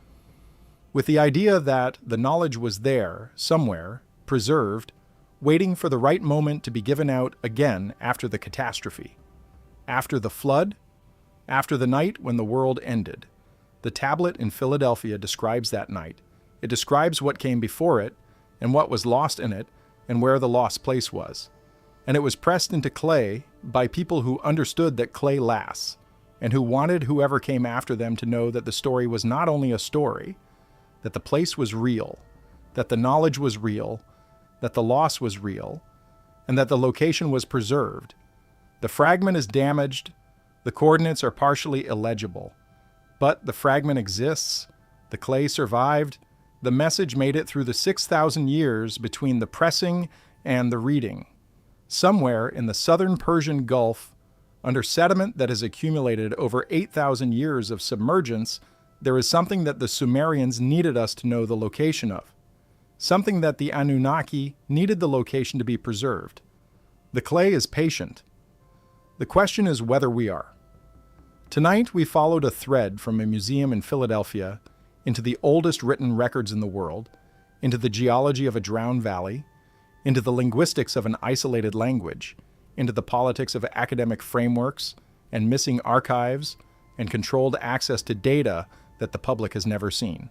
With the idea that the knowledge was there, somewhere, preserved, waiting for the right moment to be given out again after the catastrophe. After the flood, after the night when the world ended. The tablet in Philadelphia describes that night. It describes what came before it, and what was lost in it, and where the lost place was. And it was pressed into clay by people who understood that clay lasts, and who wanted whoever came after them to know that the story was not only a story, that the place was real, that the knowledge was real, that the loss was real, and that the location was preserved. The fragment is damaged, the coordinates are partially illegible, but the fragment exists, the clay survived, the message made it through the 6,000 years between the pressing and the reading. Somewhere in the southern Persian Gulf, under sediment that has accumulated over 8,000 years of submergence, there is something that the Sumerians needed us to know the location of. something that the Anunnaki needed the location to be preserved. The clay is patient. The question is whether we are. Tonight, we followed a thread from a museum in Philadelphia into the oldest written records in the world, into the geology of a drowned valley, into the linguistics of an isolated language, into the politics of academic frameworks and missing archives and controlled access to data that the public has never seen.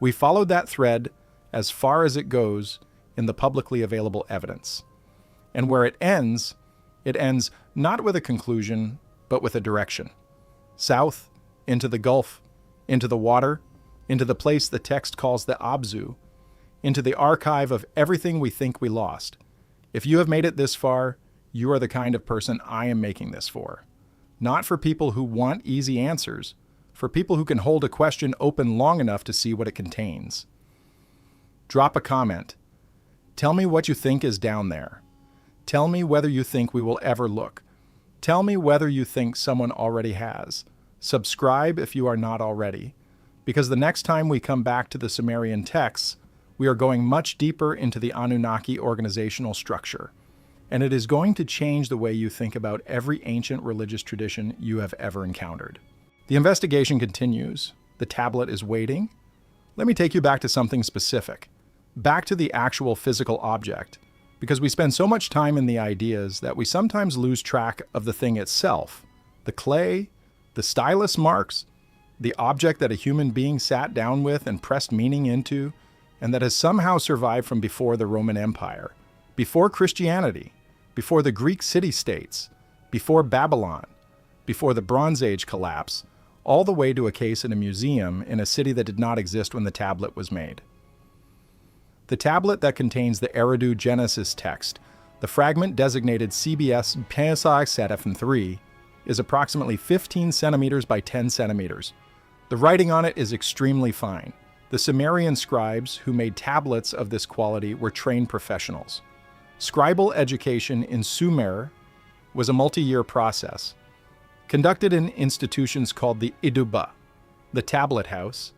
We followed that thread as far as it goes in the publicly available evidence. And where it ends not with a conclusion, but with a direction. South, into the Gulf, into the water, into the place the text calls the Abzu, into the archive of everything we think we lost. If you have made it this far, you are the kind of person I am making this for. Not for people who want easy answers, for people who can hold a question open long enough to see what it contains. Drop a comment. Tell me what you think is down there. Tell me whether you think we will ever look. Tell me whether you think someone already has. Subscribe if you are not already, because the next time we come back to the Sumerian texts, we are going much deeper into the Anunnaki organizational structure, and it is going to change the way you think about every ancient religious tradition you have ever encountered. The investigation continues. The tablet is waiting. Let me take you back to something specific, back to the actual physical object, because we spend so much time in the ideas that we sometimes lose track of the thing itself, the clay, the stylus marks, the object that a human being sat down with and pressed meaning into, and that has somehow survived from before the Roman Empire, before Christianity, before the Greek city-states, before Babylon, before the Bronze Age collapse, all the way to a case in a museum in a city that did not exist when the tablet was made. The tablet that contains the Eridu Genesis text, the fragment designated CBS Pesach Sedefin 3, is approximately 15 centimeters by 10 centimeters. The writing on it is extremely fine. The Sumerian scribes who made tablets of this quality were trained professionals. Scribal education in Sumer was a multi-year process, conducted in institutions called the Iduba, the Tablet House,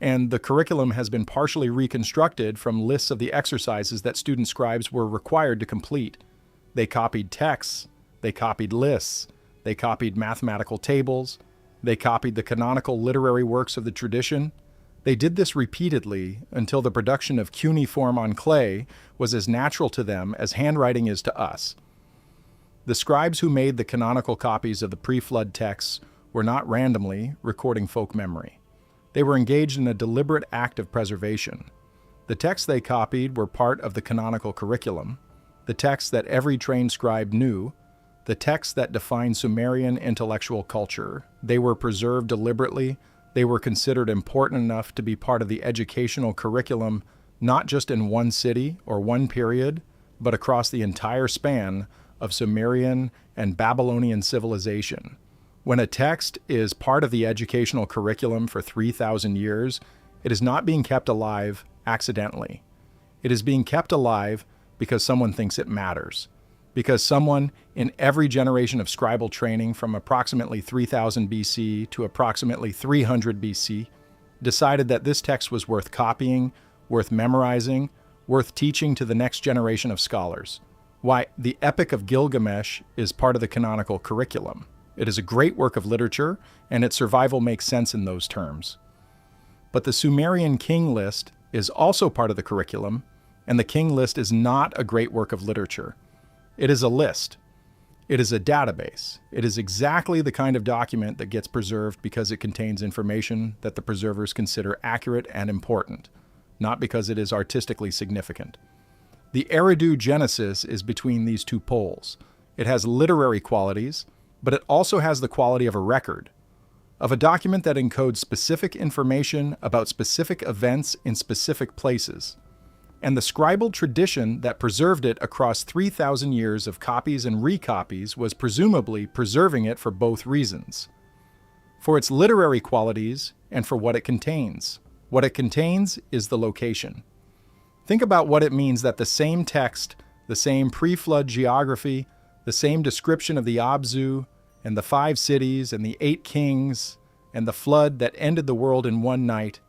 and the curriculum has been partially reconstructed from lists of the exercises that student scribes were required to complete. They copied texts, they copied lists, they copied mathematical tables, they copied the canonical literary works of the tradition. They did this repeatedly until the production of cuneiform on clay was as natural to them as handwriting is to us. The scribes who made the canonical copies of the pre-flood texts were not randomly recording folk memory. They were engaged in a deliberate act of preservation. The texts they copied were part of the canonical curriculum, the texts that every trained scribe knew, the texts that defined Sumerian intellectual culture. They were preserved deliberately. They were considered important enough to be part of the educational curriculum, not just in one city or one period, but across the entire span of Sumerian and Babylonian civilization. When a text is part of the educational curriculum for 3,000 years, it is not being kept alive accidentally. It is being kept alive because someone thinks it matters. Because someone in every generation of scribal training from approximately 3000 BC to approximately 300 BC decided that this text was worth copying, worth memorizing, worth teaching to the next generation of scholars. Why, the Epic of Gilgamesh is part of the canonical curriculum. It is a great work of literature, and its survival makes sense in those terms. But the Sumerian king list is also part of the curriculum, and the king list is not a great work of literature. It is a list. It is a database. It is exactly the kind of document that gets preserved because it contains information that the preservers consider accurate and important, not because it is artistically significant. The Eridu Genesis is between these two poles. It has literary qualities, but it also has the quality of a record, of a document that encodes specific information about specific events in specific places. And the scribal tradition that preserved it across 3,000 years of copies and recopies was presumably preserving it for both reasons. For its literary qualities and for what it contains. What it contains is the location. Think about what it means that the same text, the same pre-flood geography, the same description of the Abzu, and the 5 cities, and the 8 kings, and the flood that ended the world in one night,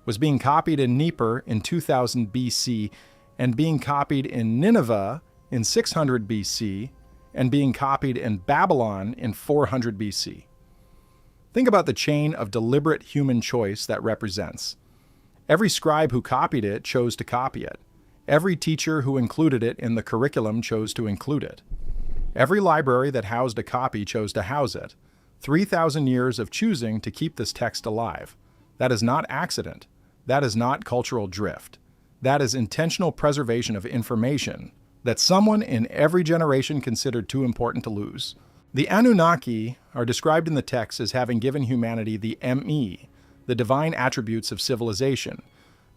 was being copied in Nippur in 2000 BC, and being copied in Nineveh in 600 BC, and being copied in Babylon in 400 BC. Think about the chain of deliberate human choice that represents. Every scribe who copied it chose to copy it. Every teacher who included it in the curriculum chose to include it. Every library that housed a copy chose to house it. 3,000 years of choosing to keep this text alive. That is not accident. That is not cultural drift. That is intentional preservation of information that someone in every generation considered too important to lose. The Anunnaki are described in the text as having given humanity the Me, the divine attributes of civilization,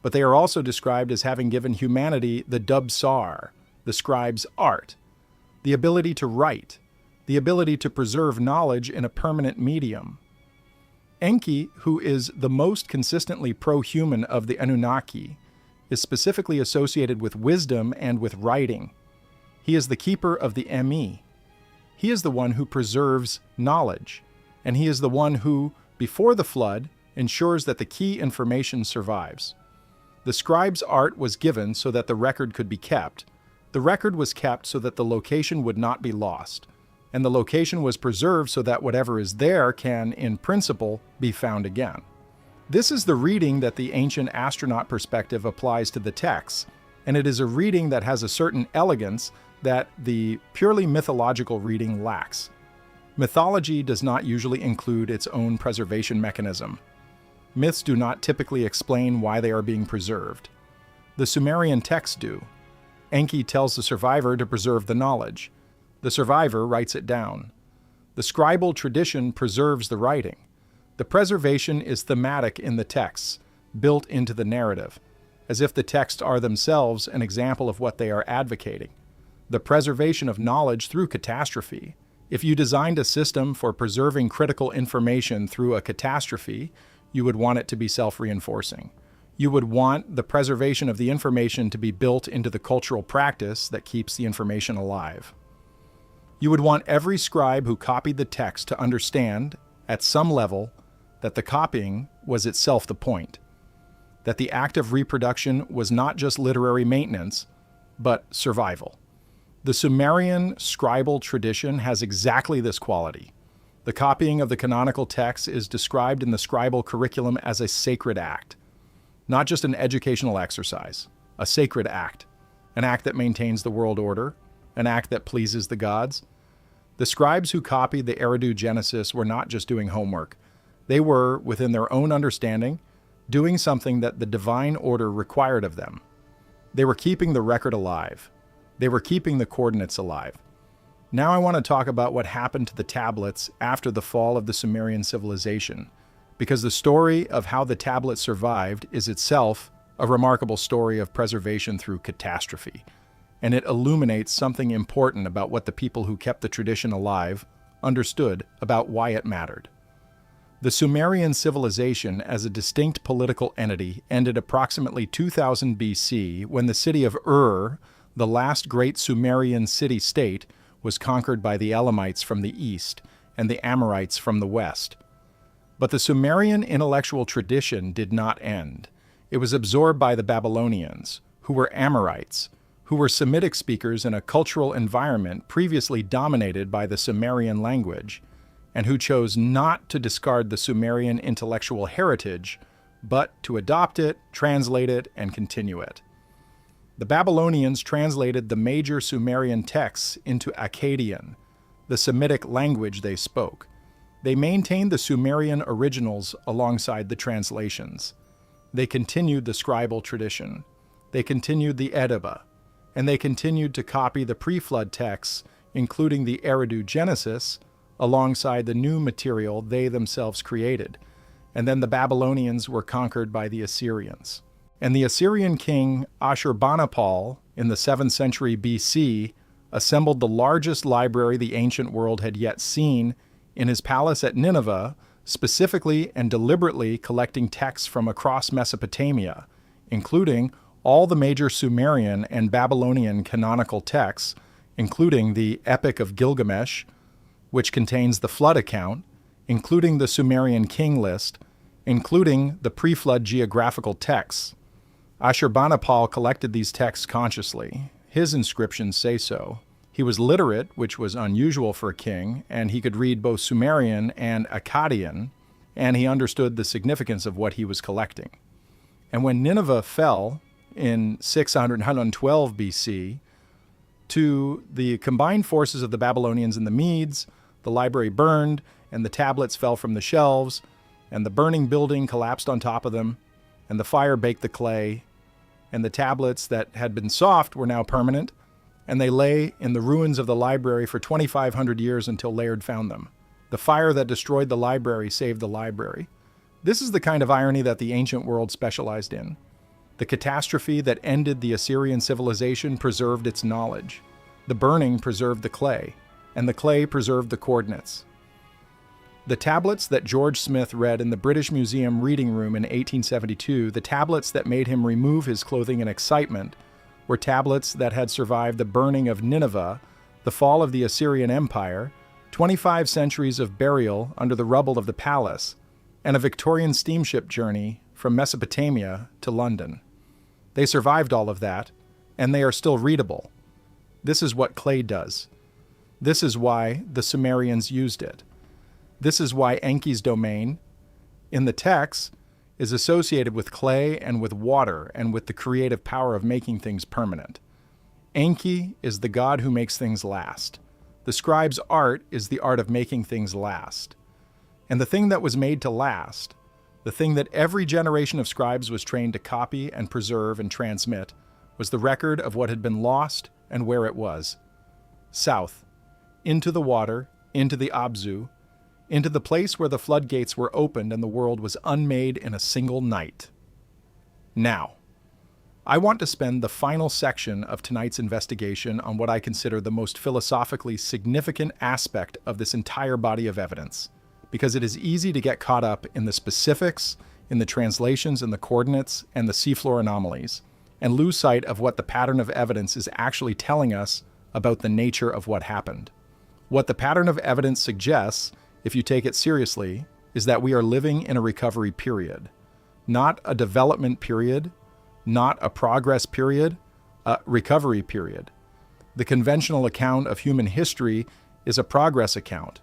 but they are also described as having given humanity the Dubsar, the scribe's art, the ability to write, the ability to preserve knowledge in a permanent medium. Enki, who is the most consistently pro-human of the Anunnaki, is specifically associated with wisdom and with writing. He is the keeper of the Me. He is the one who preserves knowledge, and he is the one who, before the flood, ensures that the key information survives. The scribe's art was given so that the record could be kept. The record was kept so that the location would not be lost, and the location was preserved so that whatever is there can, in principle, be found again. This is the reading that the ancient astronaut perspective applies to the text, and it is a reading that has a certain elegance that the purely mythological reading lacks. Mythology does not usually include its own preservation mechanism. Myths do not typically explain why they are being preserved. The Sumerian texts do. Enki tells the survivor to preserve the knowledge. The survivor writes it down. The scribal tradition preserves the writing. The preservation is thematic in the texts, built into the narrative, as if the texts are themselves an example of what they are advocating. The preservation of knowledge through catastrophe. If you designed a system for preserving critical information through a catastrophe, you would want it to be self-reinforcing. You would want the preservation of the information to be built into the cultural practice that keeps the information alive. You would want every scribe who copied the text to understand, at some level, that the copying was itself the point, that the act of reproduction was not just literary maintenance, but survival. The Sumerian scribal tradition has exactly this quality. The copying of the canonical text is described in the scribal curriculum as a sacred act, not just an educational exercise, a sacred act, an act that maintains the world order, an act that pleases the gods. The scribes who copied the Eridu Genesis were not just doing homework. They were, within their own understanding, doing something that the divine order required of them. They were keeping the record alive. They were keeping the coordinates alive. Now I want to talk about what happened to the tablets after the fall of the Sumerian civilization, because the story of how the tablets survived is itself a remarkable story of preservation through catastrophe, and it illuminates something important about what the people who kept the tradition alive understood about why it mattered. The Sumerian civilization as a distinct political entity ended approximately 2000 BC when the city of Ur, the last great Sumerian city-state, was conquered by the Elamites from the east and the Amorites from the west. But the Sumerian intellectual tradition did not end. It was absorbed by the Babylonians, who were Amorites, who were Semitic speakers in a cultural environment previously dominated by the Sumerian language, and who chose not to discard the Sumerian intellectual heritage, but to adopt it, translate it, and continue it. The Babylonians translated the major Sumerian texts into Akkadian, the Semitic language they spoke. They maintained the Sumerian originals alongside the translations. They continued the scribal tradition. They continued the Ediba, and they continued to copy the pre-flood texts, including the Eridu Genesis, alongside the new material they themselves created. And then the Babylonians were conquered by the Assyrians. And the Assyrian king Ashurbanipal, in the 7th century BC, assembled the largest library the ancient world had yet seen in his palace at Nineveh, specifically and deliberately collecting texts from across Mesopotamia, including all the major Sumerian and Babylonian canonical texts, including the Epic of Gilgamesh, which contains the flood account, including the Sumerian king list, including the pre-flood geographical texts. Ashurbanipal collected these texts consciously. His inscriptions say so. He was literate, which was unusual for a king, and he could read both Sumerian and Akkadian, and he understood the significance of what he was collecting. And when Nineveh fell in 612 BC, to the combined forces of the Babylonians and the Medes, the library burned, and the tablets fell from the shelves, and the burning building collapsed on top of them, and the fire baked the clay, and the tablets that had been soft were now permanent, and they lay in the ruins of the library for 2,500 years until Layard found them. The fire that destroyed the library saved the library. This is the kind of irony that the ancient world specialized in. The catastrophe that ended the Assyrian civilization preserved its knowledge. The burning preserved the clay, and the clay preserved the coordinates. The tablets that George Smith read in the British Museum reading room in 1872, the tablets that made him remove his clothing in excitement, were tablets that had survived the burning of Nineveh, the fall of the Assyrian Empire, 25 centuries of burial under the rubble of the palace, and a Victorian steamship journey from Mesopotamia to London. They survived all of that, and they are still readable. This is what clay does. This is why the Sumerians used it. This is why Enki's domain, in the text, is associated with clay and with water and with the creative power of making things permanent. Enki is the god who makes things last. The scribe's art is the art of making things last. And the thing that was made to last, the thing that every generation of scribes was trained to copy and preserve and transmit, was the record of what had been lost and where it was. South, into the water, into the Abzu, into the place where the floodgates were opened and the world was unmade in a single night. Now, I want to spend the final section of tonight's investigation on what I consider the most philosophically significant aspect of this entire body of evidence, because it is easy to get caught up in the specifics, in the translations and the coordinates and the seafloor anomalies, and lose sight of what the pattern of evidence is actually telling us about the nature of what happened. What the pattern of evidence suggests, if you take it seriously, is that we are living in a recovery period, not a development period, not a progress period, a recovery period. The conventional account of human history is a progress account.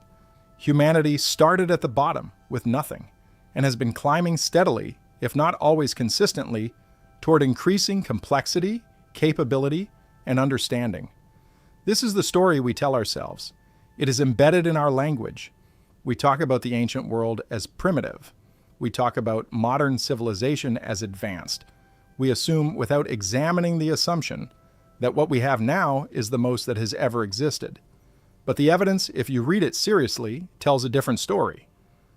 Humanity started at the bottom with nothing and has been climbing steadily, if not always consistently, toward increasing complexity, capability, and understanding. This is the story we tell ourselves. It is embedded in our language. We talk about the ancient world as primitive. We talk about modern civilization as advanced. We assume, without examining the assumption, that what we have now is the most that has ever existed. But the evidence, if you read it seriously, tells a different story.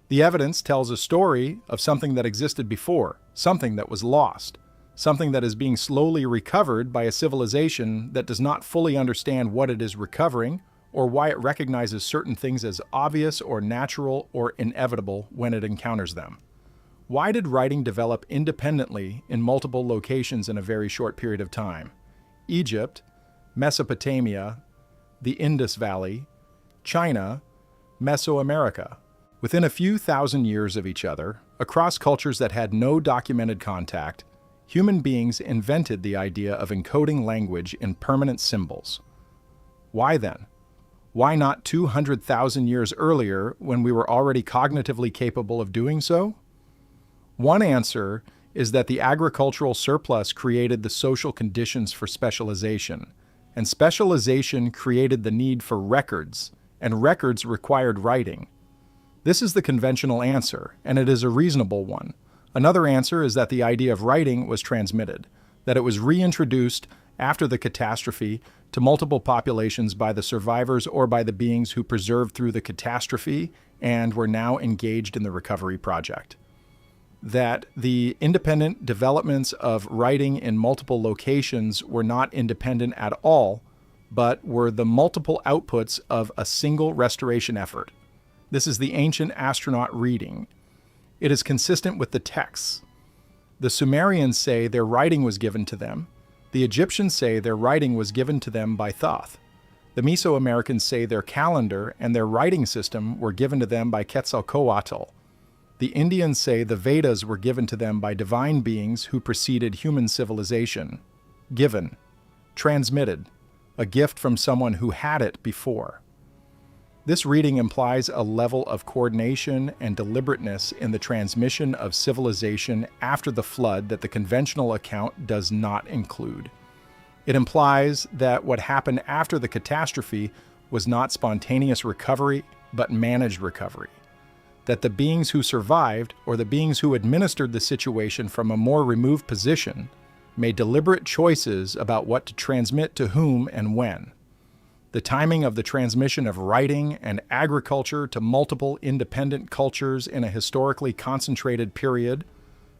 The evidence tells a story of something that existed before, something that was lost, something that is being slowly recovered by a civilization that does not fully understand what it is recovering or why it recognizes certain things as obvious or natural or inevitable when it encounters them. Why did writing develop independently in multiple locations in a very short period of time? Egypt, Mesopotamia, the Indus Valley, China, Mesoamerica. Within a few thousand years of each other, across cultures that had no documented contact, human beings invented the idea of encoding language in permanent symbols. Why then? Why not 200,000 years earlier when we were already cognitively capable of doing so? One answer is that the agricultural surplus created the social conditions for specialization, and specialization created the need for records, and records required writing. This is the conventional answer, and it is a reasonable one. Another answer is that the idea of writing was transmitted, that it was reintroduced after the catastrophe to multiple populations by the survivors or by the beings who preserved through the catastrophe and were now engaged in the recovery project. That the independent developments of writing in multiple locations were not independent at all, but were the multiple outputs of a single restoration effort. This is the ancient astronaut reading. It is consistent with the texts. The Sumerians say their writing was given to them. The Egyptians say their writing was given to them by Thoth. The Mesoamericans say their calendar and their writing system were given to them by Quetzalcoatl. The Indians say the Vedas were given to them by divine beings who preceded human civilization. Given, transmitted, a gift from someone who had it before. This reading implies a level of coordination and deliberateness in the transmission of civilization after the flood that the conventional account does not include. It implies that what happened after the catastrophe was not spontaneous recovery, but managed recovery. That the beings who survived, or the beings who administered the situation from a more removed position, made deliberate choices about what to transmit to whom and when. The timing of the transmission of writing and agriculture to multiple independent cultures in a historically concentrated period,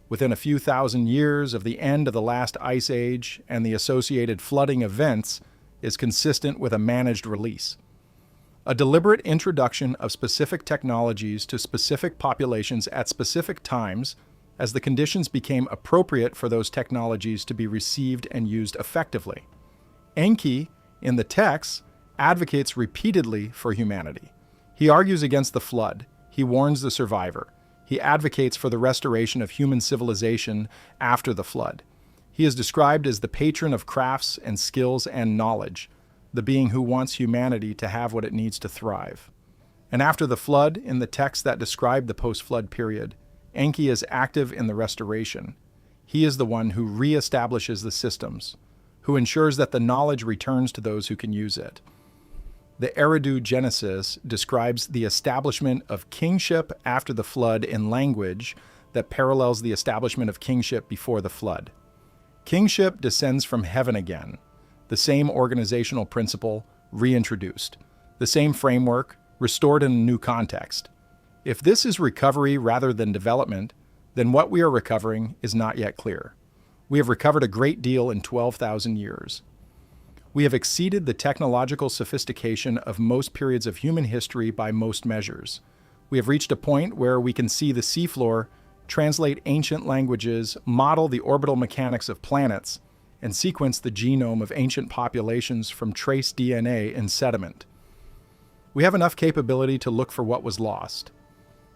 within a few thousand years of the end of the last ice age and the associated flooding events, is consistent with a managed release. A deliberate introduction of specific technologies to specific populations at specific times as the conditions became appropriate for those technologies to be received and used effectively. Enki, in the text, advocates repeatedly for humanity. He argues against the flood. He warns the survivor. He advocates for the restoration of human civilization after the flood. He is described as the patron of crafts and skills and knowledge, the being who wants humanity to have what it needs to thrive. And after the flood, in the texts that describe the post-flood period, Enki is active in the restoration. He is the one who reestablishes the systems, who ensures that the knowledge returns to those who can use it. The Eridu Genesis describes the establishment of kingship after the flood in language that parallels the establishment of kingship before the flood. Kingship descends from heaven again, the same organizational principle reintroduced, the same framework restored in a new context. If this is recovery rather than development, then what we are recovering is not yet clear. We have recovered a great deal in 12,000 years. We have exceeded the technological sophistication of most periods of human history by most measures. We have reached a point where we can see the seafloor, translate ancient languages, model the orbital mechanics of planets, and sequence the genome of ancient populations from trace DNA in sediment. We have enough capability to look for what was lost.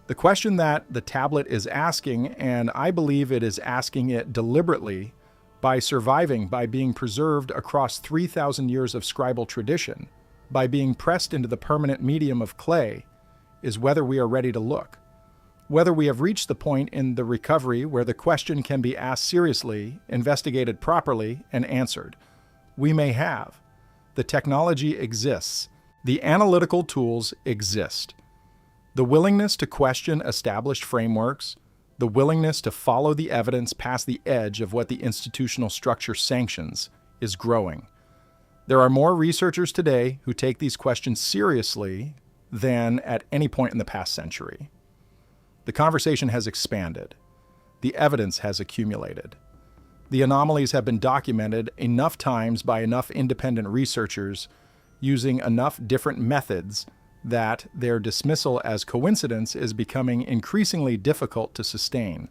The question that the tablet is asking, and I believe it is asking it deliberately, by surviving, by being preserved across 3,000 years of scribal tradition, by being pressed into the permanent medium of clay, is whether we are ready to look. Whether we have reached the point in the recovery where the question can be asked seriously, investigated properly, and answered. We may have. The technology exists. The analytical tools exist. The willingness to question established frameworks, the willingness to follow the evidence past the edge of what the institutional structure sanctions, is growing. There are more researchers today who take these questions seriously than at any point in the past century. The conversation has expanded. The evidence has accumulated. The anomalies have been documented enough times by enough independent researchers using enough different methods that their dismissal as coincidence is becoming increasingly difficult to sustain.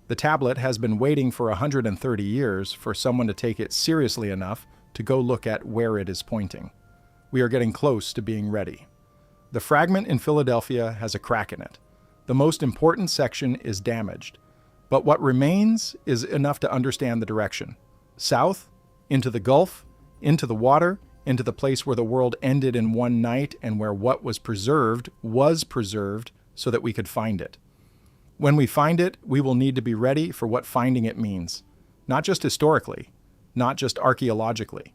The tablet has been waiting for 130 years for someone to take it seriously enough to go look at where it is pointing. We are getting close to being ready. The fragment in Philadelphia has a crack in it. The most important section is damaged, but what remains is enough to understand the direction. South, into the Gulf, into the water, into the place where the world ended in one night and where what was preserved so that we could find it. When we find it, we will need to be ready for what finding it means, not just historically, not just archaeologically,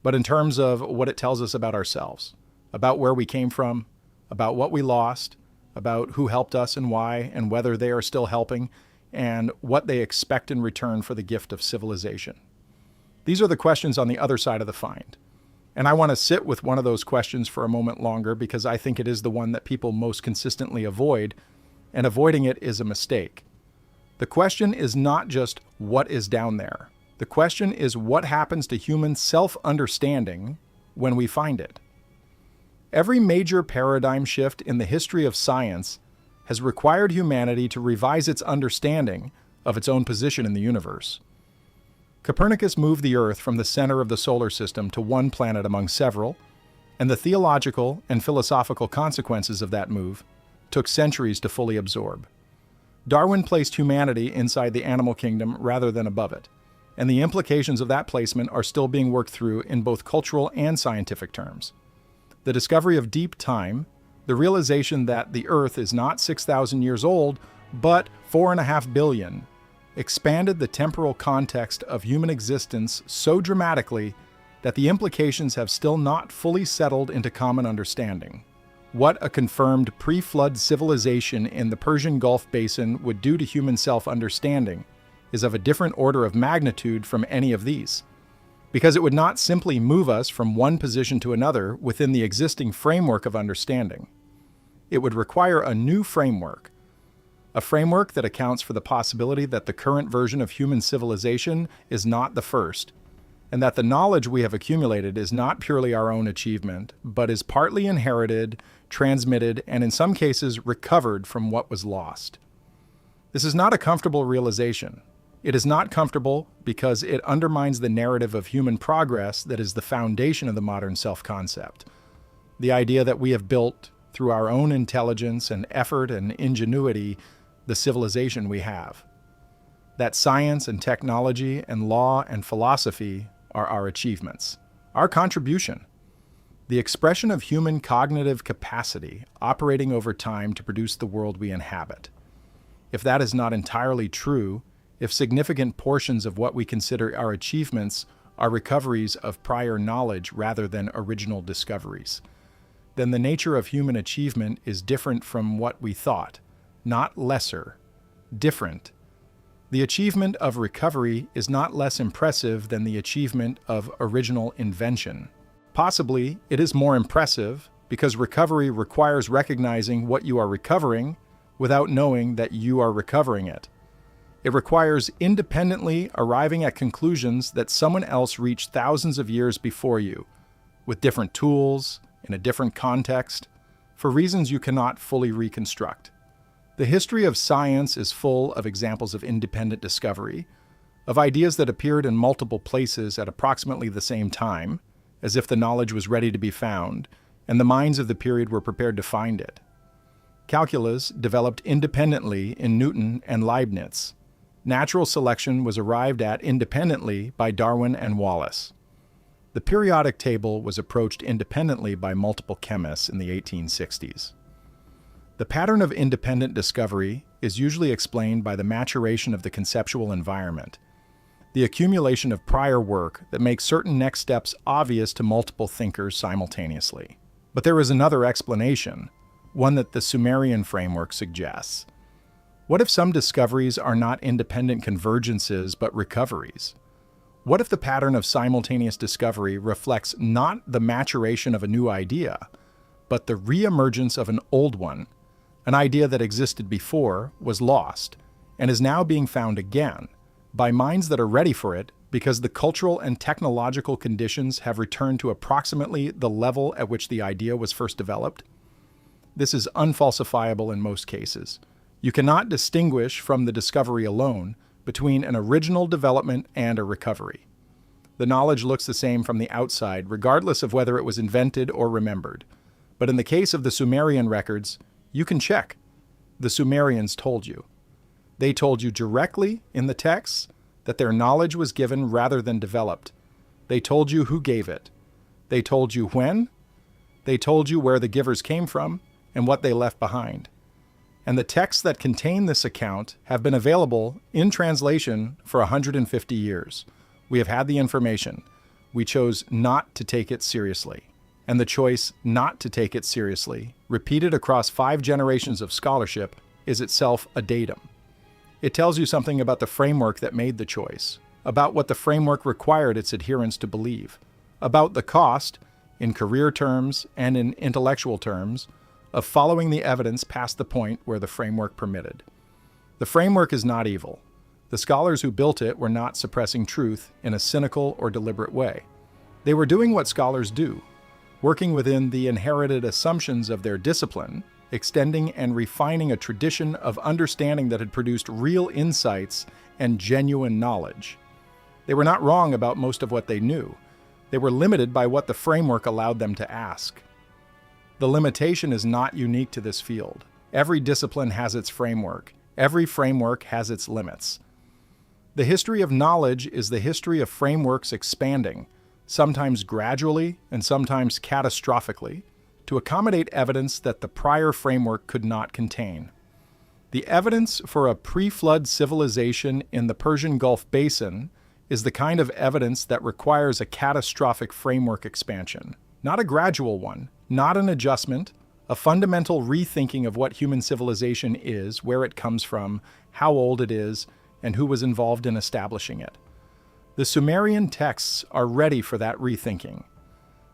but in terms of what it tells us about ourselves, about where we came from, about what we lost, about who helped us and why, and whether they are still helping, and what they expect in return for the gift of civilization. These are the questions on the other side of the find. And I want to sit with one of those questions for a moment longer because I think it is the one that people most consistently avoid, and avoiding it is a mistake. The question is not just what is down there. The question is what happens to human self-understanding when we find it. Every major paradigm shift in the history of science has required humanity to revise its understanding of its own position in the universe. Copernicus moved the Earth from the center of the solar system to one planet among several, and the theological and philosophical consequences of that move took centuries to fully absorb. Darwin placed humanity inside the animal kingdom rather than above it, and the implications of that placement are still being worked through in both cultural and scientific terms. The discovery of deep time, the realization that the Earth is not 6,000 years old, but 4.5 billion, expanded the temporal context of human existence so dramatically that the implications have still not fully settled into common understanding. What a confirmed pre-flood civilization in the Persian Gulf basin would do to human self-understanding is of a different order of magnitude from any of these, because it would not simply move us from one position to another within the existing framework of understanding. It would require a new framework, a framework that accounts for the possibility that the current version of human civilization is not the first, and that the knowledge we have accumulated is not purely our own achievement, but is partly inherited, transmitted, and in some cases recovered from what was lost. This is not a comfortable realization. It is not comfortable because it undermines the narrative of human progress that is the foundation of the modern self-concept. The idea that we have built, through our own intelligence and effort and ingenuity, the civilization we have. That science and technology and law and philosophy are our achievements, our contribution, the expression of human cognitive capacity operating over time to produce the world we inhabit. If that is not entirely true, if significant portions of what we consider our achievements are recoveries of prior knowledge rather than original discoveries, then the nature of human achievement is different from what we thought, not lesser, different. The achievement of recovery is not less impressive than the achievement of original invention. Possibly, it is more impressive because recovery requires recognizing what you are recovering without knowing that you are recovering it. It requires independently arriving at conclusions that someone else reached thousands of years before you, with different tools, in a different context, for reasons you cannot fully reconstruct. The history of science is full of examples of independent discovery, of ideas that appeared in multiple places at approximately the same time, as if the knowledge was ready to be found, and the minds of the period were prepared to find it. Calculus developed independently in Newton and Leibniz. Natural selection was arrived at independently by Darwin and Wallace. The periodic table was approached independently by multiple chemists in the 1860s. The pattern of independent discovery is usually explained by the maturation of the conceptual environment, the accumulation of prior work that makes certain next steps obvious to multiple thinkers simultaneously. But there is another explanation, one that the Sumerian framework suggests. What if some discoveries are not independent convergences but recoveries? What if the pattern of simultaneous discovery reflects not the maturation of a new idea, but the re-emergence of an old one, an idea that existed before, was lost, and is now being found again, by minds that are ready for it because the cultural and technological conditions have returned to approximately the level at which the idea was first developed? This is unfalsifiable in most cases. You cannot distinguish from the discovery alone between an original development and a recovery. The knowledge looks the same from the outside, regardless of whether it was invented or remembered. But in the case of the Sumerian records, you can check. The Sumerians told you. They told you directly in the texts that their knowledge was given rather than developed. They told you who gave it. They told you when. They told you where the givers came from and what they left behind. And the texts that contain this account have been available in translation for 150 years. We have had the information. We chose not to take it seriously. And the choice not to take it seriously, repeated across 5 generations of scholarship, is itself a datum. It tells you something about the framework that made the choice, about what the framework required its adherents to believe, about the cost, in career terms and in intellectual terms, of following the evidence past the point where the framework permitted. The framework is not evil. The scholars who built it were not suppressing truth in a cynical or deliberate way. They were doing what scholars do, working within the inherited assumptions of their discipline, extending and refining a tradition of understanding that had produced real insights and genuine knowledge. They were not wrong about most of what they knew. They were limited by what the framework allowed them to ask. The limitation is not unique to this field. Every discipline has its framework, Every framework has its limits. The history of knowledge is the history of frameworks expanding, sometimes gradually and sometimes catastrophically, to accommodate evidence that the prior framework could not contain. The evidence for a pre-flood civilization in the Persian Gulf Basin is the kind of evidence that requires a catastrophic framework expansion, not a gradual one, not an adjustment, a fundamental rethinking of what human civilization is, where it comes from, how old it is, and who was involved in establishing it. The Sumerian texts are ready for that rethinking.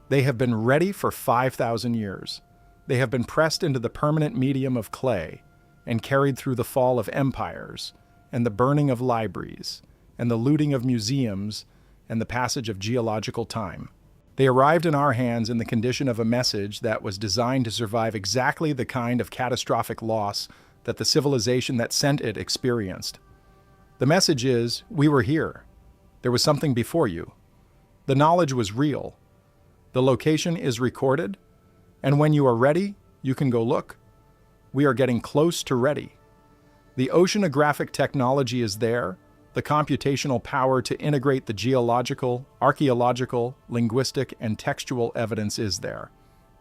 They have been ready for 5,000 years. They have been pressed into the permanent medium of clay and carried through the fall of empires and the burning of libraries and the looting of museums and the passage of geological time. They arrived in our hands in the condition of a message that was designed to survive exactly the kind of catastrophic loss that the civilization that sent it experienced. The message is, we were here. There was something before you. The knowledge was real. The location is recorded, and when you are ready, you can go look. We are getting close to ready. The oceanographic technology is there, the computational power to integrate the geological, archaeological, linguistic, and textual evidence is there.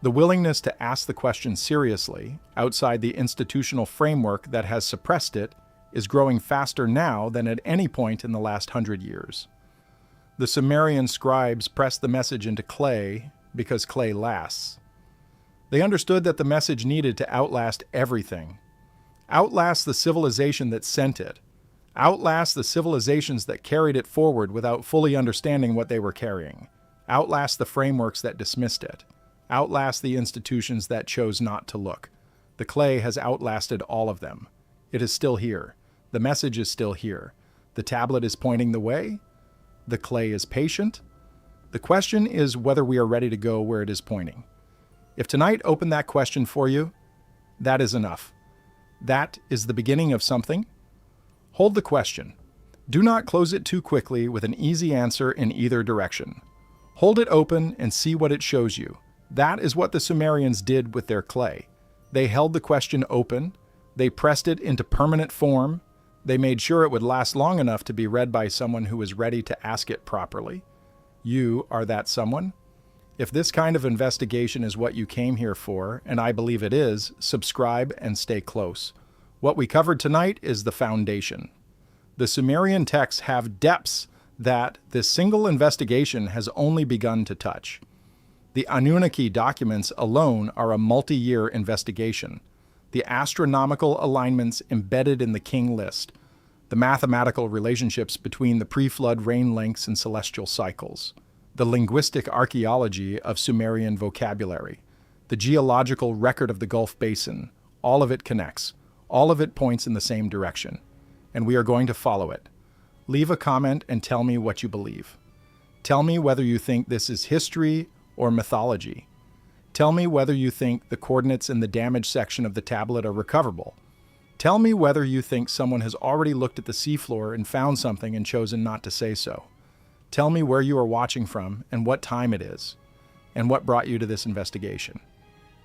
The willingness to ask the question seriously, outside the institutional framework that has suppressed it, is growing faster now than at any point in the last 100 years. The Sumerian scribes pressed the message into clay because clay lasts. They understood that the message needed to outlast everything. Outlast the civilization that sent it. Outlast the civilizations that carried it forward without fully understanding what they were carrying. Outlast the frameworks that dismissed it. Outlast the institutions that chose not to look. The clay has outlasted all of them. It is still here. The message is still here. The tablet is pointing the way. The clay is patient. The question is whether we are ready to go where it is pointing. If tonight opened that question for you, that is enough. That is the beginning of something. Hold the question. Do not close it too quickly with an easy answer in either direction. Hold it open and see what it shows you. That is what the Sumerians did with their clay. They held the question open. They pressed it into permanent form. They made sure it would last long enough to be read by someone who was ready to ask it properly. You are that someone. If this kind of investigation is what you came here for, and I believe it is, subscribe and stay close. What we covered tonight is the foundation. The Sumerian texts have depths that this single investigation has only begun to touch. The Anunnaki documents alone are a multi-year investigation. The astronomical alignments embedded in the king list, the mathematical relationships between the pre-flood rain lengths and celestial cycles, the linguistic archaeology of Sumerian vocabulary, the geological record of the Gulf Basin, all of it connects. All of it points in the same direction, and we are going to follow it. Leave a comment and tell me what you believe. Tell me whether you think this is history or mythology. Tell me whether you think the coordinates in the damaged section of the tablet are recoverable. Tell me whether you think someone has already looked at the seafloor and found something and chosen not to say so. Tell me where you are watching from and what time it is, and what brought you to this investigation.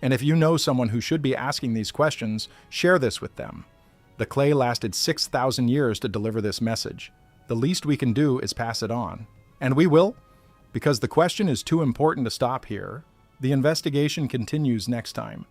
And if you know someone who should be asking these questions, share this with them. The clay lasted 6,000 years to deliver this message. The least we can do is pass it on. And we will, because the question is too important to stop here. The investigation continues next time.